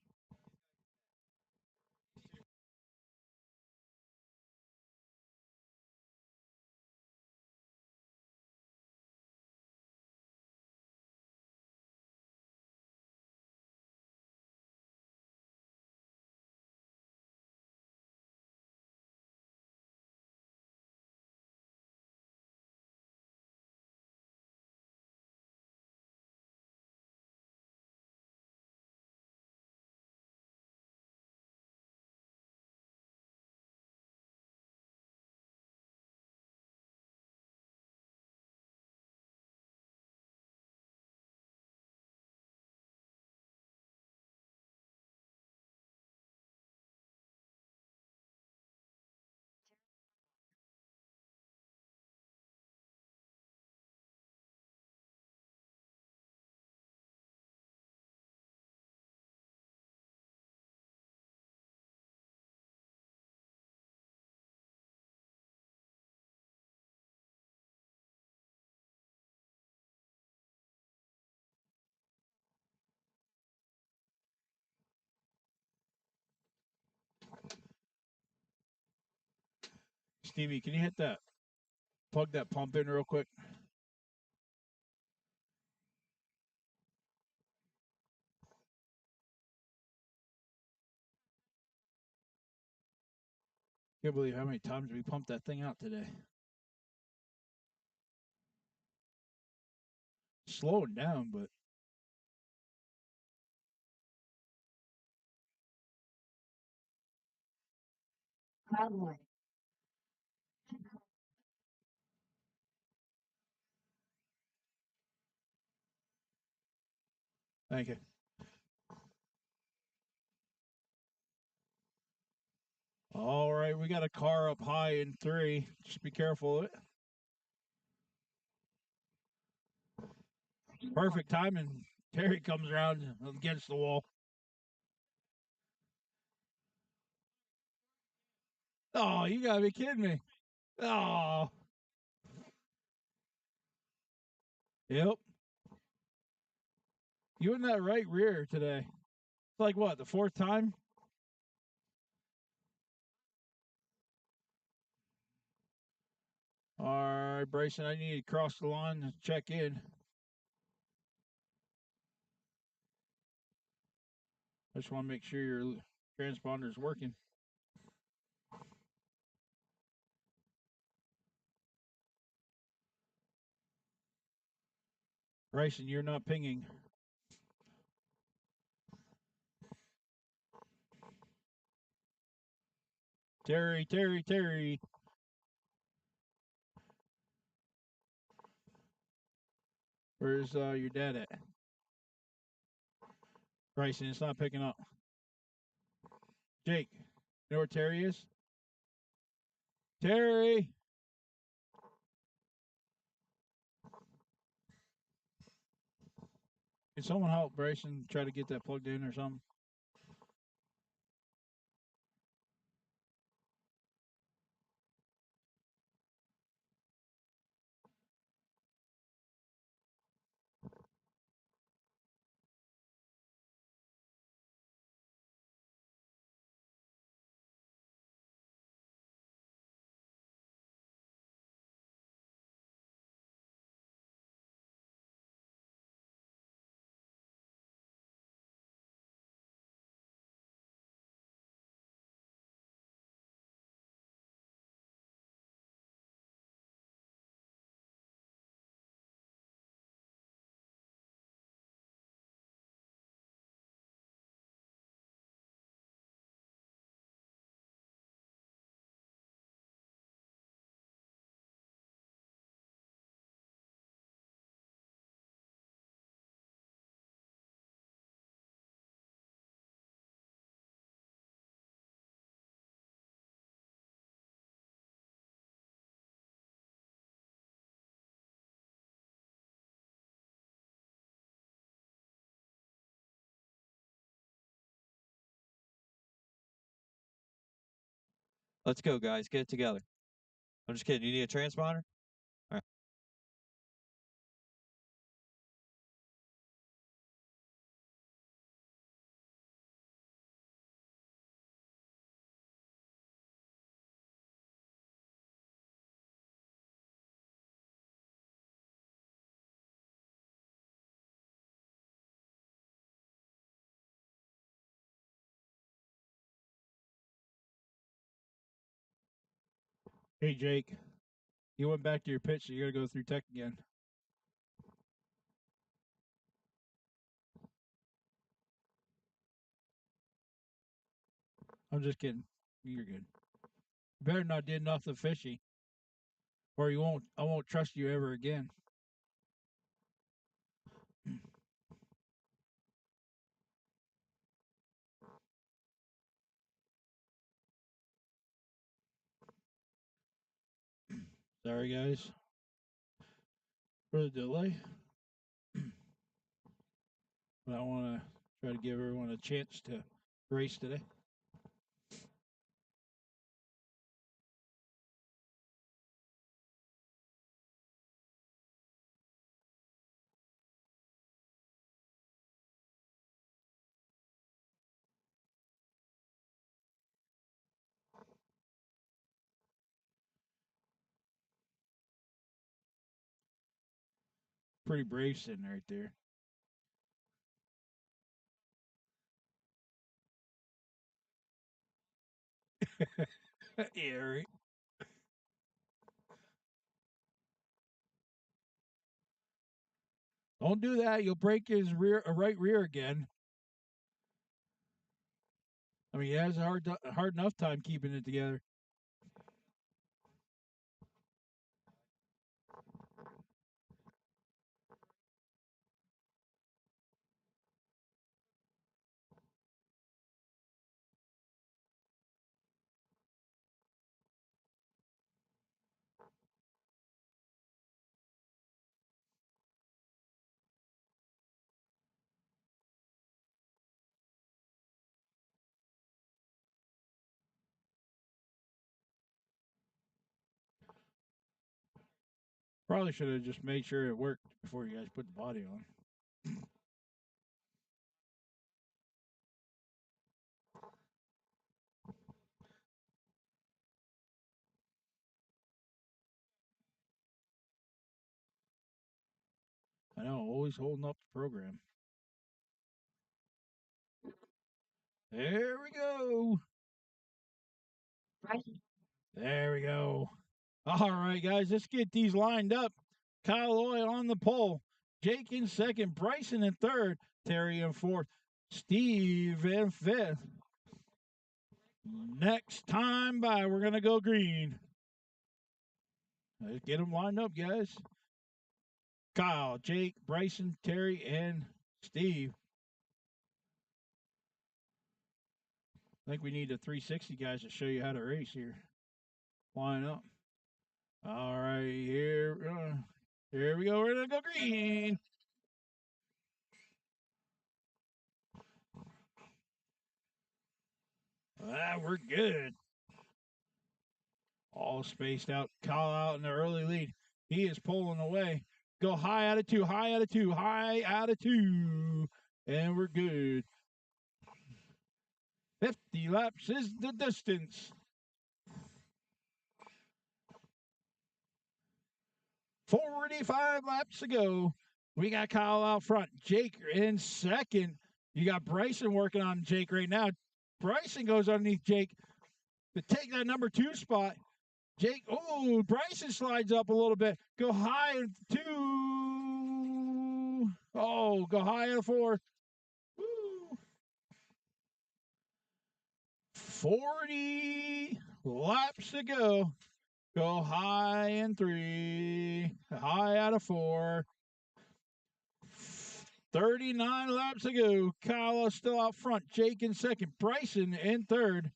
Stevie, can you hit that? Plug that pump in real quick. Can't believe how many times we pumped that thing out today. Slowing down, but Cowboy. thank you. All right, we got a car up high in 3. Just be careful of it. Perfect timing. Terry comes around against the wall. Oh, you gotta be kidding me. Oh. Yep. You in that right rear today. It's like what, the 4th time? All right, Bryson, I need to cross the line and check in. I just want to make sure your transponder's working. Bryson, you're not pinging. Terry. Where's your dad at? Bryson, it's not picking up. Jake, you know where Terry is? Terry! Can someone help Bryson try to get that plugged in or something? Let's go, guys. Get it together. I'm just kidding. You need a transponder? All right. Hey, Jake. You went back to your pitch, so you got to go through tech again. I'm just kidding. You're good. Better not did nothing fishy, or you won't. I won't trust you ever again. Sorry, guys, for the delay. But I want to try to give everyone a chance to race today. Pretty brave sitting right there. Yeah, right. Don't do that. You'll break his right rear again. I mean, he has a hard enough time keeping it together. Probably should have just made sure it worked before you guys put the body on. I know, always holding up the program. There we go. Bryson. There we go. All right, guys, let's get these lined up. Kyle Loy on the pole. Jake in second, Bryson in third, Terry in fourth, Steve in fifth. Next time by, we're going to go green. Let's get them lined up, guys. Kyle, Jake, Bryson, Terry, and Steve. I think we need the 360 guys to show you how to race here. Line up. All right, here we go. We're going to go green. We're good. All spaced out. Kyle out in the early lead. He is pulling away. Go high out of two, high out of two, high out of two. And we're good. 50 laps is the distance. 45 laps to go. We got Kyle out front. Jake in second. You got Bryson working on Jake right now. Bryson goes underneath Jake to take that number 2 spot. Jake, Bryson slides up a little bit. Go high in 2. Oh, go high in 4. Woo. 40 laps to go. Go high in 3. High out of 4. 39 laps to go. Kyle is still out front. Jake in second. Bryson in third.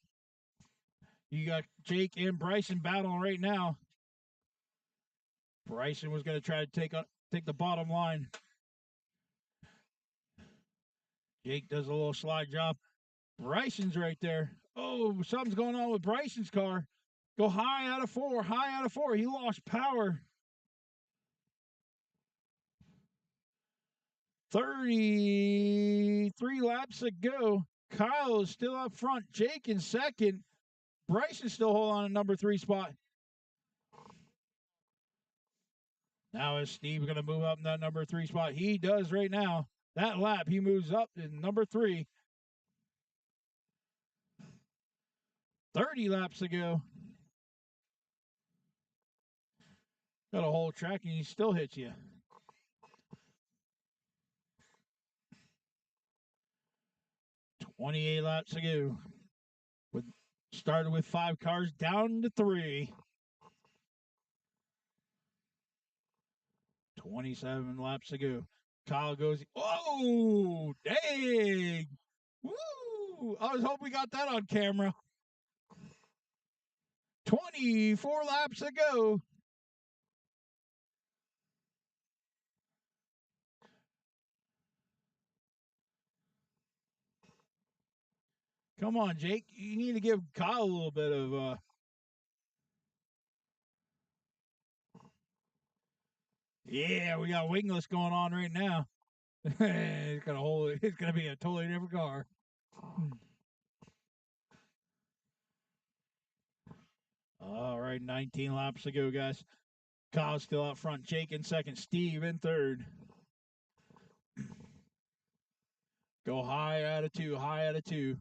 You got Jake and Bryson battling right now. Bryson was going to try to take the bottom line. Jake does a little slide job. Bryson's right there. Oh, something's going on with Bryson's car. Go high out of 4. High out of 4. He lost power. 33 laps to go. Kyle is still up front. Jake in second. Bryson still holding on to number 3 spot. Now is Steve going to move up in that number 3 spot? He does right now. That lap, he moves up in number 3. 30 laps to go. Got a whole track and he still hits you. $28 laps to go. Started with 5 cars down to 3. 27 laps to go. Kyle goes, oh, dang. Woo! I was hoping we got that on camera. 24 laps to go. Come on, Jake. You need to give Kyle a little bit of yeah, we got wingless going on right now. It's gonna be a totally different car. All right, 19 laps to go, guys. Kyle's still out front. Jake in second. Steve in third. Go high out of 2. High out of 2.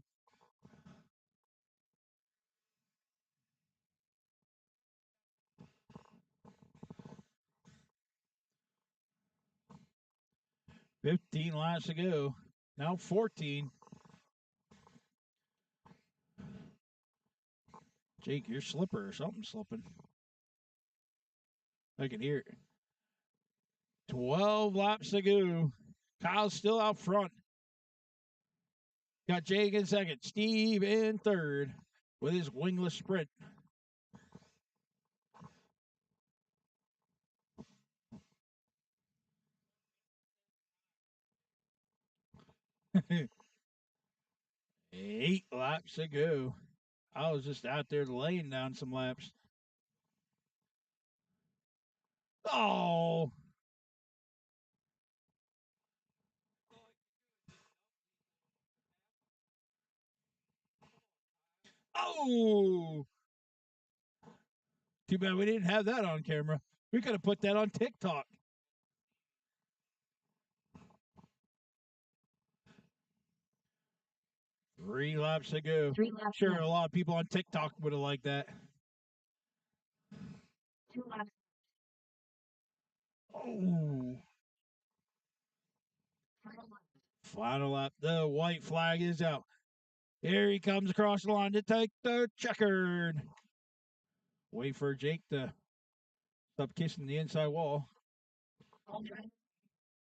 $15 laps to go. Now 14. Jake, your slipper or something slipping. I can hear it. 12 laps to go. Kyle's still out front. Got Jake in second. Steve in third with his wingless sprint. Eight laps to go. I was just out there laying down some laps. Oh. Oh. Too bad we didn't have that on camera. We could have put that on TikTok. Three laps to go. 3 laps Sure, left. a lot of people on TikTok would have liked that. 2 laps. Oh. Final lap. The white flag is out. Here he comes across the line to take the checkered. Wait for Jake to stop kissing the inside wall.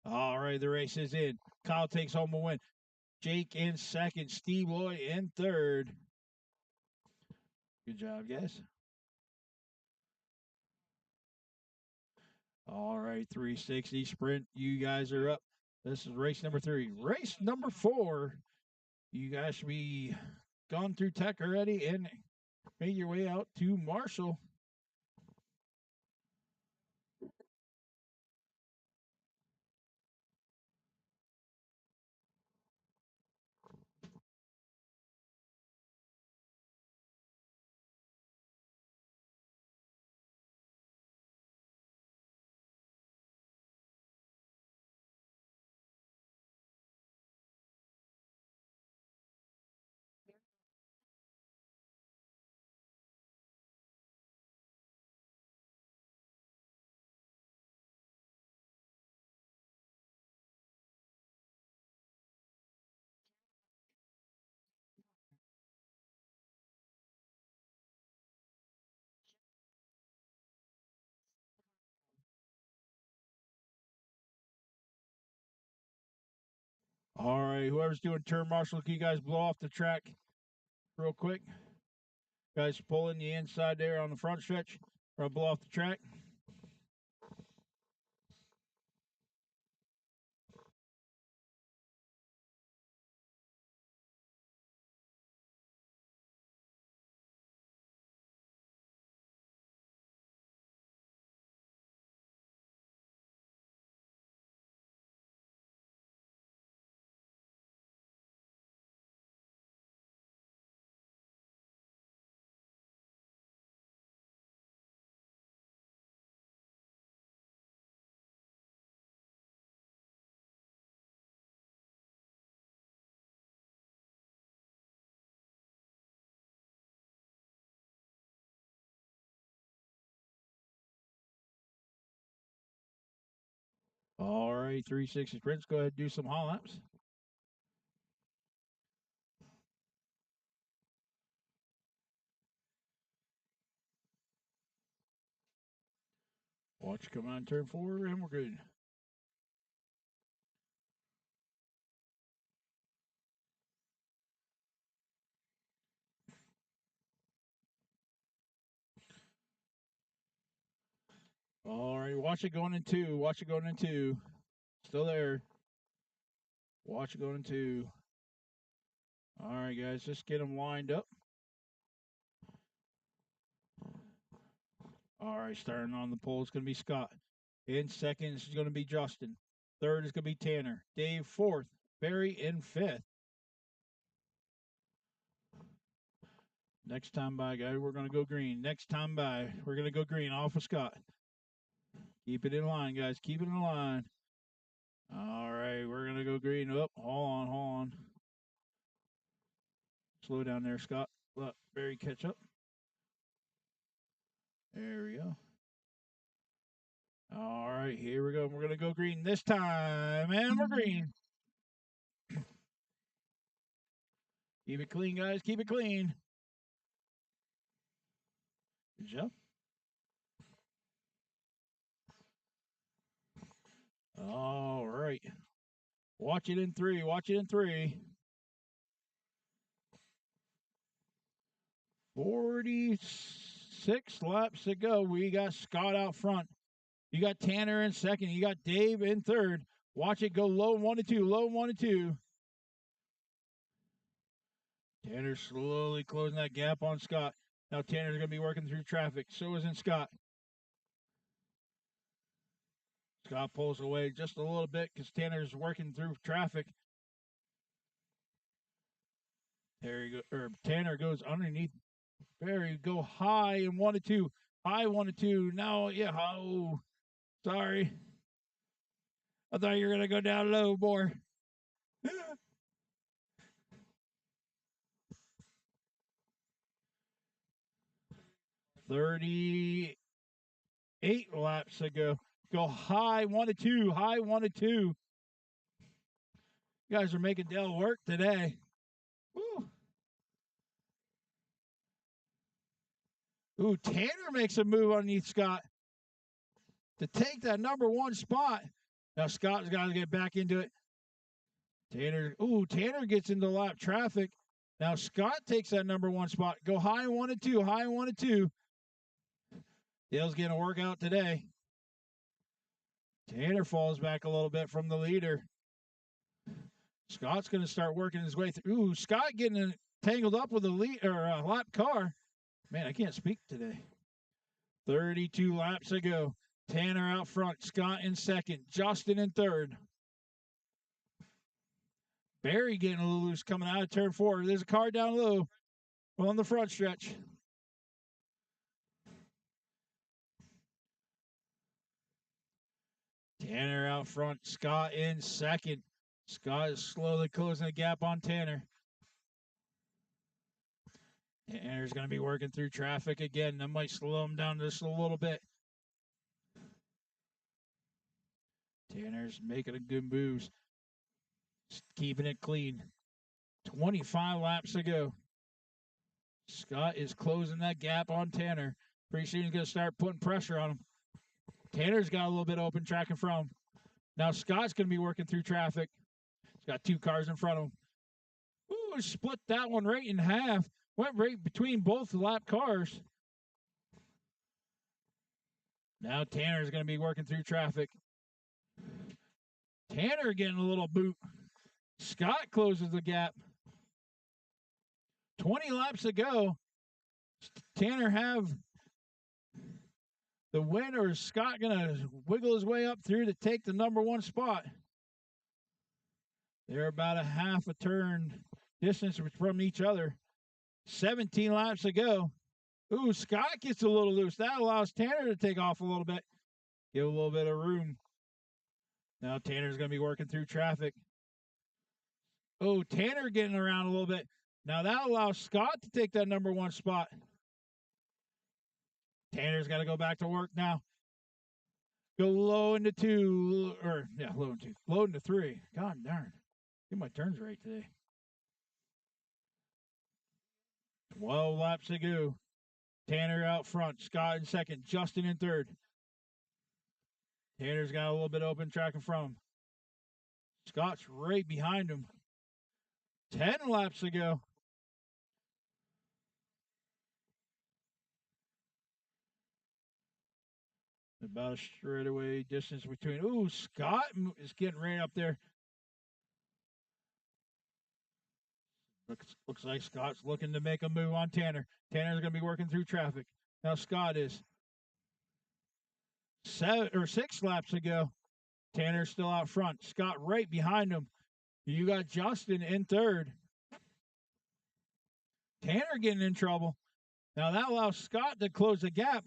All right, the race is in. Kyle takes home a win. Jake in second. Steve Lloyd in third. Good job, guys. All right, 360 sprint. You guys are up. This is race number 3. Race number 4. You guys should be gone through tech already and made your way out to Marshall. All right, whoever's doing turn marshal, can you guys blow off the track real quick? Guys pulling the inside there on the front stretch. Or blow off the track. All right, 360 sprints. Go ahead and do some haul laps. Watch come on, turn forward, and we're good. All right, watch it going in 2. Watch it going in 2. Still there. Watch it going in 2. All right, guys, just get them lined up. All right, starting on the pole is going to be Scott. In second is going to be Justin. Third is going to be Tanner. Dave fourth. Barry in fifth. Next time by, guys, we're going to go green. Next time by, we're going to go green off of Scott. Keep it in line, guys. Keep it in line. All right, we're going to go green. Oh, hold on. Slow down there, Scott. Let Barry catch up. There we go. All right, here we go. We're going to go green this time, and we're green. Keep it clean, guys. Keep it clean. Good job. All right. Watch it in 3. Watch it in 3. 46 laps to go. We got Scott out front. You got Tanner in second. You got Dave in third. Watch it go low 1 and 2. Low 1 and 2. Tanner slowly closing that gap on Scott. Now Tanner's going to be working through traffic. So isn't Scott. Scott pulls away just a little bit because Tanner's working through traffic. There you go. Tanner goes underneath. Barry go high in 1 and 2. High 1 and 2. Now, yeah. Oh, sorry. I thought you were going to go down low more. 38 laps ago. Go high 1 and 2. High 1 and 2. You guys are making Dale work today. Woo. Ooh, Tanner makes a move underneath Scott to take that number 1 spot. Now Scott's got to get back into it. Tanner gets into lap traffic. Now Scott takes that number 1 spot. Go high in 1 and 2, high in 1 and 2. Dale's getting a workout today. Tanner falls back a little bit from the leader. Scott's going to start working his way through. Ooh, Scott getting tangled up with a lap car. Man, I can't speak today. 32 laps ago. Tanner out front. Scott in second. Justin in third. Barry getting a little loose coming out of turn 4. There's a car down low on the front stretch. Tanner out front. Scott in second. Scott is slowly closing the gap on Tanner. Tanner's going to be working through traffic again. That might slow him down just a little bit. Tanner's making a good moves. Keeping it clean. 25 laps to go. Scott is closing that gap on Tanner. Pretty soon he's going to start putting pressure on him. Tanner's got a little bit open track in front of him. Now Scott's going to be working through traffic. He's got 2 cars in front of him. Ooh, split that one right in half. Went right between both lap cars. Now Tanner's going to be working through traffic. Tanner getting a little boot. Scott closes the gap. 20 laps to go. Tanner have the win, or is Scott going to wiggle his way up through to take the number 1 spot? They're about a half a turn distance from each other. 17 laps to go. Ooh, Scott gets a little loose. That allows Tanner to take off a little bit. Give a little bit of room. Now Tanner's going to be working through traffic. Oh, Tanner getting around a little bit. Now that allows Scott to take that number 1 spot. Tanner's got to go back to work now. Go low into 2, low into 2. Low into 3. God darn. Get my turns right today. 12 laps to go. Tanner out front. Scott in second. Justin in third. Tanner's got a little bit open track in front of him. Scott's right behind him. 10 laps to go. About a straightaway distance between. Ooh, Scott is getting right up there. Looks like Scott's looking to make a move on Tanner. Tanner's going to be working through traffic. Now Scott is. 6 laps to go. Tanner's still out front. Scott right behind him. You got Justin in third. Tanner getting in trouble. Now that allows Scott to close the gap.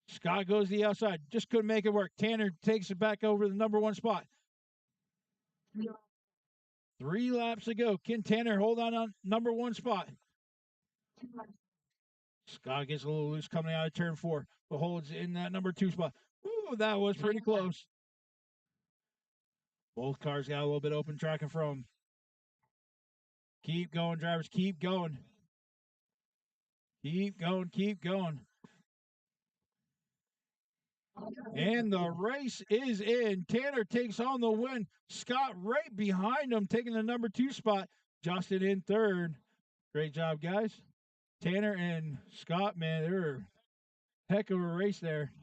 Scott goes to the outside. Just couldn't make it work. Tanner takes it back over the number 1 spot. 3 laps to go. Can Tanner hold on number 1 spot? Scott gets a little loose coming out of turn 4, but holds in that number 2 spot. Ooh, that was pretty close. Both cars got a little bit open track in front of them. Keep going, drivers. Keep going. Keep going. Keep going. And the race is in. Tanner takes on the win. Scott right behind him, taking the number 2 spot. Justin in third. Great job, guys. Tanner and Scott, man, they're a heck of a race there.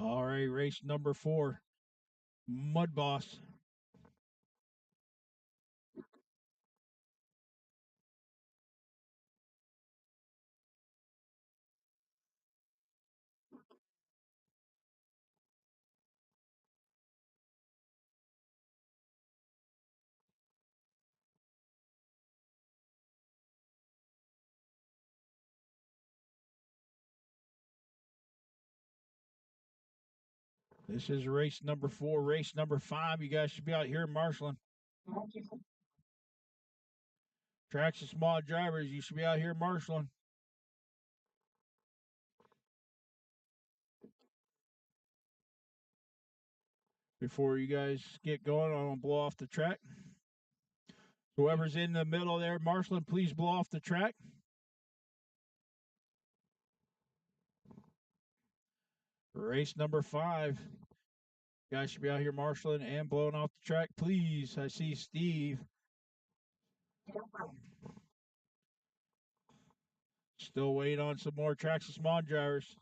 All right, race number 4. Mudboss. This is race number 4. Race number 5. You guys should be out here marshaling. Tracks and small drivers, you should be out here marshaling. Before you guys get going, I'm going to blow off the track. Whoever's in the middle there marshaling, please blow off the track. Race number 5. You guys should be out here marshaling and blowing off the track, please. I see Steve. Still waiting on some more tracks and small drivers.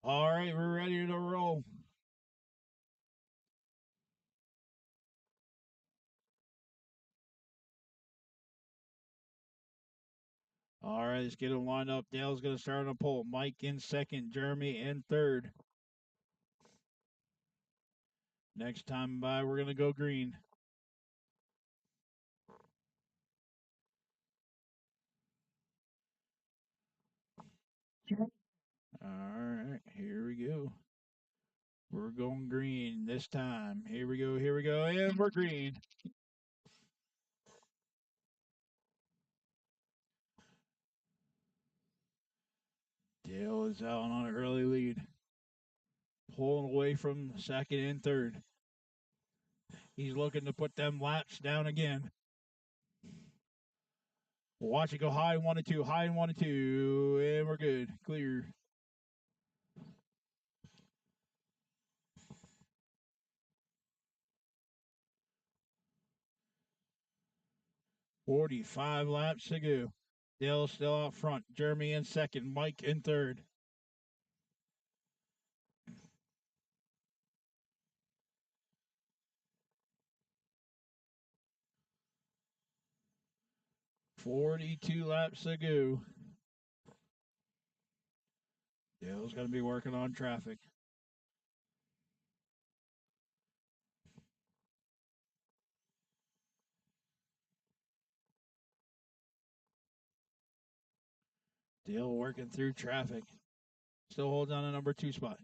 All right, we're ready to roll. All right, let's get them lined up. Dale's going to start on the pole. Mike in second. Jeremy in third. Next time by, we're going to go green. All right, here we go. We're going green this time. Here we go, and we're green. Dale is out on an early lead. Pulling away from second and third. He's looking to put them laps down again. Watch it go high in 1 and 2, high in 1 and 2, and we're good. Clear. "45 laps to go. Dale's still out front. Jeremy in second. Mike in third. "42 laps to go. Dale's going to be working on traffic. Dale working through traffic. Still holds on a number 2 spot.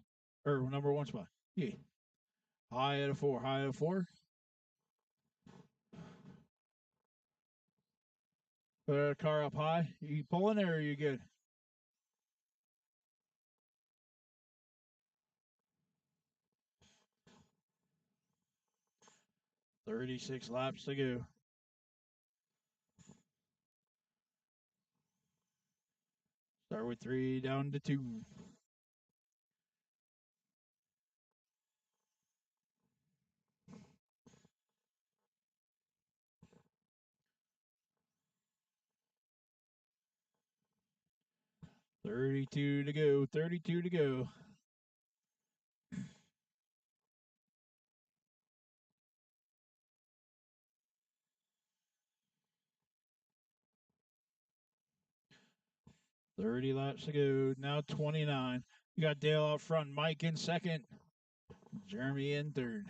Or number 1 spot. Yeah. High at a 4. High at a 4. Put our car up high. You pulling there or are you good? "36 laps to go. Start with 3 down to 2. "32 to go. 32 to go. "30 laps to go. Now 29. You got Dale out front, Mike in second, Jeremy in third.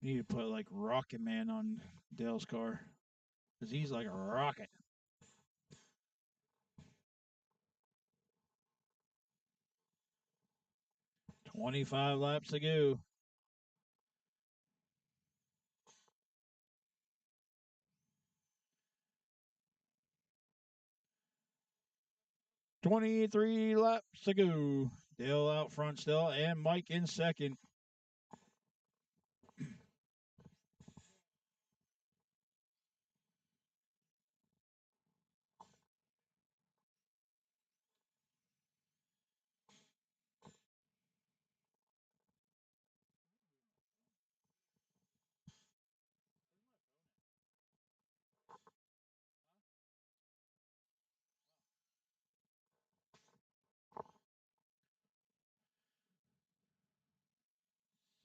You need to put like Rocket Man on Dale's car because he's like a rocket. "25 laps to go." "23 laps to go." Dale out front still, and Mike in second.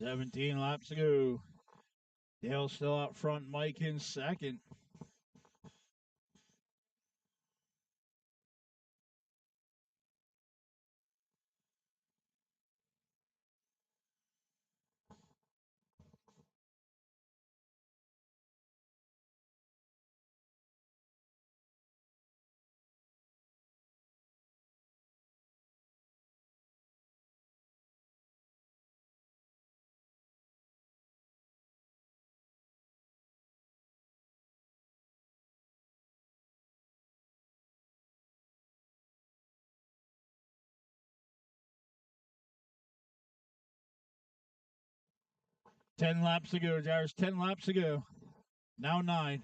"17 laps to go." Dale still out front, Mike in second. "10 laps to go, Jairus. 10 laps to go. Now 9.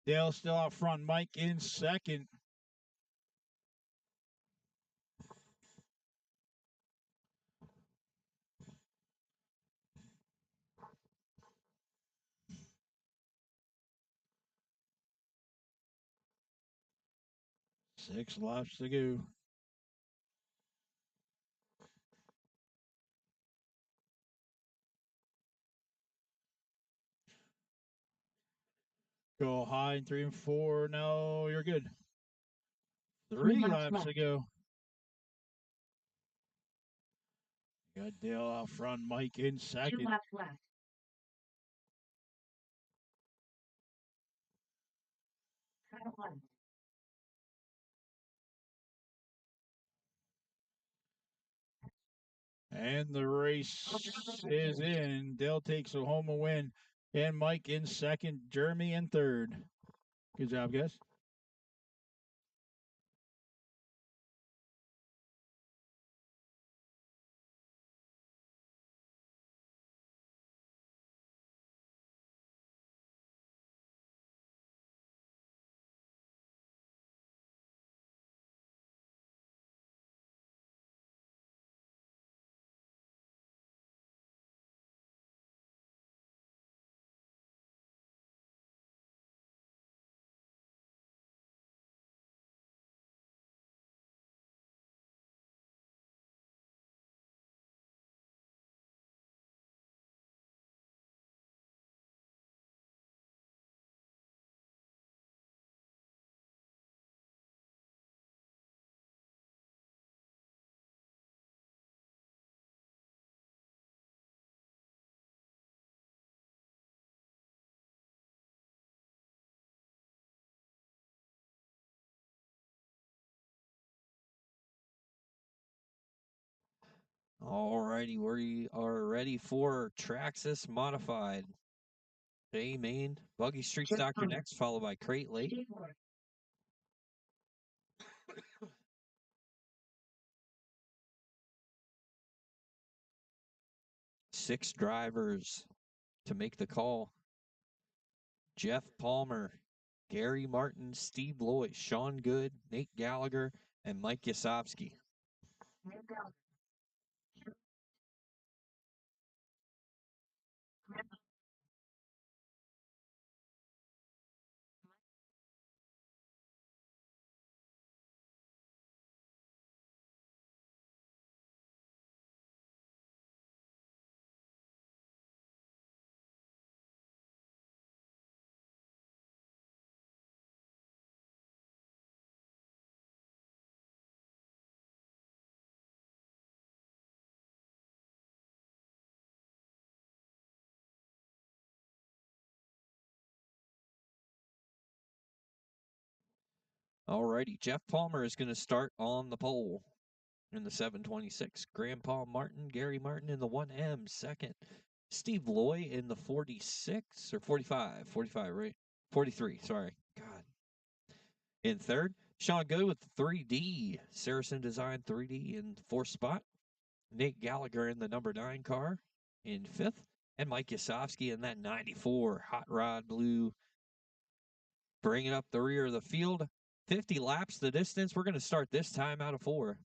Dale still out front, Mike in second. Six laps to go. Go high in 3 and 4. No, you're good. 3 laps left. to go. Got Dale out front, Mike in 2 second. laps left. Final lap. And the race is in. Dale takes home a win. And Mike in second, Jeremy in third. Good job, guys. Alrighty, we are ready for Traxxas Modified. J Main, Buggy Street Stocker next, followed by Crate Lake. G4. 6 drivers to make the call. Jeff Palmer, Gary Martin, Steve Lloyd, Sean Good, Nate Gallagher, and Mike Yasovsky. Alrighty, Jeff Palmer is going to start on the pole in the 726. Grandpa Martin, Gary Martin in the 1M second. Steve Loy in the 46 or 45. 45, right? 43, sorry. God. In third, Sean Good with the 3D. Saracen Design 3D in fourth spot. Nate Gallagher in the number 9 car in fifth. And Mike Yasovsky in that 94 Hot Rod Blue. Bringing up the rear of the field. 50 laps the distance. We're going to start this time out of 4.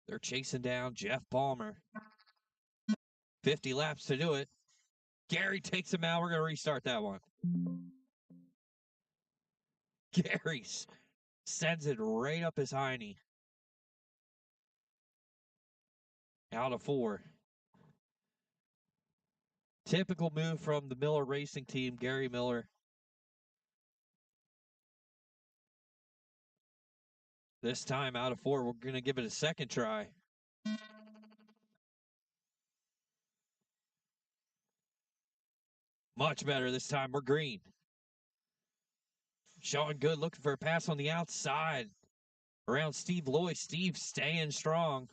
They're chasing down Jeff Palmer. 50 laps to do it. Gary takes him out. We're going to restart that one. Gary sends it right up his hiney. Out of 4. Typical move from the Miller Racing Team, Gary Miller. This time out of 4, we're going to give it a second try. Much better this time. We're green. Sean Good looking for a pass on the outside. Around Steve Loy. Steve staying strong.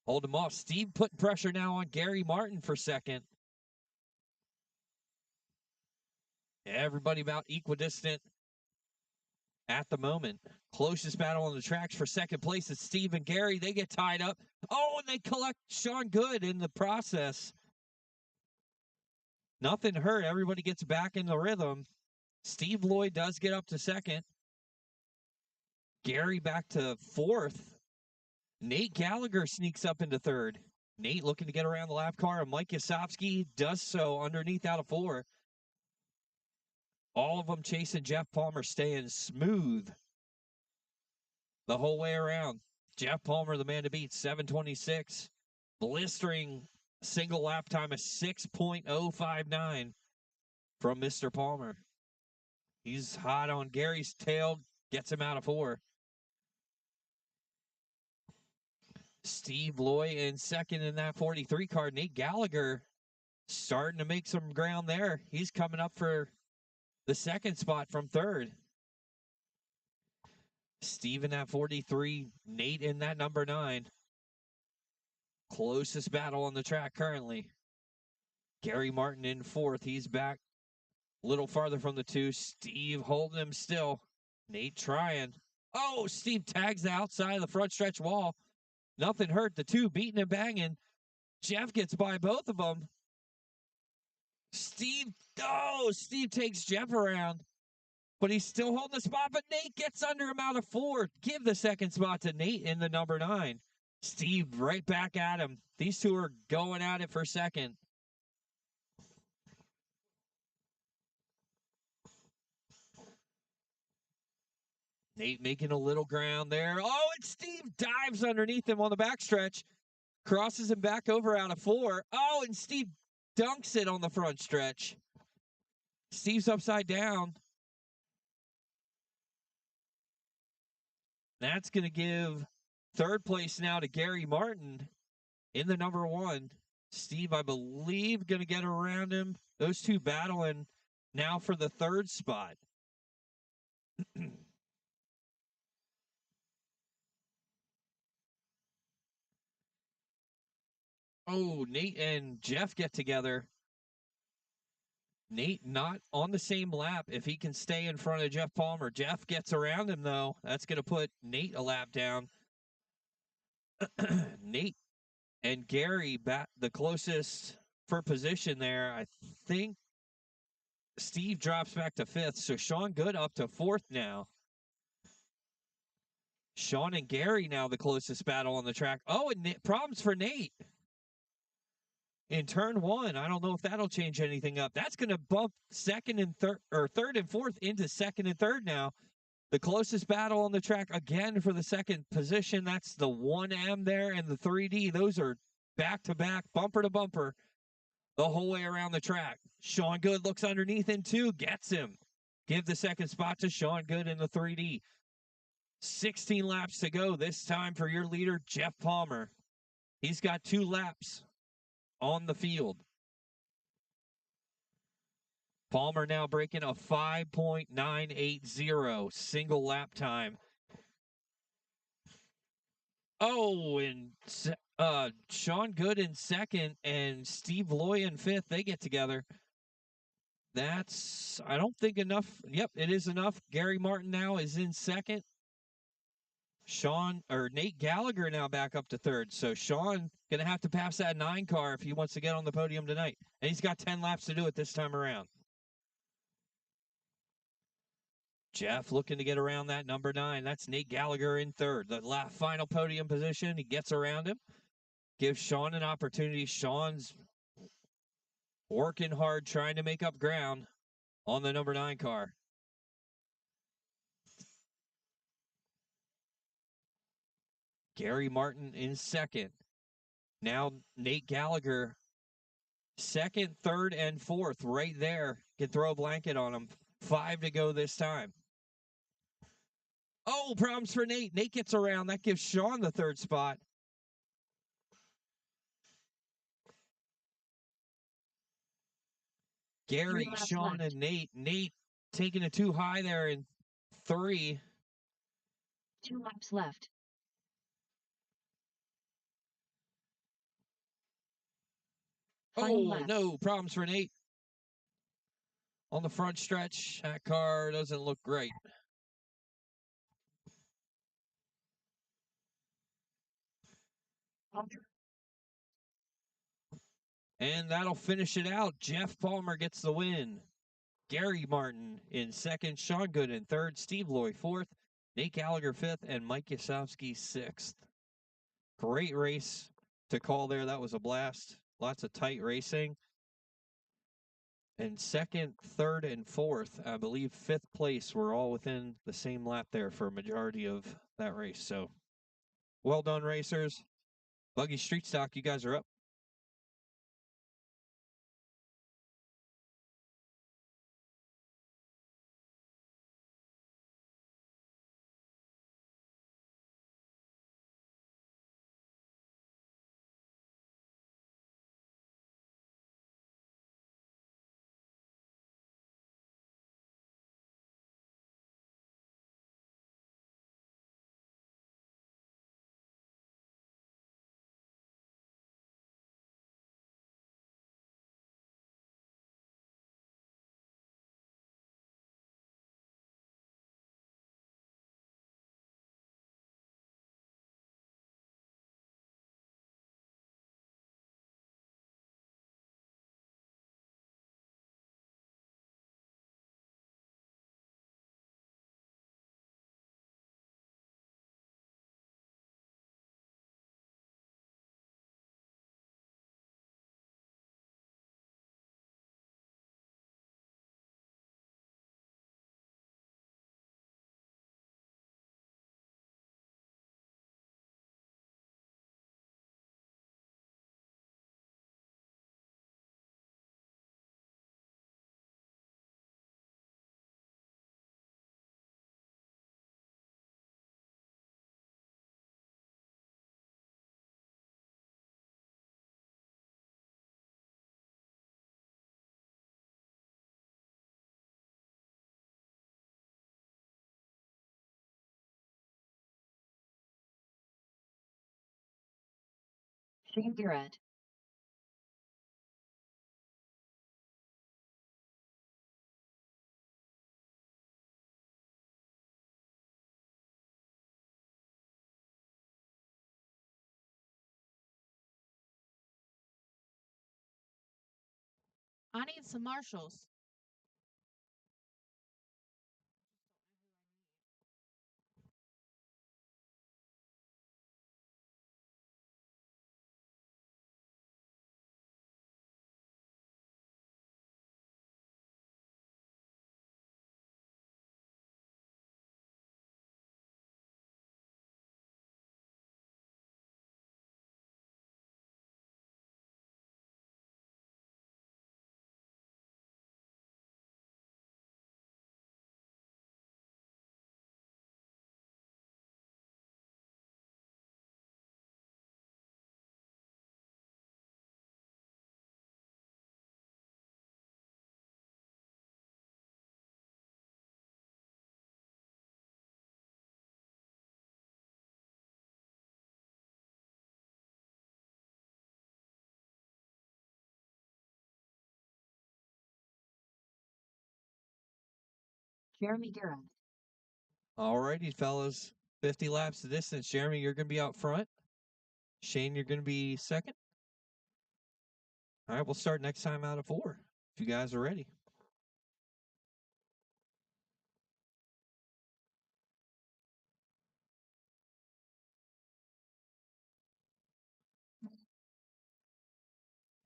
Hold him off. Steve putting pressure now on Gary Martin for second. Everybody about equidistant at the moment. Closest battle on the tracks for second place is Steve and Gary. They get tied up. Oh, and they collect Sean Good in the process. Nothing hurt. Everybody gets back in the rhythm. Steve Lloyd does get up to second. Gary back to fourth. Nate Gallagher sneaks up into third. Nate looking to get around the lap car, and Mike Yasovsky does so underneath out of 4. All of them chasing Jeff Palmer, staying smooth the whole way around. Jeff Palmer, the man to beat, 726. Blistering single lap time of 6.059 from Mr. Palmer. He's hot on Gary's tail, gets him out of 4. Steve Loy in second in that 43 car. Nate Gallagher starting to make some ground there. He's coming up for the second spot from third. Steve in that 43. Nate in that number 9. Closest battle on the track currently. Gary Martin in fourth. He's back a little farther from the 2. Steve holding him still. Nate trying. Oh, Steve tags the outside of the front stretch wall. Nothing hurt. The 2 beating and banging. Jeff gets by both of them. Steve takes Jeff around, but he's still holding the spot, but Nate gets under him out of 4. Give the second spot to Nate in the number 9. Steve right back at him. These 2 are going at it for second. Nate making a little ground there. Oh, and Steve dives underneath him on the backstretch. Crosses him back over out of 4. Oh, and Steve dunks it on the front stretch. Steve's upside down. That's going to give third place now to Gary Martin in the number 1. Steve, I believe, going to get around him. Those 2 battling now for the third spot. Oh, Nate and Jeff get together. Nate not on the same lap if he can stay in front of Jeff Palmer. Jeff gets around him, though. That's going to put Nate a lap down. Nate and Gary back the closest for position there. I think Steve drops back to 5th, so Sean Good up to 4th now. Sean and Gary now the closest battle on the track. Oh, and problems for Nate. In turn 1, I don't know if that'll change anything up. That's going to bump second and third and fourth into second and third now. The closest battle on the track again for the second position. That's the 1M there and the 3D. Those are back-to-back, bumper to bumper, the whole way around the track. Sean Good looks underneath in 2, gets him. Give the second spot to Sean Good in the 3D. 16 laps to go this time for your leader, Jeff Palmer. He's got 2 laps on the field. Palmer now breaking a 5.980 single lap time. Oh, and Sean Good in second and Steve Loy in fifth. They get together. That's, I don't think enough. Yep, it is enough. Gary Martin now is in second. Nate Gallagher now back up to third. So Sean going to have to pass that 9 car if he wants to get on the podium tonight. And he's got 10 laps to do it this time around. Jeff looking to get around that number 9. That's Nate Gallagher in third. The final podium position. He gets around him. Gives Sean an opportunity. Sean's working hard, trying to make up ground on the number 9 car. Gary Martin in second. Now Nate Gallagher, second, third, and fourth right there. Can throw a blanket on him. 5 to go this time. Oh, problems for Nate. Nate gets around. That gives Sean the third spot. Gary, Sean, and Nate. Nate taking it too high there in 3. 2 laps left. Oh, no, problems for Nate. On the front stretch, that car doesn't look great. And that'll finish it out. Jeff Palmer gets the win. Gary Martin in second, Sean Good in third, Steve Loy fourth, Nate Gallagher fifth, and Mike Yasowski sixth. Great race to call there. That was a blast. Lots of tight racing. And second, third, and fourth, I believe fifth place were all within the same lap there for a majority of that race. So well done, racers. Buggy Street Stock, you guys are up. Shane Garrett. I need some marshals. Jeremy Dura. Alrighty, fellas. 50 laps of distance. Jeremy, you're going to be out front. Shane, you're going to be second. All right, we'll start next time out of 4, if you guys are ready.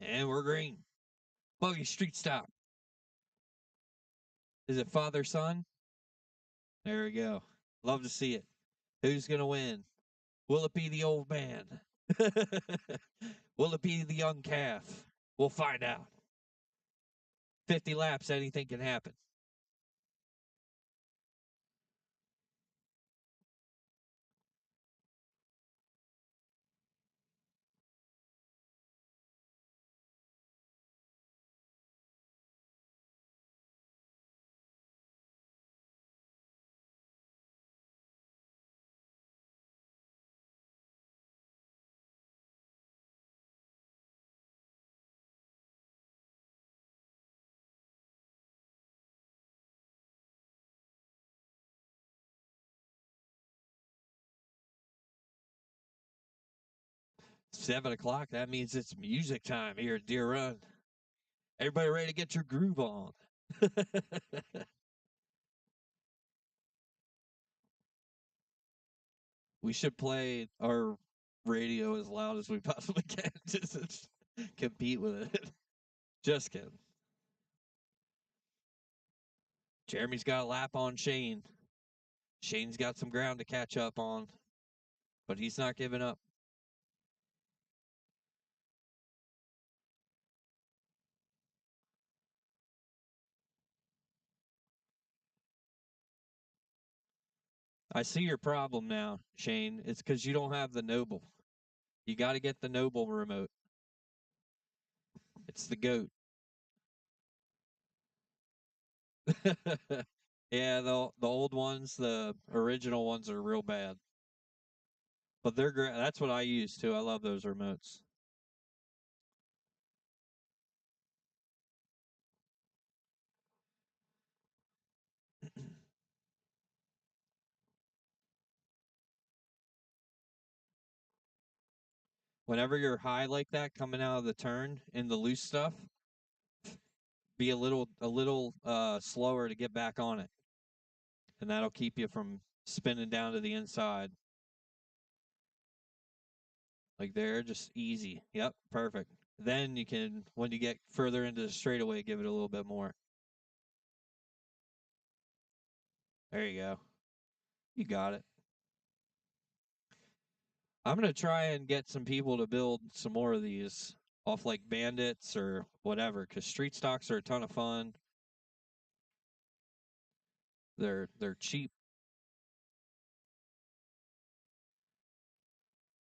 And we're green. Buggy street stop. Is it father-son? There we go. Love to see it. Who's going to win? Will it be the old man? Will it be the young calf? We'll find out. 50 laps, anything can happen. It's 7 o'clock. That means it's music time here at Deer Run. Everybody ready to get your groove on? We should play our radio as loud as we possibly can to compete with it. Just kidding. Jeremy's got a lap on Shane. Shane's got some ground to catch up on, but he's not giving up. I see your problem now, Shane. It's because you don't have the Noble. You got to get the Noble remote. It's the GOAT. Yeah, the old ones, the original ones are real bad. But they're great. That's what I use too. I love those remotes. Whenever you're high like that coming out of the turn in the loose stuff, be a little slower to get back on it. And that'll keep you from spinning down to the inside. Like there, just easy. Yep, perfect. Then you can, when you get further into the straightaway, give it a little bit more. There you go. You got it. I'm going to try and get some people to build some more of these off like bandits or whatever, because street stocks are a ton of fun. They're cheap.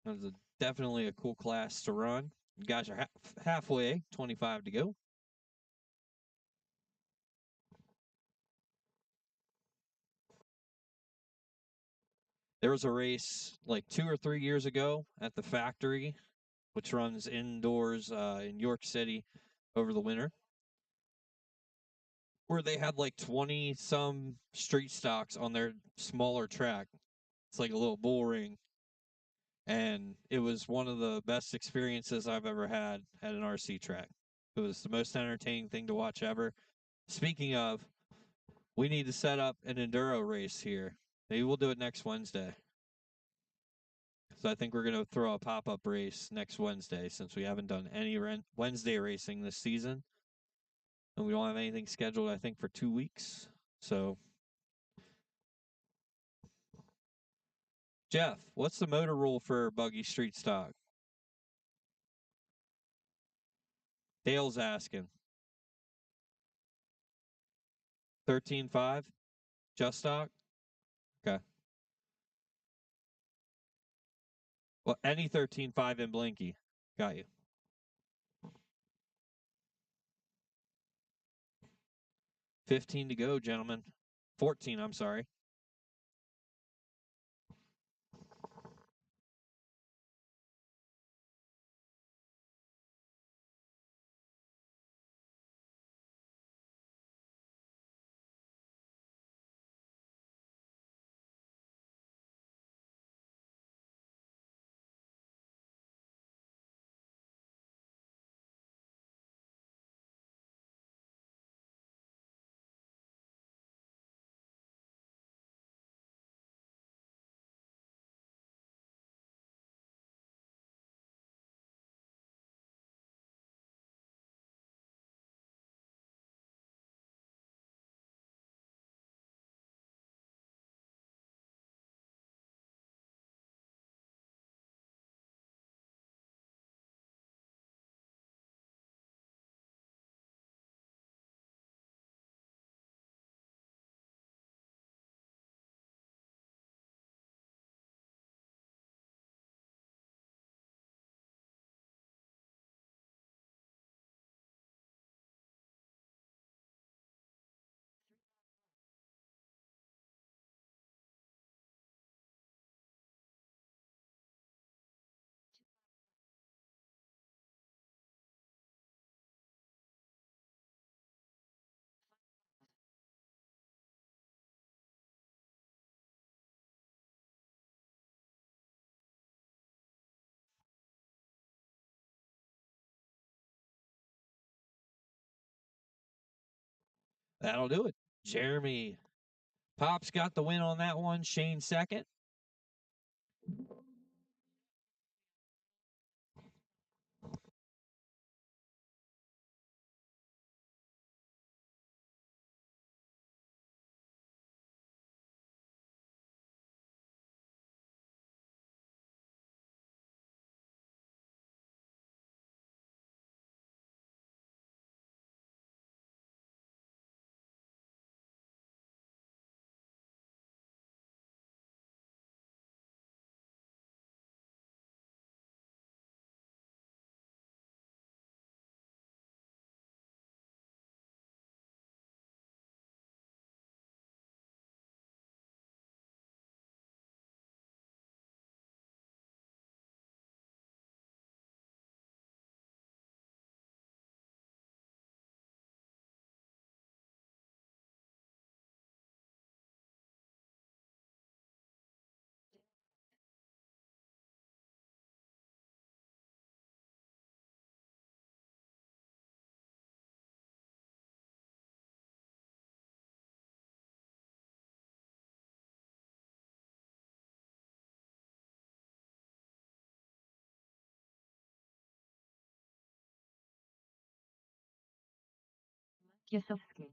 It's definitely a cool class to run. You guys are halfway, 25 to go. There was a race like 2 or 3 years ago at the factory, which runs indoors in York City over the winter, where they had like 20 some street stocks on their smaller track. It's like a little bull ring. And it was one of the best experiences I've ever had at an RC track. It was the most entertaining thing to watch ever. Speaking of, we need to set up an enduro race here. Maybe we'll do it next Wednesday. So I think we're going to throw a pop-up race next Wednesday since we haven't done any Wednesday racing this season. And we don't have anything scheduled, I think, for 2 weeks. So, Jeff, what's the motor rule for buggy street stock? Dale's asking. 13.5? Just stock? Okay. Well, any 13.5 in Blinky. Got you. 15 to go, gentlemen. 14, I'm sorry. That'll do it. Jeremy Pop's got the win on that one. Shane second. Yasovsky.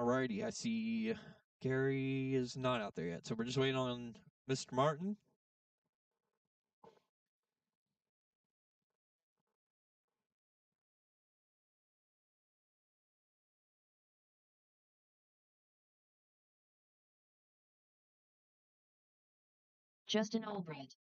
Alrighty, I see Gary is not out there yet, so we're just waiting on Mr. Martin. Justin Albright.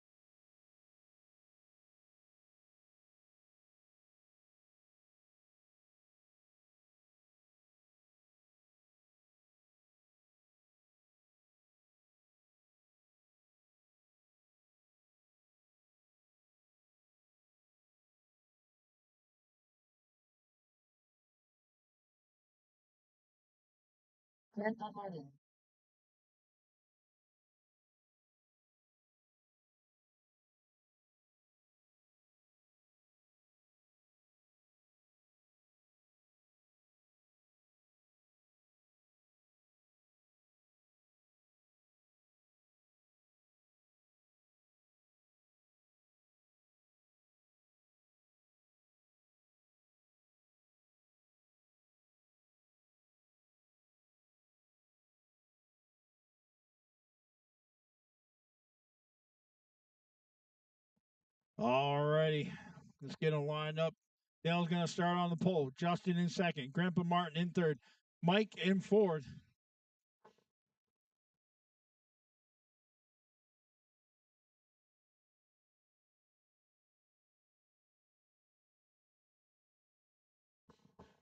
Grandpa Martin. Alrighty, let's get them lined up. Dale's going to start on the pole. Justin in second. Grandpa Martin in third. Mike in fourth.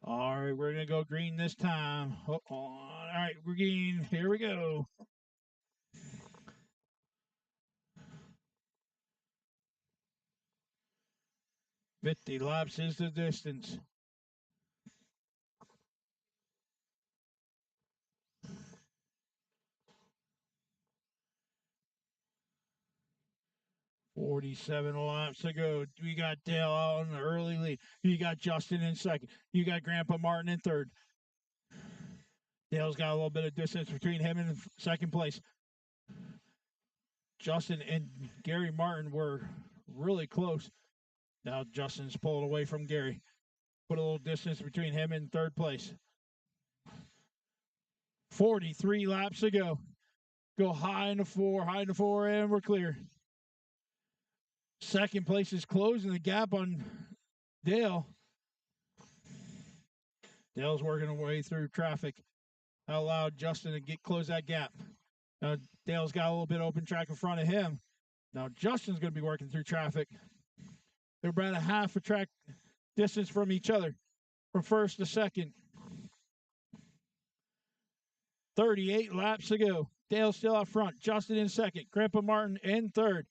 All right, we're going to go green this time. All right, green. Here we go. $50 laps is the distance. $47 laps to go. We got Dale out on the early lead. You got Justin in second. You got Grandpa Martin in third. Dale's got a little bit of distance between him and second place. Justin and Gary Martin were really close. Now Justin's pulled away from Gary. Put a little distance between him and third place. 43 laps to go. Go high in the four, and we're clear. Second place is closing the gap on Dale. Dale's working her way through traffic. That allowed Justin to close that gap. Now Dale's got a little bit of open track in front of him. Now Justin's going to be working through traffic. They're about a half a track distance from each other, from first to second. 38 laps to go. Dale's still out front. Justin in second. Grandpa Martin in third.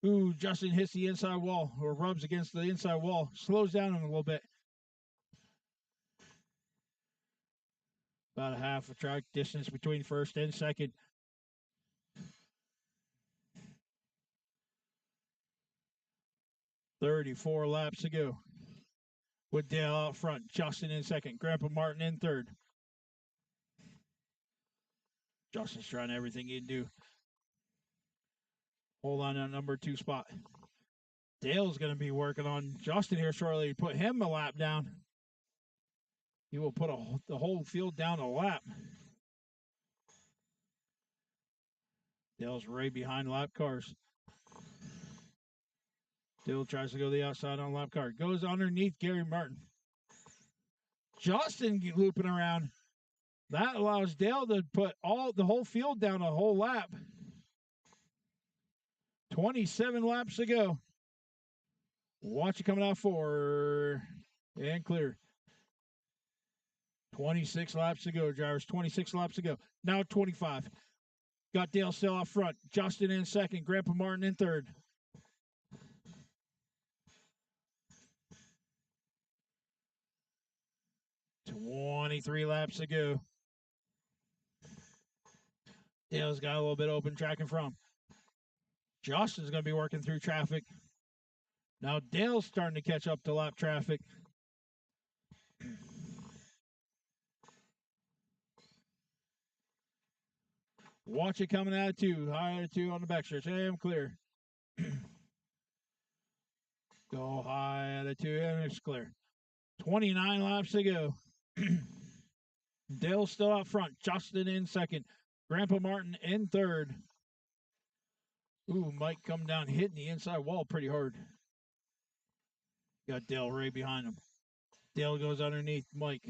Ooh, Justin hits the inside wall, or rubs against the inside wall. Slows down him a little bit. About a half a track distance between first and second. "34 laps to go. With Dale out front. Justin in second. Grandpa Martin in third. Justin's trying everything he can do. Hold on to number 2 spot. Dale's going to be working on Justin here shortly. Put him a lap down. He will put the whole field down a lap. Dale's right behind lap cars. Dale tries to go the outside on lap car. Goes underneath Gary Martin. Justin looping around. That allows Dale to put the whole field down a whole lap. 27 laps to go. Watch it coming out forward and clear. 26 laps to go, drivers. 26 laps to go. Now 25. Got Dale still out front. Justin in second. Grandpa Martin in third. "23 laps to go. Dale's got a little bit of open track in front. Justin's going to be working through traffic. Now Dale's starting to catch up to lap traffic. Watch it coming out of 2. High out of 2 on the backstretch. And clear. Go high out of 2 and it's clear. 29 laps to go. Dale's still out front. Justin in second. Grandpa Martin in third. Ooh, Mike come down hitting the inside wall pretty hard. Got Dale right behind him. Dale goes underneath Mike.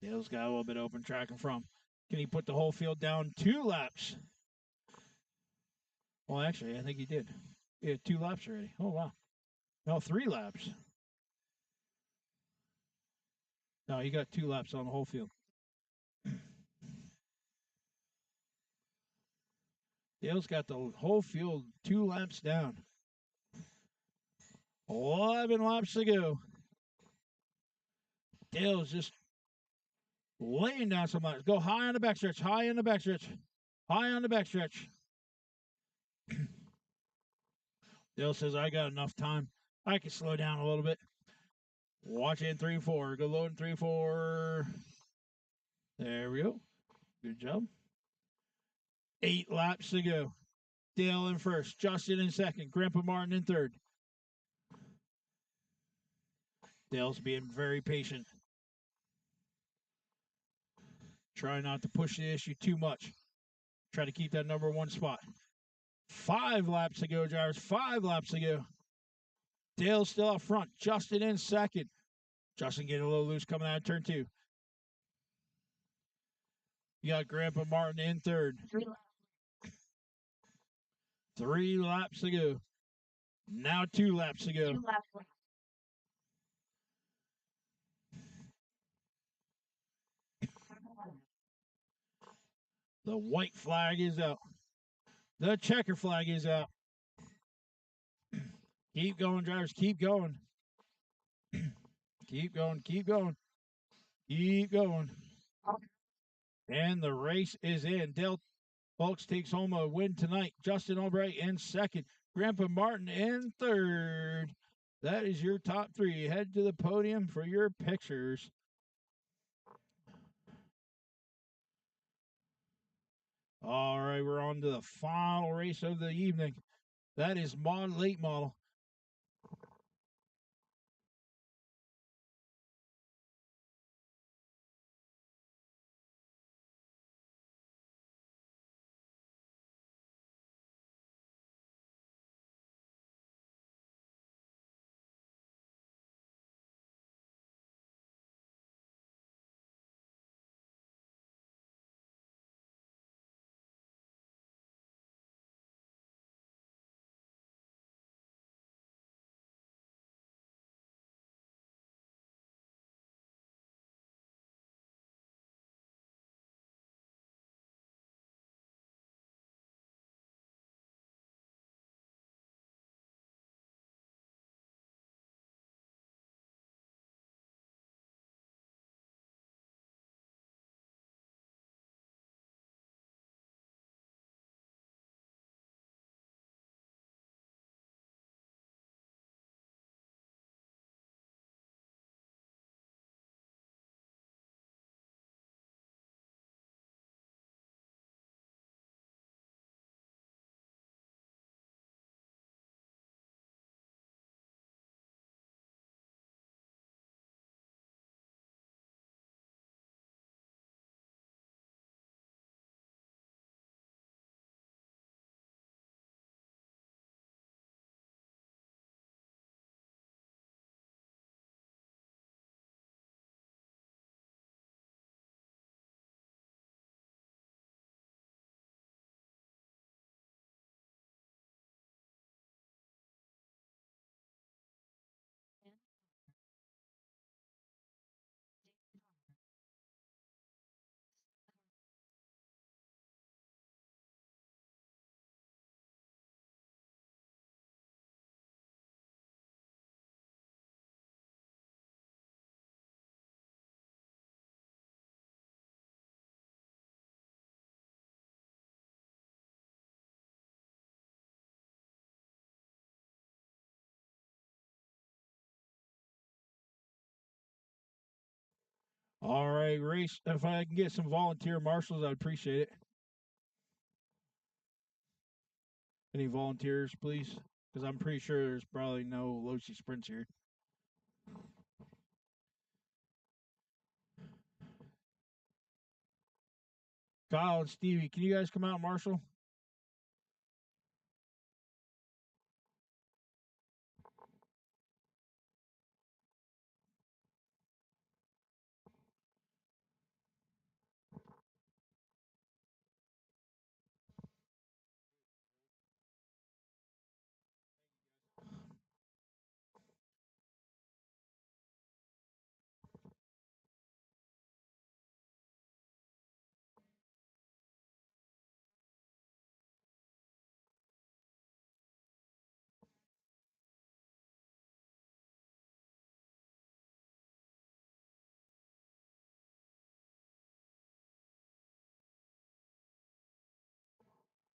Dale's got a little bit of open track in front. Can he put the whole field down 2 laps? Well, actually, I think he did. He had 2 laps already. Oh, wow. No, 3 laps. No, he got 2 laps on the whole field. Dale's got the whole field 2 laps down. 11 laps to go. Dale's just laying down some laps. Go high on the backstretch. High on the backstretch. High on the backstretch. Dale says, I got enough time. I can slow down a little bit. Watch it in 3-4. Go low in 3-4. There we go. Good job. 8 laps to go. Dale in first. Justin in second. Grandpa Martin in third. Dale's being very patient. Try not to push the issue too much. Try to keep that number 1 spot. 5 laps to go, drivers. 5 laps to go. Dale's still up front. Justin in second. Justin getting a little loose coming out of turn 2. You got Grandpa Martin in third. 3 laps. 3 laps to go. Now 2 laps to go. 2 laps left. The white flag is out. The checker flag is out. Keep going, drivers. Keep going. Keep going. Keep going. Keep going. And the race is in. Dale Fulks takes home a win tonight. Justin Albright in second. Grandpa Martin in third. That is your top 3. Head to the podium for your pictures. All right, we're on to the final race of the evening. That is late model. All right, race. If I can get some volunteer marshals, I'd appreciate it. Any volunteers, please? Because I'm pretty sure there's probably no low-C sprints here. Kyle and Stevie, can you guys come out, marshal?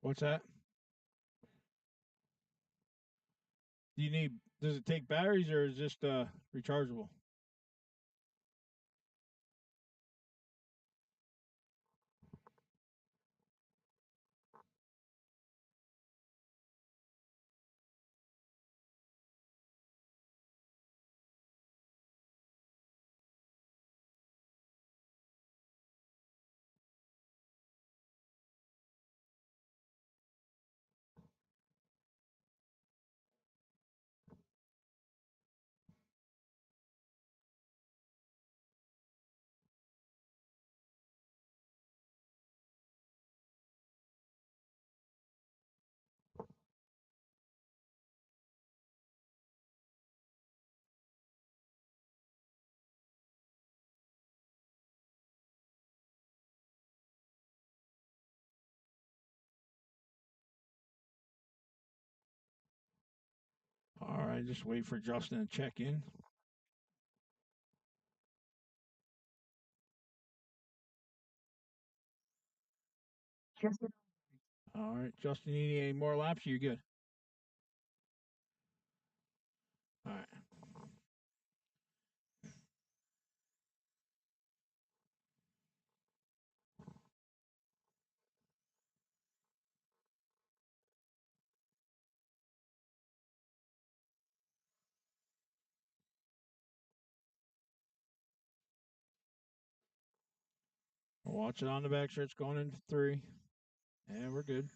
What's that? Do you need? Does it take batteries or is it just rechargeable? All right, just wait for Justin to check in. Justin. All right, Justin, you need any more laps? You're good. All right. Watch it on the back stretch going into 3. And we're good.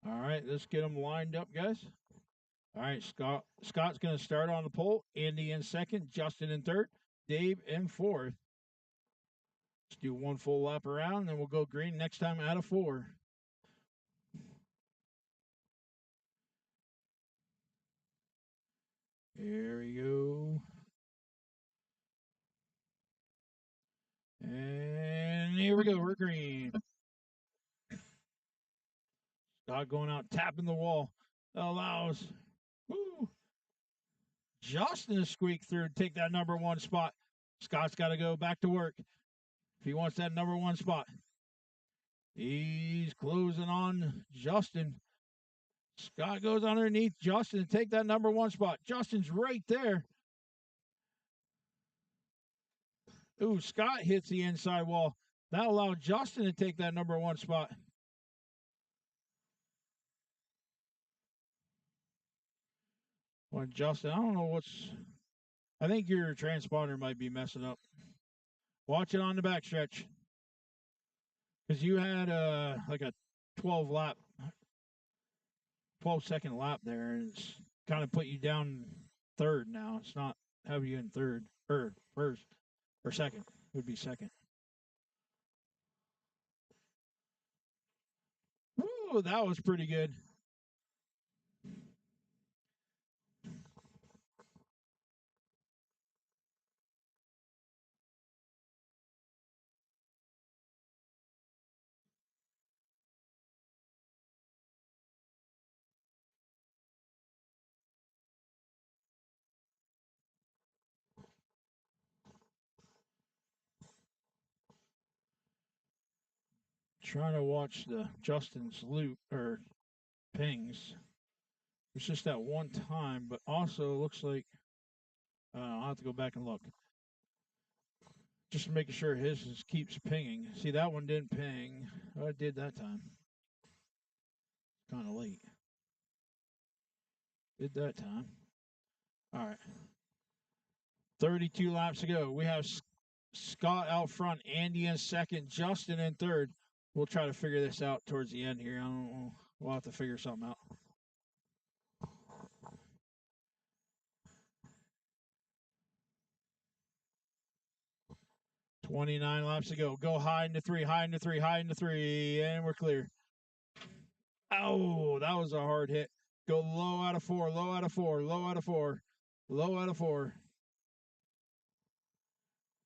All right, let's get them lined up, guys. All right, Scott's going to start on the pole. Andy in second. Justin in third. Dave in fourth. Let's do one full lap around, then we'll go green next time out of 4. Here we go. And here we go. We're green. Scott going out, tapping the wall. Allows. Woo. Justin to squeak through, take that number 1 spot. Scott's got to go back to work if he wants that number 1 spot. He's closing on Justin. Scott goes underneath Justin to take that number 1 spot. Justin's right there. Ooh, Scott hits the inside wall. That allowed Justin to take that number 1 spot. Well, Justin, I don't know what's... I think your transponder might be messing up. Watch it on the backstretch. Because you had like a 12-second lap there, and it's kind of put you down third now. It's not having you in third, or first, or second. It would be second. Woo, that was pretty good. Trying to watch the Justin's loop or pings. It's just that one time, but also looks like I'll have to go back and look. Just making sure his keeps pinging. See, that one didn't ping. Oh, it did that time. Kind of late. Did that time. All right. 32 laps to go. We have Scott out front, Andy in second, Justin in third. We'll try to figure this out towards the end here. I don't know. We'll have to figure something out. $29 laps to go. Go high into 3, high into 3, high into 3, and we're clear. Oh, that was a hard hit. Go low out of 4, low out of 4, low out of 4, low out of 4.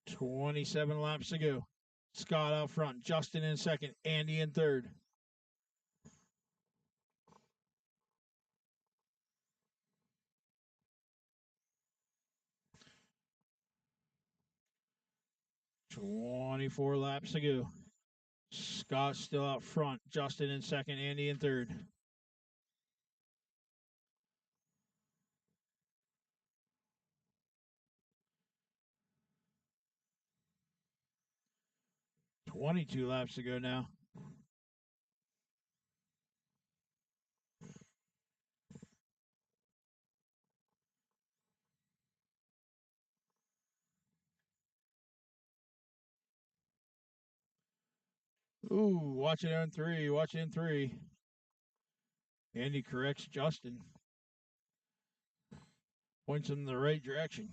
27 laps to go. Scott out front, Justin in second, Andy in third. $24 laps to go. Scott still out front, Justin in second, Andy in third. $22 laps to go now. Ooh, watch it in 3, watch it in 3. Andy corrects Justin. Points him in the right direction.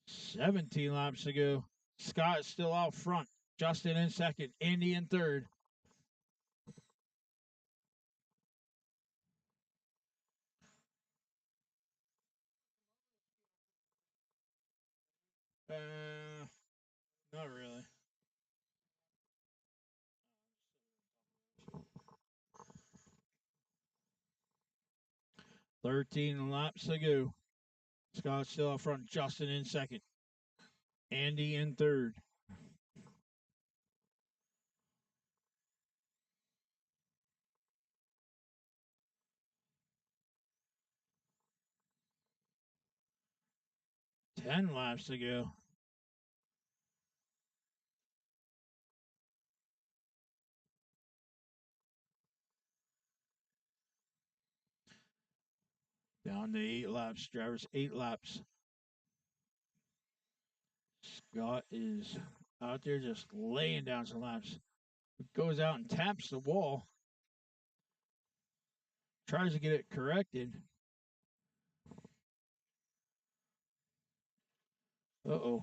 17 laps to go. Scott still out front. Justin in second. Andy in third. Not really. $13 laps to go. Scott still out front. Justin in second. Andy in third. $10 laps to go. Down to 8 laps, drivers. 8 laps. Scott is out there just laying down some laps. Goes out and taps the wall. Tries to get it corrected. Uh-oh.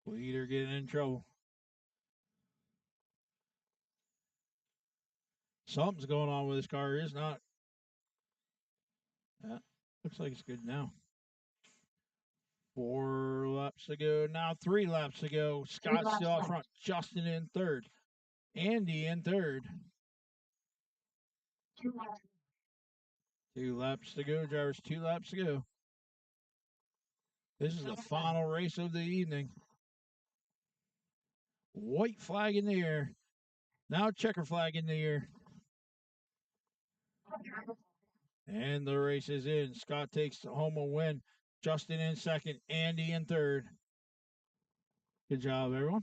Leader getting in trouble. Something's going on with this car. It's not. Looks like it's good now. 4 laps to go. Now 3 laps to go. Scott's still out front. Justin in third. Andy in third. 2 laps to go, drivers. 2 laps to go. This is the final race of the evening. White flag in the air. Now checker flag in the air. And the race is in. Scott takes home a win. Justin in second. Andy in third. Good job, everyone.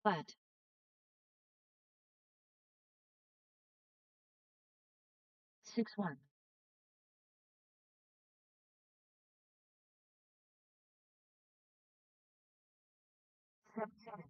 Flat. 6-1. 7-7.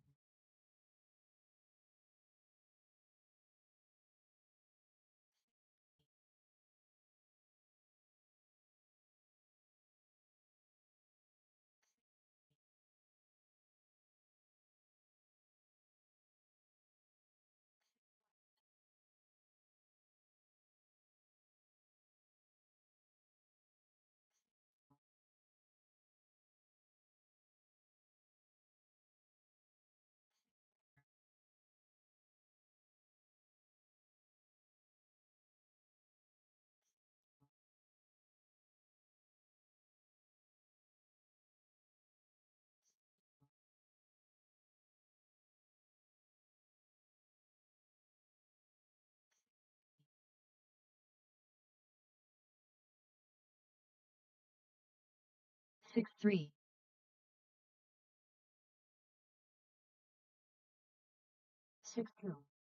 6-3. 6-2.